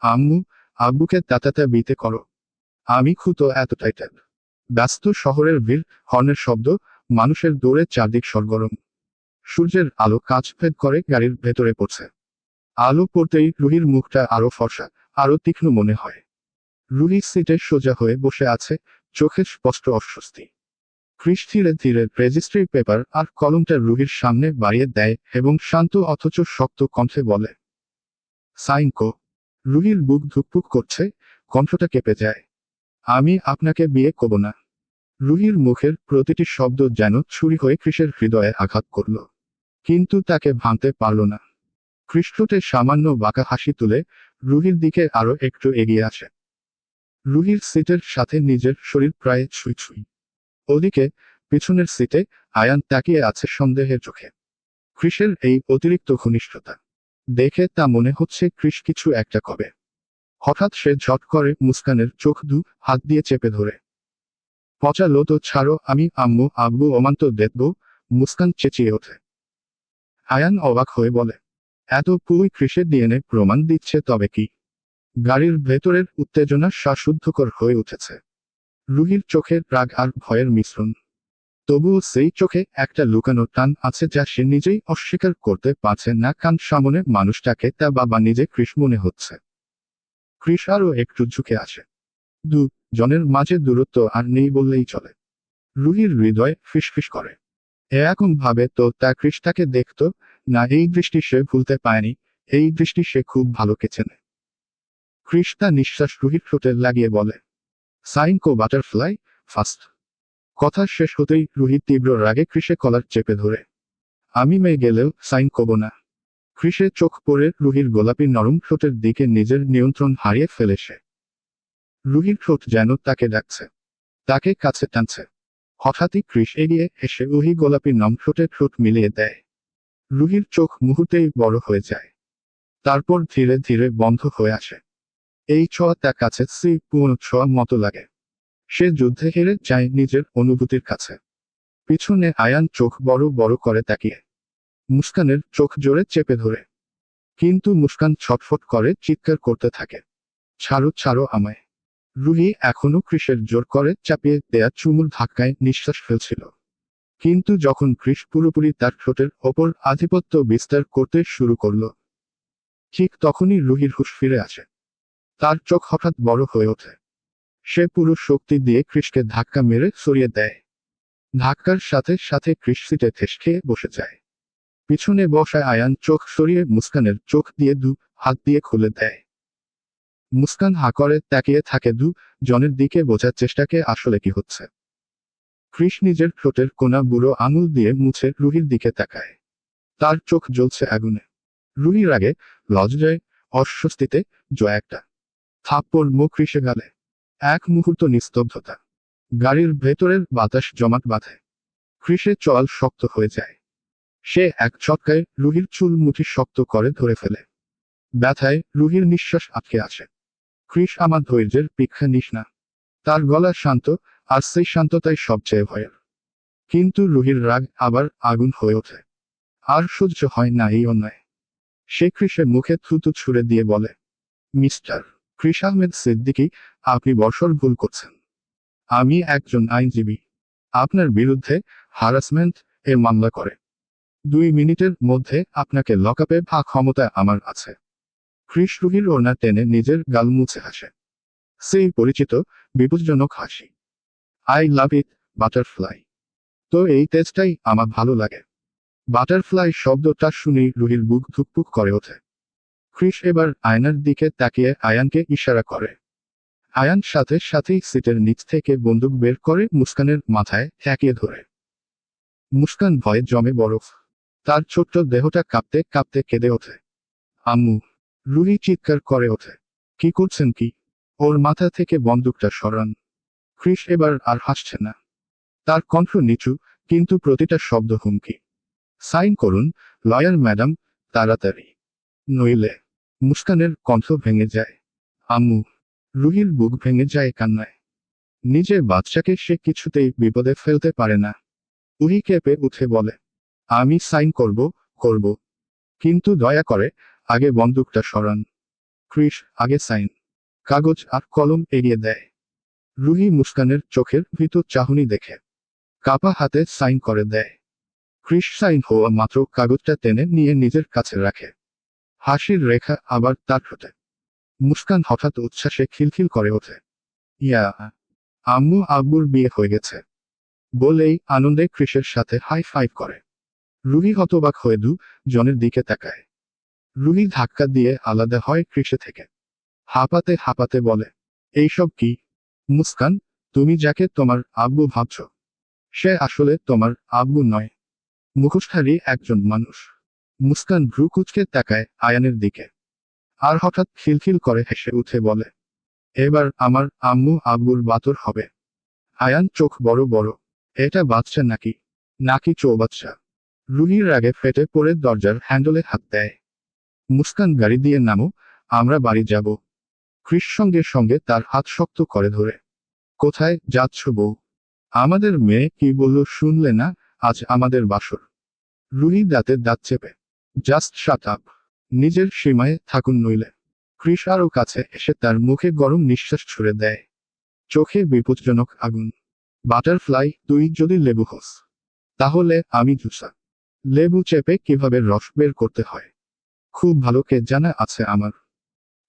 আম্মু, আব্বুকে তাতাতা বিতে করো। আমি খুতো এতটাই ট্যাব। ব্যস্ত শহরের ভিড়, হর্নের শব্দ, মানুষের দৌড়ে চারদিক সরগরম। সূর্যের আলো কাঁচ ভেদ করে গাড়ির ভেতরে পড়ছে। আলো পড়তেই রুহির মুখটা আরো ফর্সা, আরো তীক্ষ্ণ মনে হয়। রুহি সিটে সোজা হয়ে বসে আছে, চোখে স্পষ্ট অস্বস্তি। ক্রিস ধীরে ধীরে রেজিস্ট্রি পেপার আর কলমটা রুহির সামনে বাড়িয়ে দেয় এবং শান্ত অথচ শক্ত কণ্ঠে বলে, সাইন কো। রুহির বুক ধুকপুক করছে, কণ্ঠটা কেঁপে যায়। আমি আপনাকে বিয়ে করব না। রুহির মুখের প্রতিটি শব্দ যেন ছুরি হয়ে ক্রিসের হৃদয়ে আঘাত করল। কিন্তু তাকে ভাঙতে পারল না। ক্রিস ঠোঁটে সামান্য বাঁকা হাসি তুলে রুহির দিকে আরো একটু এগিয়ে আসে। রুহির সিটের সাথে নিজের শরীর প্রায় ছুঁই ছুঁই। ওদিকে পিছনের সিটে আয়ান তাকিয়ে আছে সন্দেহের চোখে। ক্রিসের এই অতিরিক্ত ঘনিষ্ঠতা দেখে তা মনে হচ্ছে ক্রিস কিছু একটা কবে। হঠাৎ সে ঝট করে মুস্কানের চোখ হাত দিয়ে চেপে ধরে। পচা লো তো ছাড়ো, আমি আম্মু আব্বু অমান্ত দেখব। মুস্কান চেঁচিয়ে ওঠে। আয়ান অবাক হয়ে বলে, এত পুই ক্রিসের ডিএনএ প্রমাণ দিচ্ছে তবে কি? গাড়ির ভেতরের উত্তেজনা শ্বাসরুদ্ধকর হয়ে উঠেছে। রুহির চোখে রাগ আর ভয়ের মিশ্রণ। তবুও সেই চোখে একটা লুকানো টান আছে যা সে নিজেই অস্বীকার করতে পারছে না। কান সামনে মানুষটাকে তা বাবা নিজে ক্রিস মনে হচ্ছে। ক্রিস আরও একটু ঝুঁকে আসে। জনের মাঝে দূরত্ব আর নেই বললেই চলে। রুহির হৃদয় ফিসফিস করে। এরকম ভাবে তো তা ক্রিস তাকে দেখত না, এই দৃষ্টি সে ভুলতে পায়নি, এই দৃষ্টি সে খুব ভালো চেনে। ক্রিস তা নিঃশ্বাস রুহির ঠোঁটে লাগিয়ে বলে, সাইন কো বাটারফ্লাই, ফাস্ট। কথা শেষ হতেই রুহি তীব্র রাগে ক্রিসে কলার চেপে ধরে। আমি মেয়ে গেলেও সাইন কব না। ক্রিসে চোখ পড়ে রুহির গোলাপি নরম ঠোঁটের দিকে নিজের নিয়ন্ত্রণ হারিয়ে ফেলে সে। রুহির ঠোঁট যেন তাকে ডাকছে, তাকে কাছে টানছে। হঠাৎই ক্রিস এগিয়ে এসে রুহি গোলাপি নম ঠোঁটে ঠোঁট মিলিয়ে দেয়। রুহির চোখ মুহূর্তেই বড় হয়ে যায়, তারপর ধীরে ধীরে বন্ধ হয়ে আসে। এই ছোঁয়া তার কাছে পুরনো ছোঁয়া মতো লাগে। সে যুদ্ধে হেরে যায় নিজের অনুভূতির কাছে। পিছনে আয়ান চোখ বড় বড় করে তাকিয়ে মুস্কানের চোখ জোরে চেপে ধরে। কিন্তু মুস্কান ছটফট করে চিৎকার করতে থাকে, ছাড়ো ছাড়ো আমায়। রুহি এখনো ক্রিসের জোর করে চাপিয়ে দেয়া চুমুর ধাক্কায় নিঃশ্বাস ফেলছিল। কিন্তু যখন ক্রিস পুরোপুরি তার ঠোঁটের ওপর আধিপত্য বিস্তার করতে শুরু করল, ঠিক তখনই রুহির হুঁশ ফিরে আসে। তার চোখ হঠাৎ বড় হয়ে ওঠে। সে পুরো শক্তি দিয়ে ক্রিসকে ধাক্কা মেরে সরিয়ে দেয়। ধাক্কার সাথে সাথে ক্রিস সিটে ঠেস খেয়ে বসে যায়। পিছনে বসায় আয়ান চোখ সরিয়ে মুস্কানের চোখ দিয়ে হাত দিয়ে খুলে দেয়। মুস্কান হা করে তাকিয়ে থাকে জনের দিকে বোঝার চেষ্টাকে আসলে কি হচ্ছে। কৃষ নিজের ঠোঁটের কোনা বুড়ো আঙুল দিয়ে মুছে রুহির দিকে তাকায়। তার চোখ জ্বলছে আগুনে। রুহির আগে লজ্জায় অস্বস্তিতে একটা থাপ্পড় মুখ কৃষে গালে। এক মুহূর্ত নিস্তব্ধতা। গাড়ির ভেতরের বাতাস জমাট বাঁধে। কৃষে চল শক্ত হয়ে যায়। সে এক ছটকায় রুহির চুল মুঠি শক্ত করে ধরে ফেলে। ব্যথায় রুহির নিঃশ্বাস আটকে আসে। কৃষ আমার ধৈর্যের পরীক্ষা নিস না। তার গলা শান্ত, আর সেই শান্ততাই সবচেয়ে ভয়ের। কিন্তু রুহির রাগ আবার আগুন হয়ে ওঠে। আর সহ্য হয় না এই অন্যায়। সে কৃষের মুখে থুতু ছুঁড়ে দিয়ে বলে, মিস্টার কৃষ আহমেদ সিদ্দিকী, আপনি বর্ষর ভুল করছেন। আমি একজন আইনজীবী। আপনার বিরুদ্ধে হারাসমেন্ট এর মামলা করে 2 মিনিটের মধ্যে আপনাকে লকআপে ক্ষমতা আমার আছে। কৃষ রুহির ওড়না টেনে নিজের গাল মুছে হাসে। সেই পরিচিত বিপজ্জনক হাসি। I love it, butterfly. তো এই তেজটাই আমার ভালো লাগে। বাটারফ্লাই শব্দটা শুনেই রুহির বুক ধুকপুক করে ওঠে। কৃষ এবার আয়নার দিকে তাকিয়ে আয়ানকে ইশারা করে। আয়ান সাথে সাথেই সিটের নিচ থেকে বন্দুক বের করে মুস্কানের মাথায় ঠেকিয়ে ধরে। মুস্কান ভয়ে জমে বরফ। তার ছোট্ট দেহটা কাঁপতে কাঁপতে কেঁদে ওঠে। আম্মু! রুহি চিৎকার করে ওঠে। কি করছেন কি? ওর মাথা থেকে বন্দুকটা সরান। কৃষ এবার আর হাসছে না। তার কণ্ঠ নিচু, কিন্তু প্রতিটা শব্দ হুমকি। সাইন করুন, লয়ার ম্যাডাম, তাড়াতাড়ি। নইলে। মুস্কানের কণ্ঠ ভেঙে যায়। আম্মু! রুহির বুক ভেঙে যায় কান্নায়। নিজের বাচ্চাকে সে কিছুতেই বিপদে ফেলতে পারে না। উহি কেঁপে উঠে বলে, আমি সাইন করব। কিন্তু দয়া করে আগে বন্দুকটা সরান। কৃষ আগে সাইন। কাগজ আর কলম এগিয়ে দেয়। রুহি মুস্কানের চোখের ভিতর চাহনি দেখে কাপা হাতে সাইন করে দেয়। কৃষ সাইন হওয়া মাত্র কাগজটা টেনে নিয়ে নিজের কাছে রাখে। হাসির রেখা আবার তার ঠোঁটে। মুস্কান হঠাৎ উচ্ছ্বাসে খিলখিল করে ওঠে। ইয়া! আম্মু আব্বুর বিয়ে হয়ে গেছে বলেই আনন্দে কৃষের সাথে হাই ফাইভ করে। রুহি হতবাক হয়ে জনের দিকে তাকায়। রুহি ধাক্কা দিয়ে আলাদা হয় কৃষে থেকে। হাঁপাতে হাঁপাতে বলে, এইসব কি? মুস্কান, তুমি যাকে তোমার আব্বু ভাবছ, সে আসলে তোমার আব্বু নয়। মুখোশধারী একজন মানুষ। মুস্কান ভ্রু কুঁচকে তাকায় আয়ানের দিকে। আর হঠাৎ খিলখিল করে হেসে উঠে বলে, এবার আমার আম্মু আব্বুর বাতর হবে। আয়ান চোখ বড় বড়। এটা বাচ্চা নাকি চৌবাচ্চা? রুহির রাগে ফেটে পড়ে দরজার হ্যান্ডলে হাত দেয়। মুস্কান গাড়ি দিয়ে নামো, আমরা বাড়ি যাব। কৃষ সঙ্গে সঙ্গে তার হাত শক্ত করে ধরে। কোথায় যাচ্ছ বউ? আমাদের মেয়ে কি বলল শুনলে না? আজ আমাদের বাসর। রুহি দাঁতে দাঁত চেপে, জাস্ট শাট আপ। নিজের সীমায় থাকুন নইলে। কৃষ আরও কাছে এসে তার মুখে গরম নিঃশ্বাস ছুড়ে দেয়। চোখে বিপজ্জনক আগুন। বাটারফ্লাই, তুই যদি লেবু হোস, তাহলে আমি জুসা। লেবু চেপে কিভাবে রস বের করতে হয় খুব ভালো কে জানা আছে আমার।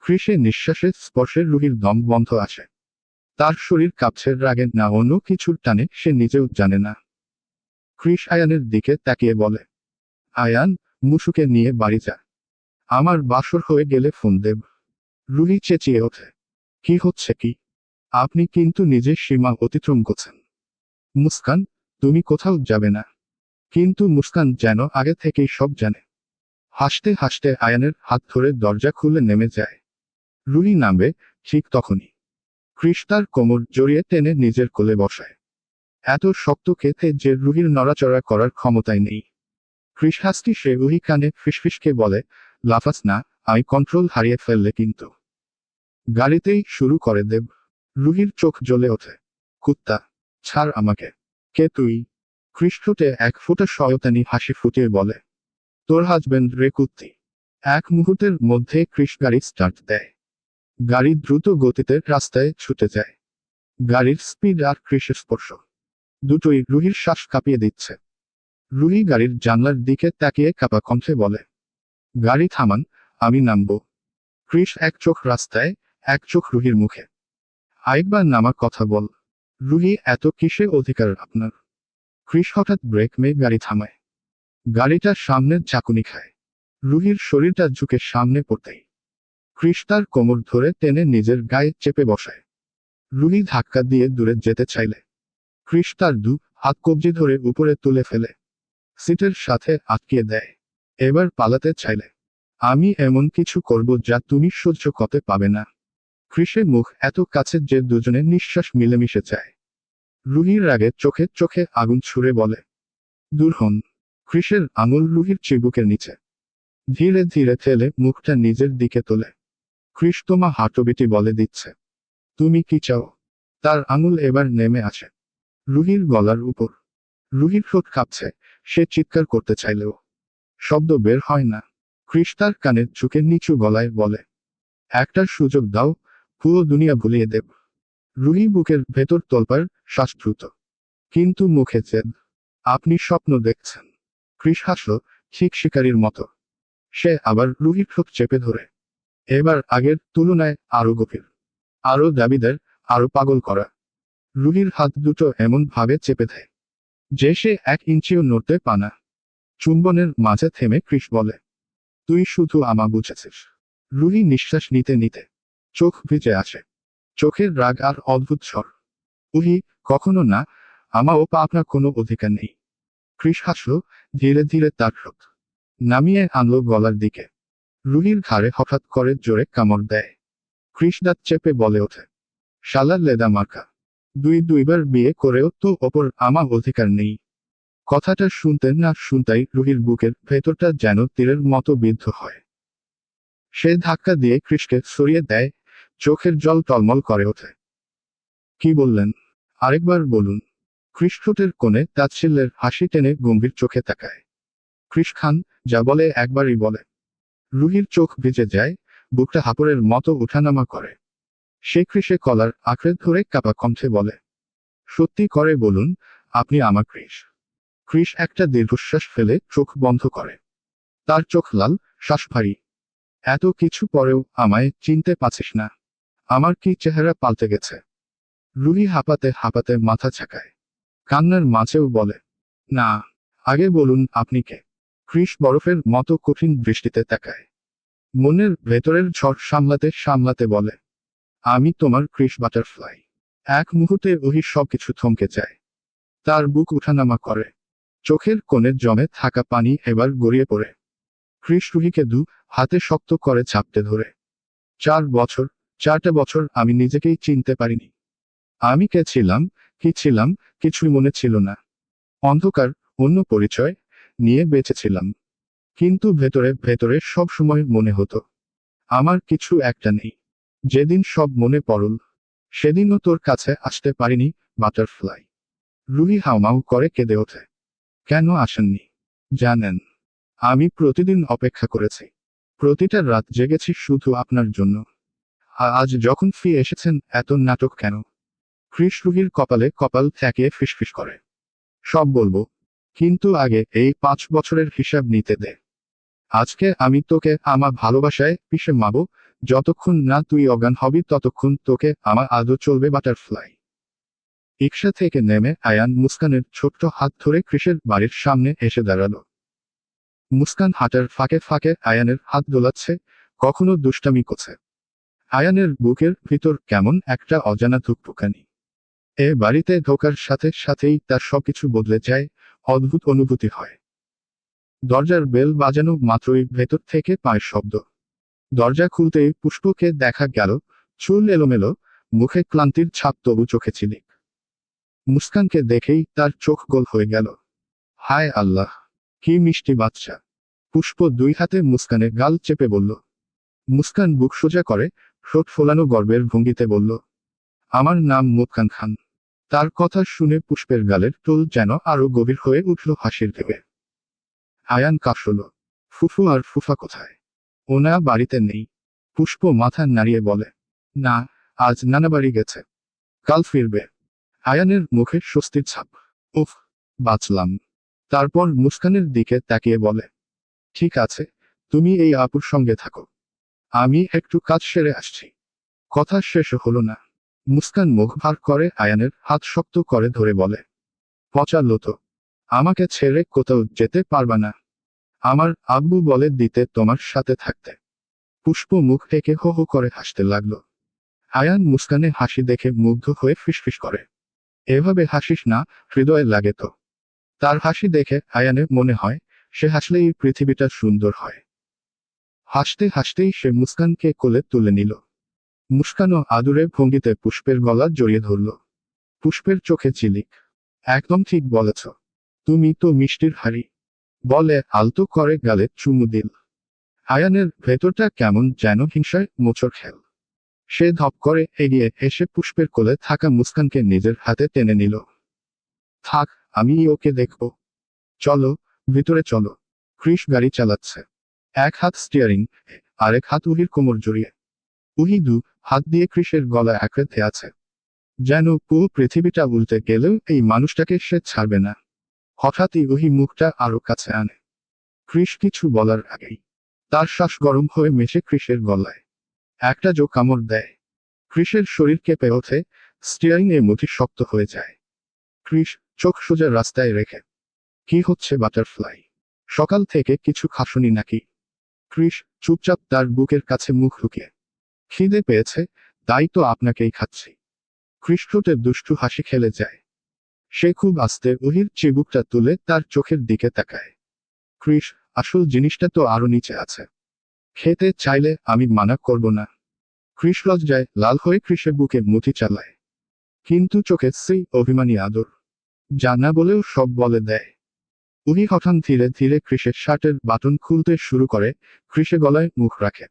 কৃষে নিঃশ্বাসের স্পর্শে রুহির দম বন্ধ আসে। তার শরীর কাঁপছে রাগে না অন্য কিছুর টানে, সে নিজেও জানে না। কৃষ আয়ানের দিকে তাকিয়ে বলে, আয়ান, মুসুকে নিয়ে বাড়ি যা। আমার বাসর হয়ে গেলে ফোন দেব। রুহি চেঁচিয়ে ওঠে, কি হচ্ছে কি? আপনি কিন্তু নিজের সীমা অতিক্রম করছেন। মুস্কান, তুমি কোথাও যাবে না। কিন্তু মুস্কান যেন আগে থেকেই সব জানে। হাসতে হাসতে আয়ানের হাত ধরে দরজা খুলে নেমে যায়। রুহি নামবে ঠিক তখনই কৃষ তার কোমর জড়িয়ে টেনে নিজের কোলে বসায়। এত শক্ত খেতে যে রুহির নড়াচড়া করার ক্ষমতাই নেই। কৃষ হাসটি সে রুহি কানে ফিসফিসকে বলে, লাফাস না, আমি কন্ট্রোল হারিয়ে ফেললে কিন্তু। গাড়িতেই শুরু করে দেব। রুহির চোখ জ্বলে ওঠে। কুত্তা! ছাড় আমাকে। কে তুই? কৃষ ঠোঁটে এক ফোঁটা শয়তানি হাসি ফুটিয়ে বলে, তোর হাজবেন্ড রে কুত্তি। এক মুহূর্তের মধ্যে কৃষ গাড়ি স্টার্ট দেয়। গাড়ি দ্রুত গতিতে রাস্তায় ছুটে যায়। গাড়ির স্পিড আর কৃষের স্পর্শ দুটোই রুহির শ্বাস কাঁপিয়ে দিচ্ছে। রুহি গাড়ির জানলার দিকে তাকিয়ে কাঁপা কণ্ঠে বলে, গাড়ি থামান, আমি নামবো। কৃষ এক চোখ রাস্তায়, এক চোখ রুহির মুখে। আরেকবার নামার কথা বল। রুহি, এত কিসে অধিকার আপনার? কৃষ হঠাৎ ব্রেক মেরে গাড়ি থামায়। গাড়িটার সামনে ঝাঁকুনি খায়। রুহির শরীরটা ঝুঁকে সামনে পড়তেই কৃষ তার কোমর ধরে টেনে নিজের গায়ে চেপে বসায়। রুহি ধাক্কা দিয়ে দূরে যেতে চাইলে কৃষ তার হাত কবজি ধরে উপরে তুলে ফেলে সিটের সাথে আটকিয়ে দেয়। এবার পালাতে চাইলে আমি এমন কিছু করব যা তুমি সহ্য করতে পাবে না। কৃষের মুখ এত কাছে যে দুজনে নিঃশ্বাস মিলেমিশে যায়। রুহির রাগে চোখে চোখে আগুন ছুড়ে বলে, দূর হন। কৃষের আঙুল রুহির চিবুকের নিচে ধীরে ধীরে ঠেলে মুখটা নিজের দিকে তোলে। কৃষ তোমা হাঁটুবিটি বলে দিচ্ছে, তুমি কি চাও? তার আঙুল এবার নেমে আসে রুহির গলার উপর। রুহির ঠোঁট কাঁপছে, সে চিৎকার করতে চাইলেও শব্দ বের হয় না। কৃষ তার কানে ঝুঁকে নিচু গলায় বলে, একটা সুযোগ দাও, পুরো দুনিয়া ভুলিয়ে দেব। রুহি বুকের ভেতর তোলপাড়, শ্বাস দ্রুত, কিন্তু মুখে জেদ। আপনি স্বপ্ন দেখছেন। কৃষ হাসল, ঠিক শিকারীর মতো। সে আবার রুহির ঠোঁট চেপে ধরে, এবার আগের তুলনায় আরো গভীর, আরো দাবিদার, আরো পাগল করা। রুহির হাত দুটো এমন ভাবে চেপে দেয় যে সে 1 ইঞ্চিও নড়তে পানা। চুম্বনের মাঝে থেমে কৃষ বলে, তুই শুধু আমা বুঝেছিস। রুহি নিঃশ্বাস নিতে নিতে চোখ ভিজে আসে, চোখের রাগ আর অদ্ভুত স্বর। উহি, কখনো না, আমা ও আপনার কোনো অধিকার নেই। কৃষ হাসল, ধীরে ধীরে তার ঠোঁট নামিয়ে আনলো গলার দিকে। রুহির ঘাড়ে হঠাৎ করে জোরে কামড় দেয়। কৃষ দাঁত চেপে বলে ওঠে, শালার লেদা মার্কা, দুইবার বিয়ে করেও তো ওপর আমা অধিকার নেই। কথাটা শুনতে না শুনতেই রুহির বুকের ভেতরটা যেন তীরের মতো বিদ্ধ হয়। সে ধাক্কা দিয়ে কৃষকে সরিয়ে দেয়, চোখের জল টলমল করে ওঠে। কি বললেন? আরেকবার বলুন। কৃষ ঠোঁটের কোণে তাচ্ছিল্যের হাসি টেনে গম্ভীর চোখে তাকায়। কৃষ খান, যা বলে একবারই বলে। রুহির চোখ ভিজে যায়, বুকটা হাঁপড়ের মতো উঠানামা করে। সে কৃষে কলার আঁকড়ে ধরে কাপা কণ্ঠে বলে, সত্যি করে বলুন, আপনি আমার কৃষ। কৃষ একটা দীর্ঘশ্বাস ফেলে চোখ বন্ধ করে। তার চোখ লাল, শ্বাস ভারী। এত কিছু পরেও আমায় চিনতে পারছিস না? আমার কি চেহারা পাল্টে গেছে? রুহি হাঁপাতে হাঁপাতে মাথা ঝাঁকায়, কান্নার মাঝেও বলে, না, আগে বলুন আপনি কে। কৃষ বরফের মতো কঠিন দৃষ্টিতে তাকায়। মনের ভেতরের ঝড় সামলাতে সামলাতে বলে, আমি তোমার কৃষ বাটারফ্লাই। এক মুহূর্তে ওহি সবকিছু থমকে যায়। তার বুক উঠানামা করে, চোখের কোণে জমে থাকা পানি এবার গড়িয়ে পড়ে। কৃষ রুহিকে হাতে শক্ত করে চাপতে ধরে। 4 বছর আমি নিজেকেই চিনতে পারিনি। আমি কে ছিলাম, কি ছিলাম, কিছুই মনে ছিল না। অন্ধকার, অন্য পরিচয় নিয়ে বেঁচেছিলাম। কিন্তু ভেতরে ভেতরে সব সময় মনে হতো, আমার কিছু একটা নেই। যেদিন সব মনে পড়ল, সেদিনও তোর কাছে আসতে পারিনি, বাটারফ্লাই। রুহি হাউমাউ করে কেঁদে ওঠে। কেন আসেননি? জানেন, আমি প্রতিদিন অপেক্ষা করেছি। প্রতিটা রাত জেগেছি শুধু আপনার জন্য। আজ যখন এসেছেন, এত নাটক কেন? কৃষ রুহির কপালে কপাল ঠেকিয়ে ফিসফিস করে, সব বলবো, কিন্তু আগে এই 5 বছরের হিসাব নিতে দে। আজকে আমি তোকে আমার ভালোবাসায় পিষে মারবো, যতক্ষণ না তুই অজ্ঞান হবি ততক্ষণ তোকে আমার আদর চলবে বাটারফ্লাই। রিকশা থেকে নেমে আয়ান মুস্কানের ছোট্ট হাত ধরে কৃষের বাড়ির সামনে এসে দাঁড়ালো। মুস্কান হাঁটার ফাঁকে ফাঁকে আয়ানের হাত দোলাচ্ছে, কখনো দুষ্টামি করছে। আয়ানের বুকের ভিতর কেমন একটা অজানা ধুকপুকানি। এ বাড়িতে ঢোকার সাথে সাথেই তার সবকিছু বদলে যায়, অদ্ভুত অনুভূতি হয়। দরজার বেল বাজানো মাত্রই ভেতর থেকে পায়ের শব্দ। দরজা খুলতেই পুষ্পকে দেখা গেল, চুল এলোমেলো, মুখে ক্লান্তির ছাপ, তবু চোখে ঝিলিক। মুস্কানকে দেখেই তার চোখ গোল হয়ে গেল। হায় আল্লাহ, কি মিষ্টি বাচ্চা। পুষ্প 2 হাতে মুস্কানের গাল চেপে বলল। মুস্কান বুক সোজা করে, ঠোঁট ফোলানো গর্বের ভঙ্গিতে বলল, আমার নাম মুস্কান খান। তার কথা শুনে পুষ্পের গালের টোল যেন আরো গভীর হয়ে উঠল হাসির ঢেউয়ে। আয়ান কাশল, ফুফু আর ফুফা কোথায়? ওনা বাড়িতে নেই। পুষ্প মাথা নাড়িয়ে বলে, না, আজ নানা বাড়ি গেছে, কাল ফিরবে। আয়ানের মুখে স্বস্তির ছাপ। উফ, বাঁচলাম। তারপর মুস্কানের দিকে তাকিয়ে বলে, ঠিক আছে, তুমি এই আপুর সঙ্গে থাকো, আমি একটু কাজ সেরে আসছি। কথা শেষ হলো না। মুস্কান মুখ ভার করে আয়ানের হাত শক্ত করে ধরে বলে, পচা লতো, আমাকে ছেড়ে কোথাও যেতে পারবা না। আমার আব্বু বলে দিতে তোমার সাথে থাকতে। পুষ্প মুখ থেকে হো হো করে হাসতে লাগলো। আয়ান মুস্কানে হাসি দেখে মুগ্ধ হয়ে ফিসফিস করে, এভাবে হাসিস না, হৃদয়ে লাগে তো। তার হাসি দেখে আয়ানের মনে হয় সে হাসলেই পৃথিবীটা সুন্দর হয়। হাসতে হাসতেই সে মুস্কানকে কোলে তুলে নিল। মুস্কানও আদুরে ভঙ্গিতে পুষ্পের গলা জড়িয়ে ধরল। পুষ্পের চোখে চিলিক। একদম ঠিক বলেছ, তুমি তো মিষ্টির হাড়ি, বলে আলতো করে গালে চুমু দিল। আয়ানের ভেতরটা কেমন যেন হিংসায় মোচড় খেল। সে ধপ করে এগিয়ে এসে পুষ্পের কোলে থাকা মুস্কানকে নিজের হাতে টেনে নিল। থাক, আমি ওকে দেখব। চলো, ভিতরে চলো। ক্রিস গাড়ি চালাচ্ছে, এক হাত স্টিয়ারিং, আরেক হাত উহির কোমর জড়িয়ে। উহি দু হাত দিয়ে ক্রিসের গলা আঁকড়ে আছে, যেন পুরো পৃথিবীটা উল্টে গেলেও এই মানুষটাকে সে ছাড়বে না। হঠাৎই উহি মুখটা আরো কাছে আনে। ক্রিস কিছু বলার আগেই তার শ্বাস গরম হয়ে মেশে ক্রিসের গলায় একটা জো কামড় দেয়। ক্রিসের শরীর কেঁপে ওঠে, স্টিয়ারিং এর মুঠি শক্ত হয়ে যায়। ক্রিস চোখ সোজা রাস্তায় রেখে, কি হচ্ছে বাটারফ্লাই? সকাল থেকে কিছু খাসনি নাকি? ক্রিস চুপচাপ তার বুকের কাছে মুখ লুকিয়ে, খিদে পেয়েছে, তাই তো আপনাকেই খাচ্ছি। ক্রিস ঠোঁটে দুষ্টু হাসি খেলে যায়। সে খুব আস্তে উহির চিবুকটা তুলে তার চোখের দিকে তাকায়। ক্রিস, আসল জিনিসটা তো আরো নিচে আছে। খেতে চাইলে আমি মানা করব না। ক্রিস লজ্জায় লাল হয়ে ক্রিসের বুকে মুঠি চালায়, কিন্তু চোখে সেই অভিমানী আদর, যা না বলেও সব বলে দেয়। উহি হঠাৎ ধীরে ধীরে ক্রিসের শার্টের বাটন খুলতে শুরু করে, ক্রিসে গলায় মুখ রাখে।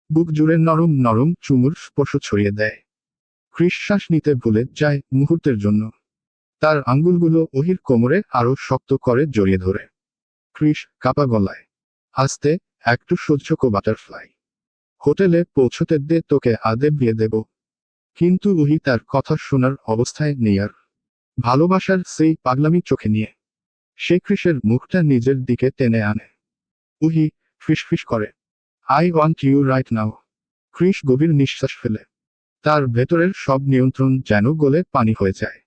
বুক জুড়ে নরম নরম চুমুর স্পর্শ ছড়িয়ে দেয়। ক্রিস শ্বাস নিতে ভুলে যায় মুহূর্তের জন্য। তার আঙ্গুলগুলো উহির কোমরে আরো শক্ত করে জড়িয়ে ধরে। ক্রিস কাপা গলায়, আস্তে, একটু সহ্য কো বাটারফ্লাই। হোটেলে পৌঁছতে দে, তোকে আদে বিয়ে দেব। কিন্তু উহি তার কথা শোনার অবস্থায় নেই আর। ভালোবাসার সেই পাগলামি চোখে নিয়ে সে ক্রিসের মুখটা নিজের দিকে টেনে আনে। উহি ফিসফিস করে, I want you right now. Chris গভীর নিঃশ্বাস ফেলে, তার ভেতরের সব নিয়ন্ত্রণ যেন গলে পানি হয়ে যায়।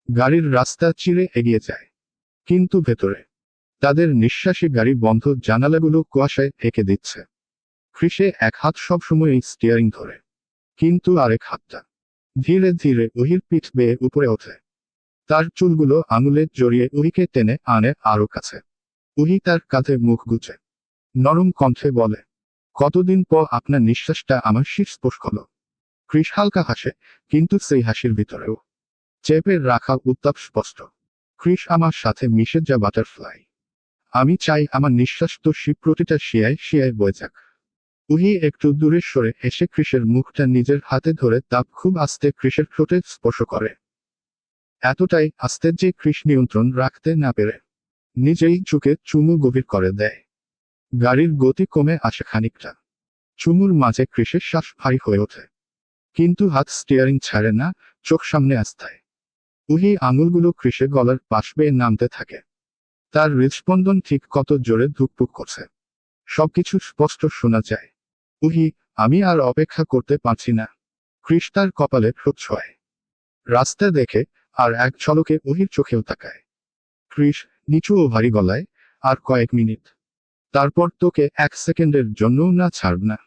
গাড়ির রাস্তা চিরে এগিয়ে যায়, কিন্তু ভেতরে তাদের নিঃশ্বাসী গাড়ি বন্ধ, জানালাগুলো কুয়াশায় ঢেকে দিচ্ছে। ক্রিসে এক হাত সবসময়ই স্টিয়ারিং ধরে, কিন্তু আরেক হাতটা ধীরে ধীরে উহির পিঠ বেয়ে উপরে ওঠে। তার চুলগুলো আঙুলে জড়িয়ে উহিকে টেনে আনে আরো কাছে। উহি তার কাঁধে মুখ গুজে নরম কণ্ঠে বলে, কতদিন পর আপনার নিঃশ্বাসটা আমার শীত স্পর্শ হলো। ক্রিস হালকা হাসে, কিন্তু সেই হাসির ভিতরেও চেপে রাখা উত্তাপ স্পষ্ট। ক্রিস আমার সাথে মিশে যা বাটারফ্লাই। আমি চাই আমার নিঃশ্বাস তো প্রতিটা শিয়ায় শিয়ায় বয়ে যাক। উহি একটু দূরে সরে এসে ক্রিসের মুখটা নিজের হাতে ধরে তাপ খুব আস্তে ক্রিসের ঠোঁটে স্পর্শ করে। এতটাই আস্তে যে ক্রিস নিয়ন্ত্রণ রাখতে না পেরে নিজেই ঝুঁকে চুমু গভীর করে দেয়। গাড়ির গতি কমে আসে খানিকটা। চুমুর মাঝে ক্রিসের শ্বাস ভারী হয়ে ওঠে, কিন্তু হাত স্টিয়ারিং ছাড়ে না, চোখ সামনে আস্থায়। উহি আঙুলগুলো ক্রিসের গলার পাশ বেয়ে নামতে থাকে। তার হৃদস্পন্দন ঠিক কত জোরে ধুকপুক করছে সবকিছু স্পষ্ট শোনা যায়। উহি, আমি আর অপেক্ষা করতে পারছি না। ক্রিস তার কপালে ঠোঁট ছোঁয়। রাস্তা দেখে আর এক ঝলকে উহির চোখেও তাকায়। ক্রিস নিচু ও ভারী গলায়, আর কয়েক মিনিট, তারপর তোকে এক সেকেন্ডের জন্যও না ছাড়ব না।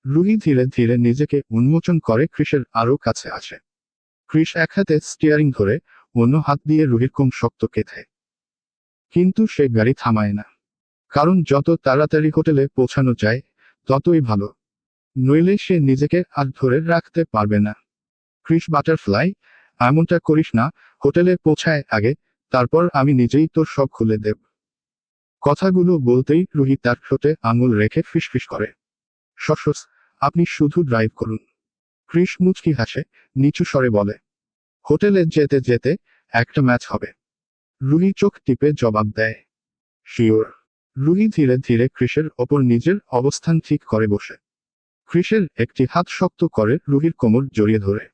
রুহি ধীরে ধীরে নিজেকে উন্মোচন করে ক্রিসের আরো কাছে আসে। ক্রিস এক হাতে স্টিয়ারিং ধরে, অন্য হাত দিয়ে রুহির কোম শক্ত কেঁথে। কিন্তু সে গাড়ি থামায় না, কারণ যত তাড়াতাড়ি হোটেলে পৌঁছানো যায় ততই ভালো, নইলে সে নিজেকে আর ধরে রাখতে পারবে না। ক্রিস বাটারফ্লাই, এমনটা করিস না, হোটেলে পৌঁছায় আগে, তারপর আমি নিজেই তোর সব খুলে দেব। কথাগুলো বলতেই রুহি তার ঠোঁটে আঙুল রেখে ফিসফিস করে, সসস, আপনি শুধু ড্রাইভ করুন। ক্রিস মুচকি হাসে, নিচু স্বরে বলে, হোটেলে যেতে যেতে একটা ম্যাচ হবে। রুহি চোখ টিপে জবাব দেয়, শিওর। রুহি ধীরে ধীরে ক্রিসের ওপর নিজের অবস্থান ঠিক করে বসে। ক্রিসের একটি হাত শক্ত করে রুহির কোমর জড়িয়ে ধরে,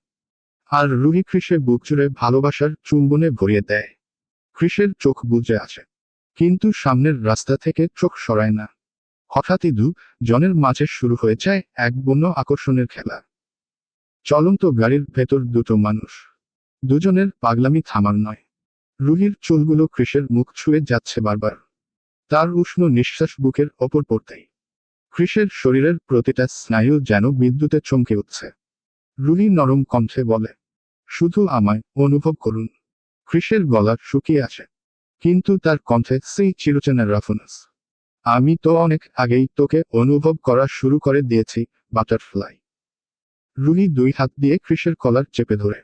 আর রুহি ক্রিসের বুক জুড়ে ভালোবাসার চুম্বনে ভরিয়ে দেয়। ক্রিসের চোখ বুজে আসে, কিন্তু সামনের রাস্তা থেকে চোখ সরায় না। হঠাৎই জনের মাঝে শুরু হয়ে যায় এক বন্য আকর্ষণের খেলা। চলন্ত গাড়ির ভেতর দুটো মানুষ, দুজনের পাগলামি থামার নয়। রুহির চুলগুলো কৃষের মুখ ছুঁয়ে যাচ্ছে বারবার। তার উষ্ণ নিঃশ্বাস বুকের ওপর পড়তেই কৃষের শরীরের প্রতিটা স্নায়ু যেন বিদ্যুতে চমকে উঠছে। রুহি নরম কণ্ঠে বলে, শুধু আমায় অনুভব করুন। কৃষের গলা শুকিয়ে আসে, কিন্তু তার কণ্ঠে সেই চিরচেনা রাফনেস। আমি তো অনেক আগেই তোকে অনুভব করা শুরু করে দিয়েছি, বাটারফ্লাই। রুহি 2 হাত দিয়ে কৃষের কলার চেপে ধরে,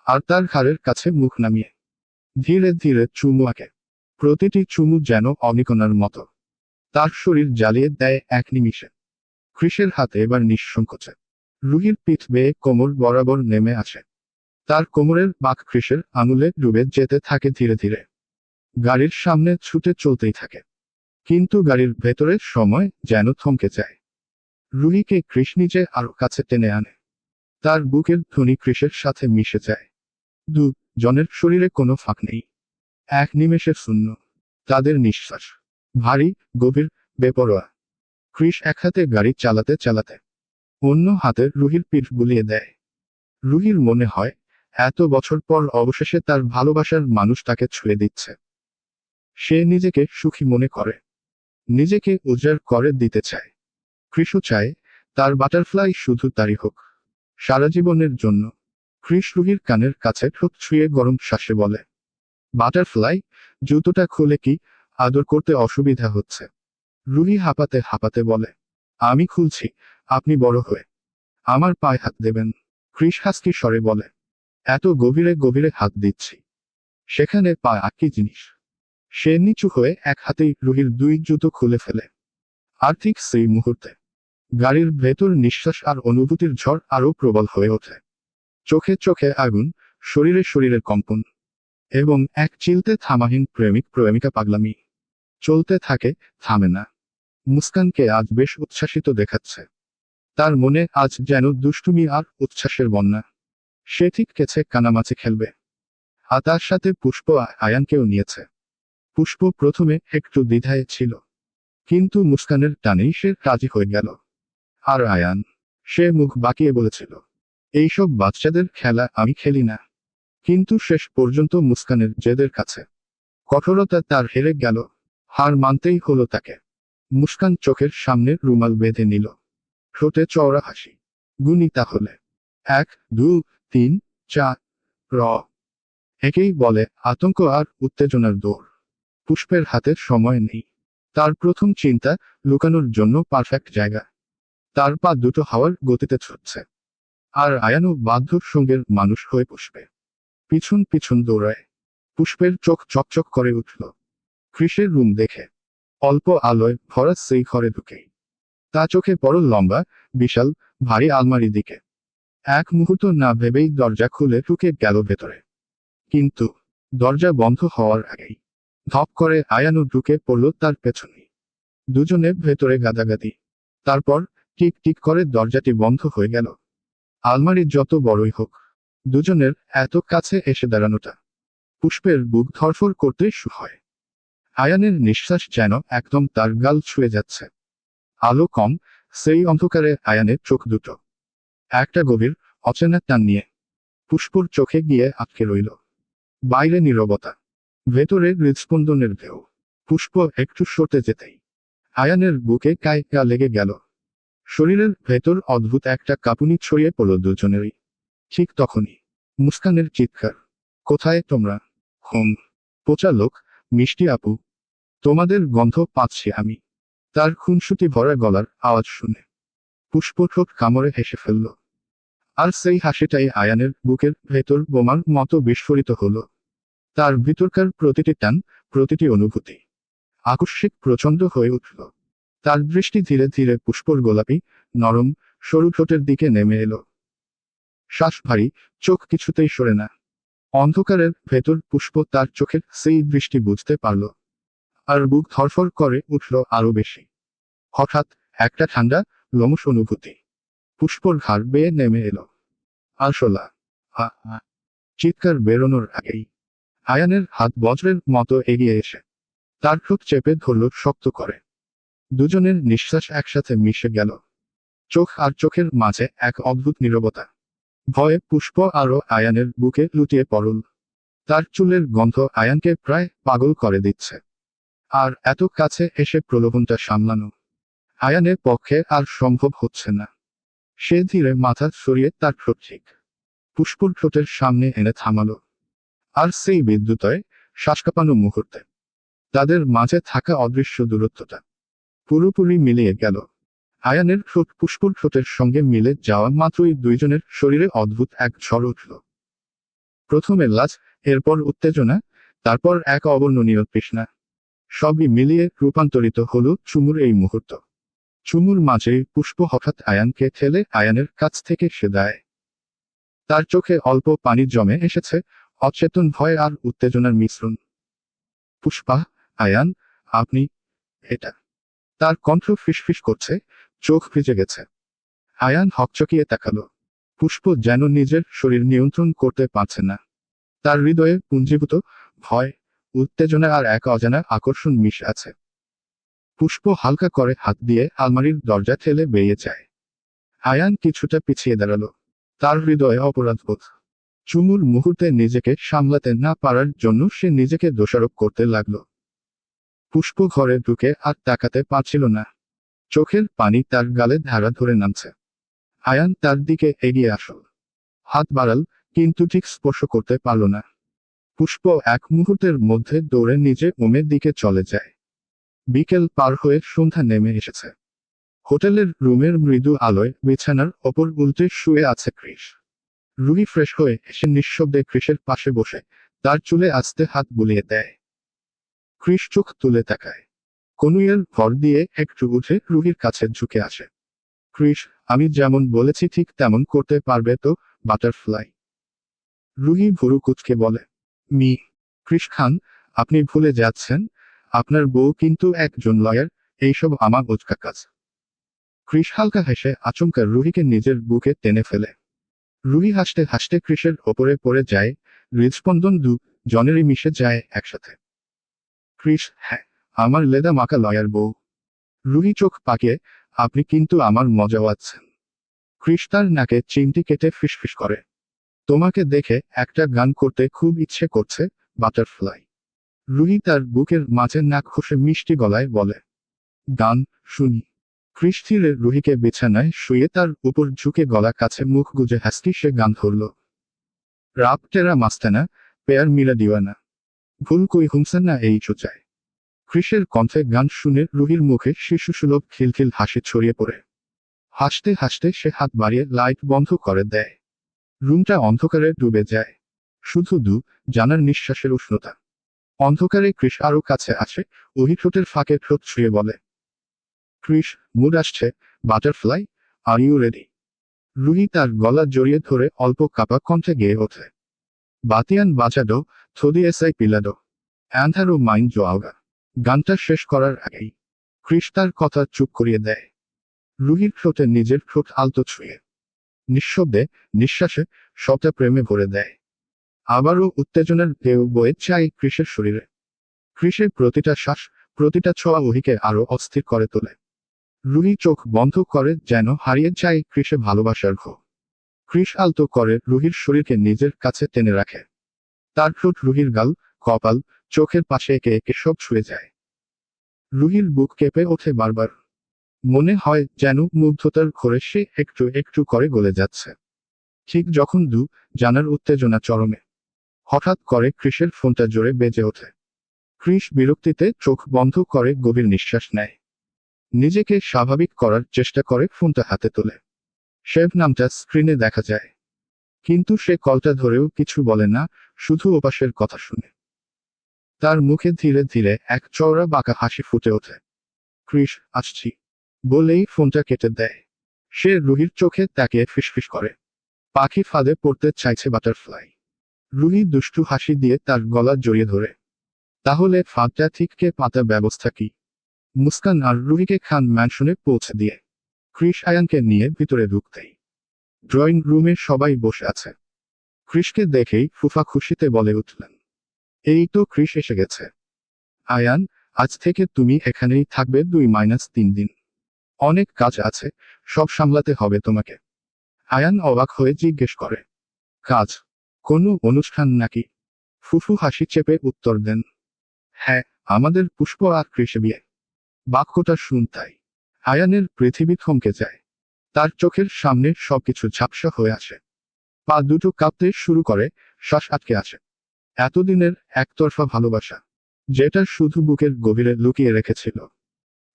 আর তার ঘাড়ের কাছে মুখ নামিয়ে ধীরে ধীরে চুমু আঁকে। প্রতিটি চুমু যেন অনিকণার মতো তার শরীর জ্বালিয়ে দেয় এক নিমিষে। কৃষের হাতে এবার নিঃসংকোচে রুহির পিঠ বেয়ে কোমর বরাবর নেমে আসে। তার কোমরের বাঁক কৃষের আঙুলে ডুবে যেতে থাকে ধীরে ধীরে। গাড়ির সামনে ছুটে চলতেই থাকে, কিন্তু গাড়ির ভেতরে সময় যেন থমকে যায়। রুহিকে কৃষ নিচে আরো কাছে টেনে আনে। তার বুকের ধ্বনি কৃষের সাথে মিশে যায়। জনের শরীরে কোনো ফাঁক নেই, এক নিমেষের শূন্য। তাদের নিঃশ্বাস ভারী, গভীর, বেপরোয়া। কৃষ এক হাতে গাড়ি চালাতে চালাতে অন্য হাতে রুহির পিঠ বুলিয়ে দেয়। রুহির মনে হয় এত বছর পর অবশেষে তার ভালোবাসার মানুষ তাকে ছুঁয়ে দিচ্ছে। সে নিজেকে সুখী মনে করে, নিজেকে উজাড় করে দিতে চায়। কৃষও চায় তার বাটারফ্লাই শুধু তারই হোক, সারা জীবনের জন্য। কৃষ রুহির কানের কাছে ঠোঁট ছুঁয়ে গরম শ্বাসে বলে, বাটারফ্লাই, জুতোটা খুলে কি আদর করতে অসুবিধা হচ্ছে? রুহি হাঁপাতে হাঁপাতে বলে, আমি খুলছি, আপনি বড় হয়ে আমার পায়ে হাত দেবেন। কৃষ হাসকি স্বরে বলে, এত গভীরে গভীরে হাত দিচ্ছি, সেখানে পা কি জিনিস? সে নিচু হয়ে এক হাতেই রুহির 2 জুতো খুলে ফেলে। আর ঠিক সেই মুহূর্তে গাড়ির ভেতর নিঃশ্বাস আর অনুভূতির ঝড় আরো প্রবল হয়ে ওঠে। চোখে চোখে আগুন, শরীরে শরীরের কম্পন, এবং এক চিলতে থামাহীন প্রেমিক প্রেমিকা পাগলামি চলতে থাকে, থামে না। মুস্কানকে আজ বেশ উচ্ছ্বাসিত দেখাচ্ছে। তার মনে আজ যেন দুষ্টুমি আর উচ্ছ্বাসের বন্যা। সে ঠিক কেছে কানামাছি খেলবে। আর তার সাথে পুষ্প আয়ানকেও নিয়েছে। পুষ্প প্রথমে একটু দ্বিধায় ছিল, কিন্তু মুস্কানের টানেই সে রাজি হয়ে গেল। আর আয়ান, সে মুখ বাঁকিয়ে বলেছিল, এইসব বাচ্চাদের খেলা আমি খেলি না। কিন্তু শেষ পর্যন্ত মুস্কানের জেদের কাছে কঠোরতা তার হেরে গেল। হার মানতেই হলো তাকে। মুস্কান চোখের সামনে রুমাল বেঁধে নিল, ঠোঁটে চওড়া হাসি। গুনি তাহলে, 1, 2, 3, 4, র। একেই বলে আতঙ্ক আর উত্তেজনার দৌড়। পুষ্পের হাতে সময় নেই। তার প্রথম চিন্তা লুকানোর জন্য পারফেক্ট জায়গা। তার পা দুটো হাওয়ার গতিতে ছুটছে। আর আয়ানও বাধ্য সঙ্গের মানুষ হয়ে পুষ্পে পিছন পিছন দৌড়ায়। পুষ্পের চোখ চকচক করে উঠল কৃষের রুম দেখে। অল্প আলোয় ভরা সেই ঘরে ঢুকেই তা চোখে বড় লম্বা, বিশাল, ভারী আলমারি দিকে। এক মুহূর্ত না ভেবেই দরজা খুলে ঢুকে গেল ভেতরে। কিন্তু দরজা বন্ধ হওয়ার আগেই ধপ করে আয়ানও ঢুকে পড়ল তার পেছনেই। দুজনে ভেতরে গাদাগাদি। তারপর টিক টিক করে দরজাটি বন্ধ হয়ে গেল। আলমারি যত বড়ই হোক, দুজনের এত কাছে এসে দাঁড়ানোটা পুষ্পের বুক ধরফর করতে শুরু হয়। আয়ানের নিঃশ্বাস যেন একদম তার গাল ছুঁয়ে যাচ্ছে। আলো কম, সেই অন্ধকারে আয়ানের চোখ দুটো একটা গভীর, অচেনা টান নিয়ে পুষ্পর চোখে গিয়ে আটকে রইল। বাইরে নীরবতা, ভেতরে হৃদস্পন্দনের ঢেউ। পুষ্প একটু সরতে যেতেই আয়ানের বুকে কাঁটা লেগে গেল। শরীরের ভেতর অদ্ভুত একটা কাঁপুনি ছড়িয়ে পড়ল দুজনেরই। ঠিক তখনই মুস্কানের চিৎকার, কোথায় তোমরা? হোম, পচা লোক, মিষ্টি আপু, তোমাদের গন্ধ পাচ্ছি আমি। তার খুনসুটি ভরা গলার আওয়াজ শুনে পুষ্প ঠোঁট কামড়ে হেসে ফেলল। আর সেই হাসিটাই আয়ানের বুকের ভেতর বোমার মতো বিস্ফোরিত হলো। তার ভিতরকার প্রতিটি টান, প্রতিটি অনুভূতি আকস্মিক প্রচণ্ড হয়ে উঠল। তার দৃষ্টি ধীরে ধীরে পুষ্পর গোলাপি, নরম, সরু ঠোঁটের দিকে নেমে এলো। শ্বাস ভারী, চোখ কিছুতেই সরে না। অন্ধকারের ভেতর পুষ্প তার চোখের সেই দৃষ্টি বুঝতে পারল। আর বুক ধরফর করে উঠল আরো বেশি। হঠাৎ একটা ঠান্ডা, লোমশ অনুভূতি পুষ্পর ঘাড় বেয়ে নেমে এলো। আরশোলা, আ আ। চিৎকার বেরোনোর আগেই আয়ানের হাত বজ্রের মতো এগিয়ে এসে তার ঠোঁট চেপে ধরল শক্ত করে। দুজনের নিঃশ্বাস একসাথে মিশে গেল। চোখ আর চোখের মাঝে এক অদ্ভুত নীরবতা। ভয়ে পুষ্প আরো আয়ানের বুকে লুটিয়ে পড়ল। তার চুলের গন্ধ আয়ানকে প্রায় পাগল করে দিচ্ছে। আর এত কাছে এসে প্রলোভনটা সামলানো আয়ানের পক্ষে আর সম্ভব হচ্ছে না। সে ধীরে মাথা সরিয়ে তার ঠোঁট ঠিক পুষ্পর ঠোঁটের সামনে এনে থামালো। আর সেই বিদ্যুতয় শ্বাসকাঁপানো মুহূর্তে তাদের মাঝে থাকা অদৃশ্য দূরত্বটা পুরোপুরি মিলিয়ে গেল। আয়ানের ঠোঁট পুষ্পর ঠোঁটের সঙ্গে মিলে যাওয়া মাত্রই দুইজনের শরীরে অদ্ভুত এক ঝড় উঠল। প্রথমে লাজ, এরপর উত্তেজনা, তারপর এক অবর্ণনীয় তৃষ্ণা। সবই মিলিয়ে রূপান্তরিত হলো চুমুর এই মুহূর্ত। চুমুর মাঝেই পুষ্প হঠাৎ আয়ানকে ঠেলে আয়ানের কাছ থেকে সে দেয়। তার চোখে অল্প পানি জমে এসেছে, অচেতন ভয় আর উত্তেজনার মিশ্রণ। পুষ্পা, আয়ান, আপনি, এটা। তার কণ্ঠ ফিসফিস করছে, চোখ ভিজে গেছে। আয়ান হকচকিয়ে তাকালো। পুষ্প যেন নিজের শরীর নিয়ন্ত্রণ করতে পারছে না। তার হৃদয়ে পুঞ্জীভূত ভয়, উত্তেজনা আর এক অজানা আকর্ষণ মিশে আছে। পুষ্প হালকা করে হাত দিয়ে আলমারির দরজা ঠেলে বেরিয়ে যায়। আয়ান কিছুটা পিছিয়ে দাঁড়ালো। তার হৃদয়ে অপরাধবোধ। চুমুর মুহূর্তে নিজেকে সামলাতে না পারার জন্য সে নিজেকে দোষারোপ করতে লাগলো। পুষ্প ঘরে ঢুকে আর তাকাতে পারছিল না। চোখের পানি তার গালে ধারা ধরে নামছে। আয়ান তার দিকে এগিয়ে আসল। হাত বাড়াল, কিন্তু ঠিক স্পর্শ করতে পারল না। পুষ্প এক মুহূর্তের মধ্যে দৌড়ে নিজে ওমের দিকে চলে যায়। বিকেল পার হয়ে সন্ধ্যা নেমে এসেছে। হোটেলের রুমের মৃদু আলোয় বিছানার ওপর উল্টে শুয়ে আছে ক্রিস। রুহি ফ্রেশ হয়ে এসে নিঃশব্দে ক্রিসের পাশে বসে তার চুলে আস্তে হাত বুলিয়ে দেয়। ক্রিস চোখ তুলে তাকায়। কনুইয়ের ভর দিয়ে একটু উঠে রুহির কাছে ঝুঁকে আসে। ক্রিস, আমি যেমন বলেছি ঠিক তেমন করতে পারবে তো, বাটারফ্লাই? রুহি ভুরু কুঁচকে বলে। মি ক্রিস খান, আপনি ভুলে যাচ্ছেন, আপনার বউ কিন্তু একজন লয়ার, এইসব আমার বোঝকা কাজ। ক্রিস হালকা হেসে আচমকা রুহিকে নিজের বুকে টেনে ফেলে। রুহি হাসতে হাসতে ক্রিসের ওপরে পড়ে যায়, হৃদস্পন্দন জনেরই মিশে যায় একসাথে। ক্রিস, হ্যাঁ, আমার লেদা মাকা লয়ার বউ। রুহি চোখ পাকিয়ে, আপনি কিন্তু আমার মজা পাচ্ছেন। ক্রিস তার নাকে চিমটি কেটে ফিসফিস করে। তোমাকে দেখে একটা গান করতে খুব ইচ্ছে করছে, বাটারফ্লাই। রুহি তার বুকের মাঝে নাক ঘষে মিষ্টি গলায় বলে। গান, শুনি। ক্রিস ধীরে রুহিকে বিছানায় শুয়ে তার উপর ঝুঁকে গলা কাছে মুখ গুজে হাসকি সে গান ধরল। রাব টেরা মাস্তানা, পেয়ার মিরা দিওয়ানা, ভুল কই হুমসানা এই চোচায়। ক্রিসের কণ্ঠে গান শুনে রুহির মুখে শিশুসুলভ খিলখিল হাসি ছড়িয়ে পড়ে। হাসতে হাসতে সে হাত বাড়িয়ে লাইট বন্ধ করে দেয়। রুমটা অন্ধকারে ডুবে যায়। শুধু জানার নিঃশ্বাসের উষ্ণতা। অন্ধকারে ক্রিস আরো কাছে আসে, ওহি ঠোঁটের ফাঁকে ঠোঁট ছুঁয়ে বলে। ক্রিস, মুড আসছে, বাটারফ্লাই, আর ইউ রেডি? রুহি তার গলা জড়িয়ে ধরে অল্প কাপা কণ্ঠে গেয়ে ওঠে। বাতিয়ান বাজাডো, থোদি এসআই পিলাডো, অ্যান্থারো মাইন জোয়াওগা। গানটা শেষ করার আগেই ক্রিস তার কথা চুপ করিয়ে দেয়। রুহির ঠোঁটে নিজের ঠোঁট আলতো ছুঁয়ে নিঃশব্দে, নিঃশ্বাসে সবটা প্রেমে ভরে দেয়। আবারও উত্তেজনার ঢেউ বয়ে চাই ক্রিসের শরীরে। ক্রিসের প্রতিটা শ্বাস, প্রতিটা ছোঁয়া ওহিকে আরো অস্থির করে তোলে। রুহি চোখ বন্ধ করে যেন হারিয়ে যায় ক্রিসে ভালোবাসার ঘো। ক্রিস আলতো করে রুহির শরীরকে নিজের কাছে টেনে রাখে। তার ঠোঁট রুহির গাল, কপাল, চোখের পাশে একে একে সব ছুঁয়ে যায়। রুহির বুক কেঁপে ওঠে বারবার। মনে হয় যেন মুগ্ধতার ঘোরে সে একটু একটু করে গলে যাচ্ছে। ঠিক যখন জানার উত্তেজনা চরমে, হঠাৎ করে ক্রিসের ফোনটা জোরে বেজে ওঠে। ক্রিস বিরক্তিতে চোখ বন্ধ করে গভীর নিঃশ্বাস নেয়। নিজেকে স্বাভাবিক করার চেষ্টা করে ফোনটা হাতে তোলে। শেভ নামটা স্ক্রিনে দেখা যায়। কিন্তু সে কলটা ধরেও কিছু বলে না, শুধু ওপাশের কথা শুনে। তার মুখে ধীরে ধীরে এক চওড়া বাঁকা হাসি ফুটে ওঠে। ক্রিস, আসছি বলেই ফোনটা কেটে দেয়। সে রুহির চোখে তাকিয়ে ফিসফিস করে। পাখি ফাঁদে পড়তে চাইছে বাটারফ্লাই। রুহি দুষ্টু হাসি দিয়ে তার গলা জড়িয়ে ধরে। তাহলে ফাঁদটা ঠিককে পাতা ব্যবস্থা কি? মুস্কান আর রুহিকে খান ম্যানশনে পৌঁছে দিয়ে ক্রিস আয়ানকে নিয়ে ভিতরে ঢুকতেই ড্রয়িং রুমে সবাই বসে আছে। ক্রিসকে দেখেই ফুফা খুশিতে বলে উঠলেন, এই তো ক্রিস এসে গেছে। আয়ান, আজ থেকে তুমি এখানেই থাকবে 2-3 দিন। অনেক কাজ আছে, সব সামলাতে হবে তোমাকে। আয়ান অবাক হয়ে জিজ্ঞেস করে, কাজ? কোনো অনুষ্ঠান নাকি? ফুফু হাসি চেপে উত্তর দেন, হ্যাঁ, আমাদের পুষ্প আর কৃষে বিয়ে। বাক্যটা শুনতাই আয়ানের পৃথিবী থমকে যায়। তার চোখের সামনে সবকিছু ঝাপসা হয়ে আসে। পা দুটো কাঁপতে শুরু করে, শ্বাস আটকে আসে। এতদিনের একতরফা ভালোবাসা, যেটা শুধু বুকের গভীরে লুকিয়ে রেখেছিল,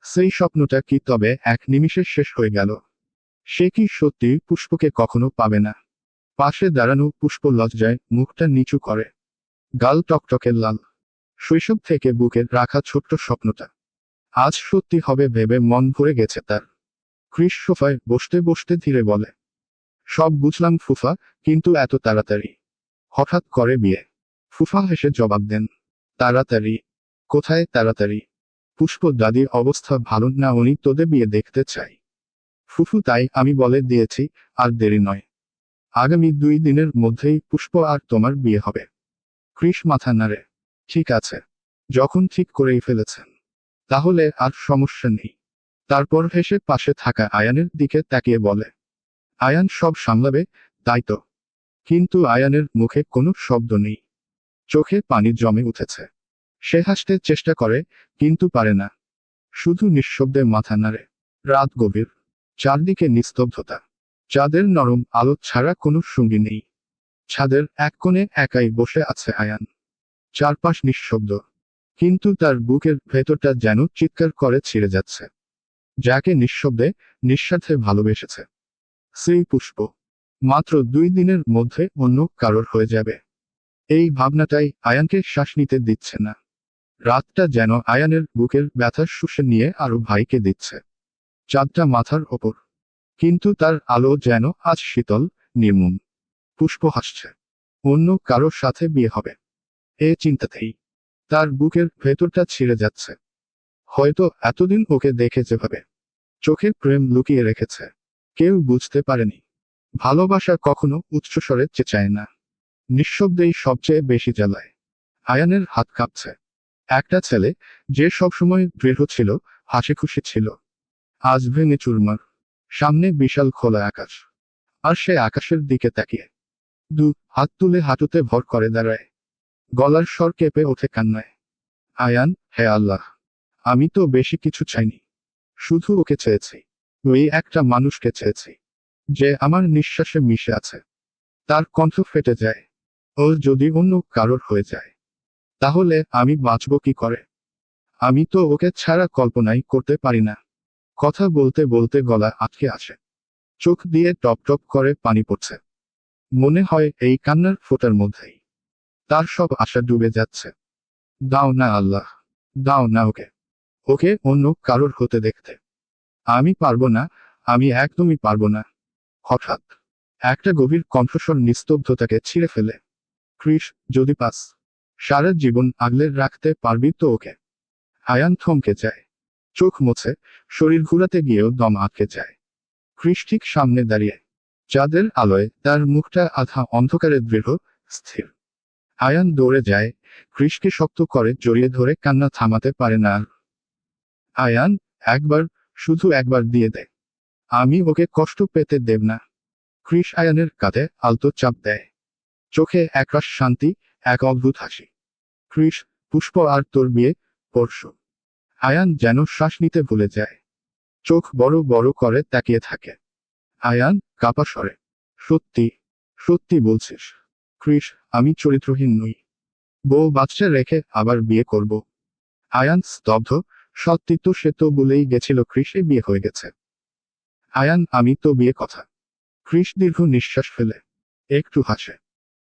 সেই স্বপ্নটা কি তবে এক নিমিষে শেষ হয়ে গেল? সে কি সত্যি পুষ্পকে কখনো পাবে না? পাশে দাঁড়ানো পুষ্প লজ্জায় মুখটা নিচু করে, গাল টকটকে লাল। শৈশব থেকে বুকের রাখা ছোট্ট স্বপ্নটা আজ সত্যি হবে ভেবে মন ভরে গেছে তার। কৃষ সোফায় বসতে বসতে ধীরে বলে, সব বুঝলাম ফুফা, কিন্তু এত তাড়াতাড়ি হঠাৎ করে বিয়ে? ফুফা হেসে জবাব দেন, তাড়াতাড়ি? কোথায় তাড়াতাড়ি? পুষ্প দাদির অবস্থা ভালো না, উনি তোদের বিয়ে দেখতে চাই। ফুফু তাই আমি বলে দিয়েছি, আর দেরি নয়। আগামী 2 দিনের মধ্যেই পুষ্প আর তোমার বিয়ে হবে। কৃষ মাথা নাড়ে, ঠিক আছে, যখন ঠিক করেই ফেলেছেন তাহলে আর সমস্যা নেই। তারপর হেসে পাশে থাকা আয়ানের দিকে তাকিয়ে বলে, আয়ান সব সামলাবে, তাই তো? কিন্তু আয়ানের মুখে কোনো শব্দ নেই, চোখে পানি জমে উঠেছে। সে হাসতে চেষ্টা করে, কিন্তু পারে না, শুধু নিঃশব্দে মাথা নাড়ে। রাত গভীর, চারদিকে নিস্তব্ধতা। চাঁদের নরম আলো ছাড়া কোনো সঙ্গী নেই। ছাদের এক কোণে একাই বসে আছে আয়ান। চারপাশ নিঃশব্দ, কিন্তু তার বুকের ভেতরটা যেন চিৎকার করে ছিঁড়ে যাচ্ছে। যাকে নিঃশব্দে, নিঃস্বার্থে ভালোবেসেছে, সেই পুষ্প মাত্র 2 দিনের মধ্যে অন্য কারোর হয়ে যাবে। এই ভাবনাটাই আয়ানকে শ্বাস নিতে দিচ্ছে না। রাতটা যেন আয়ানের বুকের ব্যথা শুষে নিয়ে আরো ভাইকে দিচ্ছে। চাঁদটা মাথার ওপর, কিন্তু তার আলো যেন আজ শীতল, নির্মম। পুষ্প হাসছে, অন্য কারোর সাথে বিয়ে হবে। এ চিন্তাতেই তার বুকের ভেতরটা ছিঁড়ে যাচ্ছে। হয়তো এতদিন ওকে দেখে যেভাবে চোখে প্রেম লুকিয়ে রেখেছে, কেউ বুঝতে পারেনি। ভালোবাসা কখনো উচ্চস্বরে চেঁচায় না, নিঃশব্দেই সবচেয়ে বেশি জ্বালায়। আয়ানের হাত কাঁপছে। একটা ছেলে, যে সবসময় দৃঢ় ছিল, হাসি খুশি ছিল, আজ ভেঙে চুরমার। সামনে বিশাল খোলা আকাশ, আর সে আকাশের দিকে তাকিয়ে হাত তুলে হাঁটুতে ভর করে দাঁড়ায়। গলার স্বর কেঁপে ওঠে কান্নায়। আয়ান, হে আল্লাহ, আমি তো বেশি কিছু চাইনি, শুধু ওকে চেয়েছি। ওই একটা মানুষকে চেয়েছি, যে আমার নিঃশ্বাসে মিশে আছে। তার কণ্ঠ ফেটে যায়। ও যদি অন্য কারোর হয়ে যায়, তাহলে আমি বাঁচব কি করে? আমি তো ওকে ছাড়া কল্পনাই করতে পারি না। কথা বলতে বলতে গলা আটকে আসে, চোখ দিয়ে টপ টপ করে পানি পড়ছে। মনে হয় এই কান্নার ফোঁটার মধ্যেই তার সব আশা ডুবে যাচ্ছে। দাও না আল্লাহ, দাও না ওকে, ওকে অন্য কারোর হতে দেখতে। আমি পারবো না, আমি একদমই পারবো না। হঠাৎ একটা গভীর কণ্ঠস্বর নিস্তব্ধতাকে ছিঁড়ে ফেলে, কৃষ, যদি পাস, সারা জীবন আগলে রাখতে পারবি তো ওকে? আয়ান থমকে যায়, চোখ মুছে শরীর ঘুরাতে গিয়েও দম আটকে যায়। কৃষ ঠিক সামনে দাঁড়িয়ে, চাঁদের আলোয় তার মুখটা আধা অন্ধকারে দৃঢ়, স্থির। আয়ান দৌড়ে যায়, কৃষকে শক্ত করে জড়িয়ে ধরে কান্না থামাতে পারে না আর। আয়ান, একবার, শুধু একবার দিয়ে দে, আমি ওকে কষ্ট পেতে দেব না। কৃষ আয়ানের কাঁধে আলতো চাপ দেয়, চোখে একরাশ শান্তি, এক অদ্ভুত হাসি। কৃষ, পুষ্প আর তোর বিয়ে পরশু। আয়ান যেন শ্বাস নিতে ভুলে যায়, চোখ বড় বড় করে তাকিয়ে থাকে। আয়ান কাঁপা স্বরে, সত্যি, সত্যি বলছিস? কৃষ, আমি চরিত্রহীন নই, বউ বাচ্চা রেখে আবার বিয়ে করব। আয়ান স্তব্ধ, সত্যি তো সে তো বলেই গেছিল কৃষে বিয়ে হয়ে গেছে। আয়ান, আমি তো বিয়ে কথা। কৃষ দীর্ঘ নিঃশ্বাস ফেলে একটু হাসে,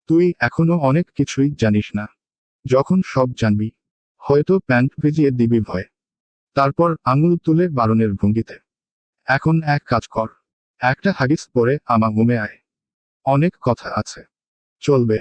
তুই এখনো অনেক কিছুই জানিস না। যখন সব জানবি, হয়তো প্যান্ট ভিজিয়ে দিবি ভয়ে। তারপর আঙুল তুলে বারণের ভঙ্গিতে, এখন এক কাজ কর, একটা হাগিস পরে আমার রুমে আয়, অনেক কথা আছে। চলবে?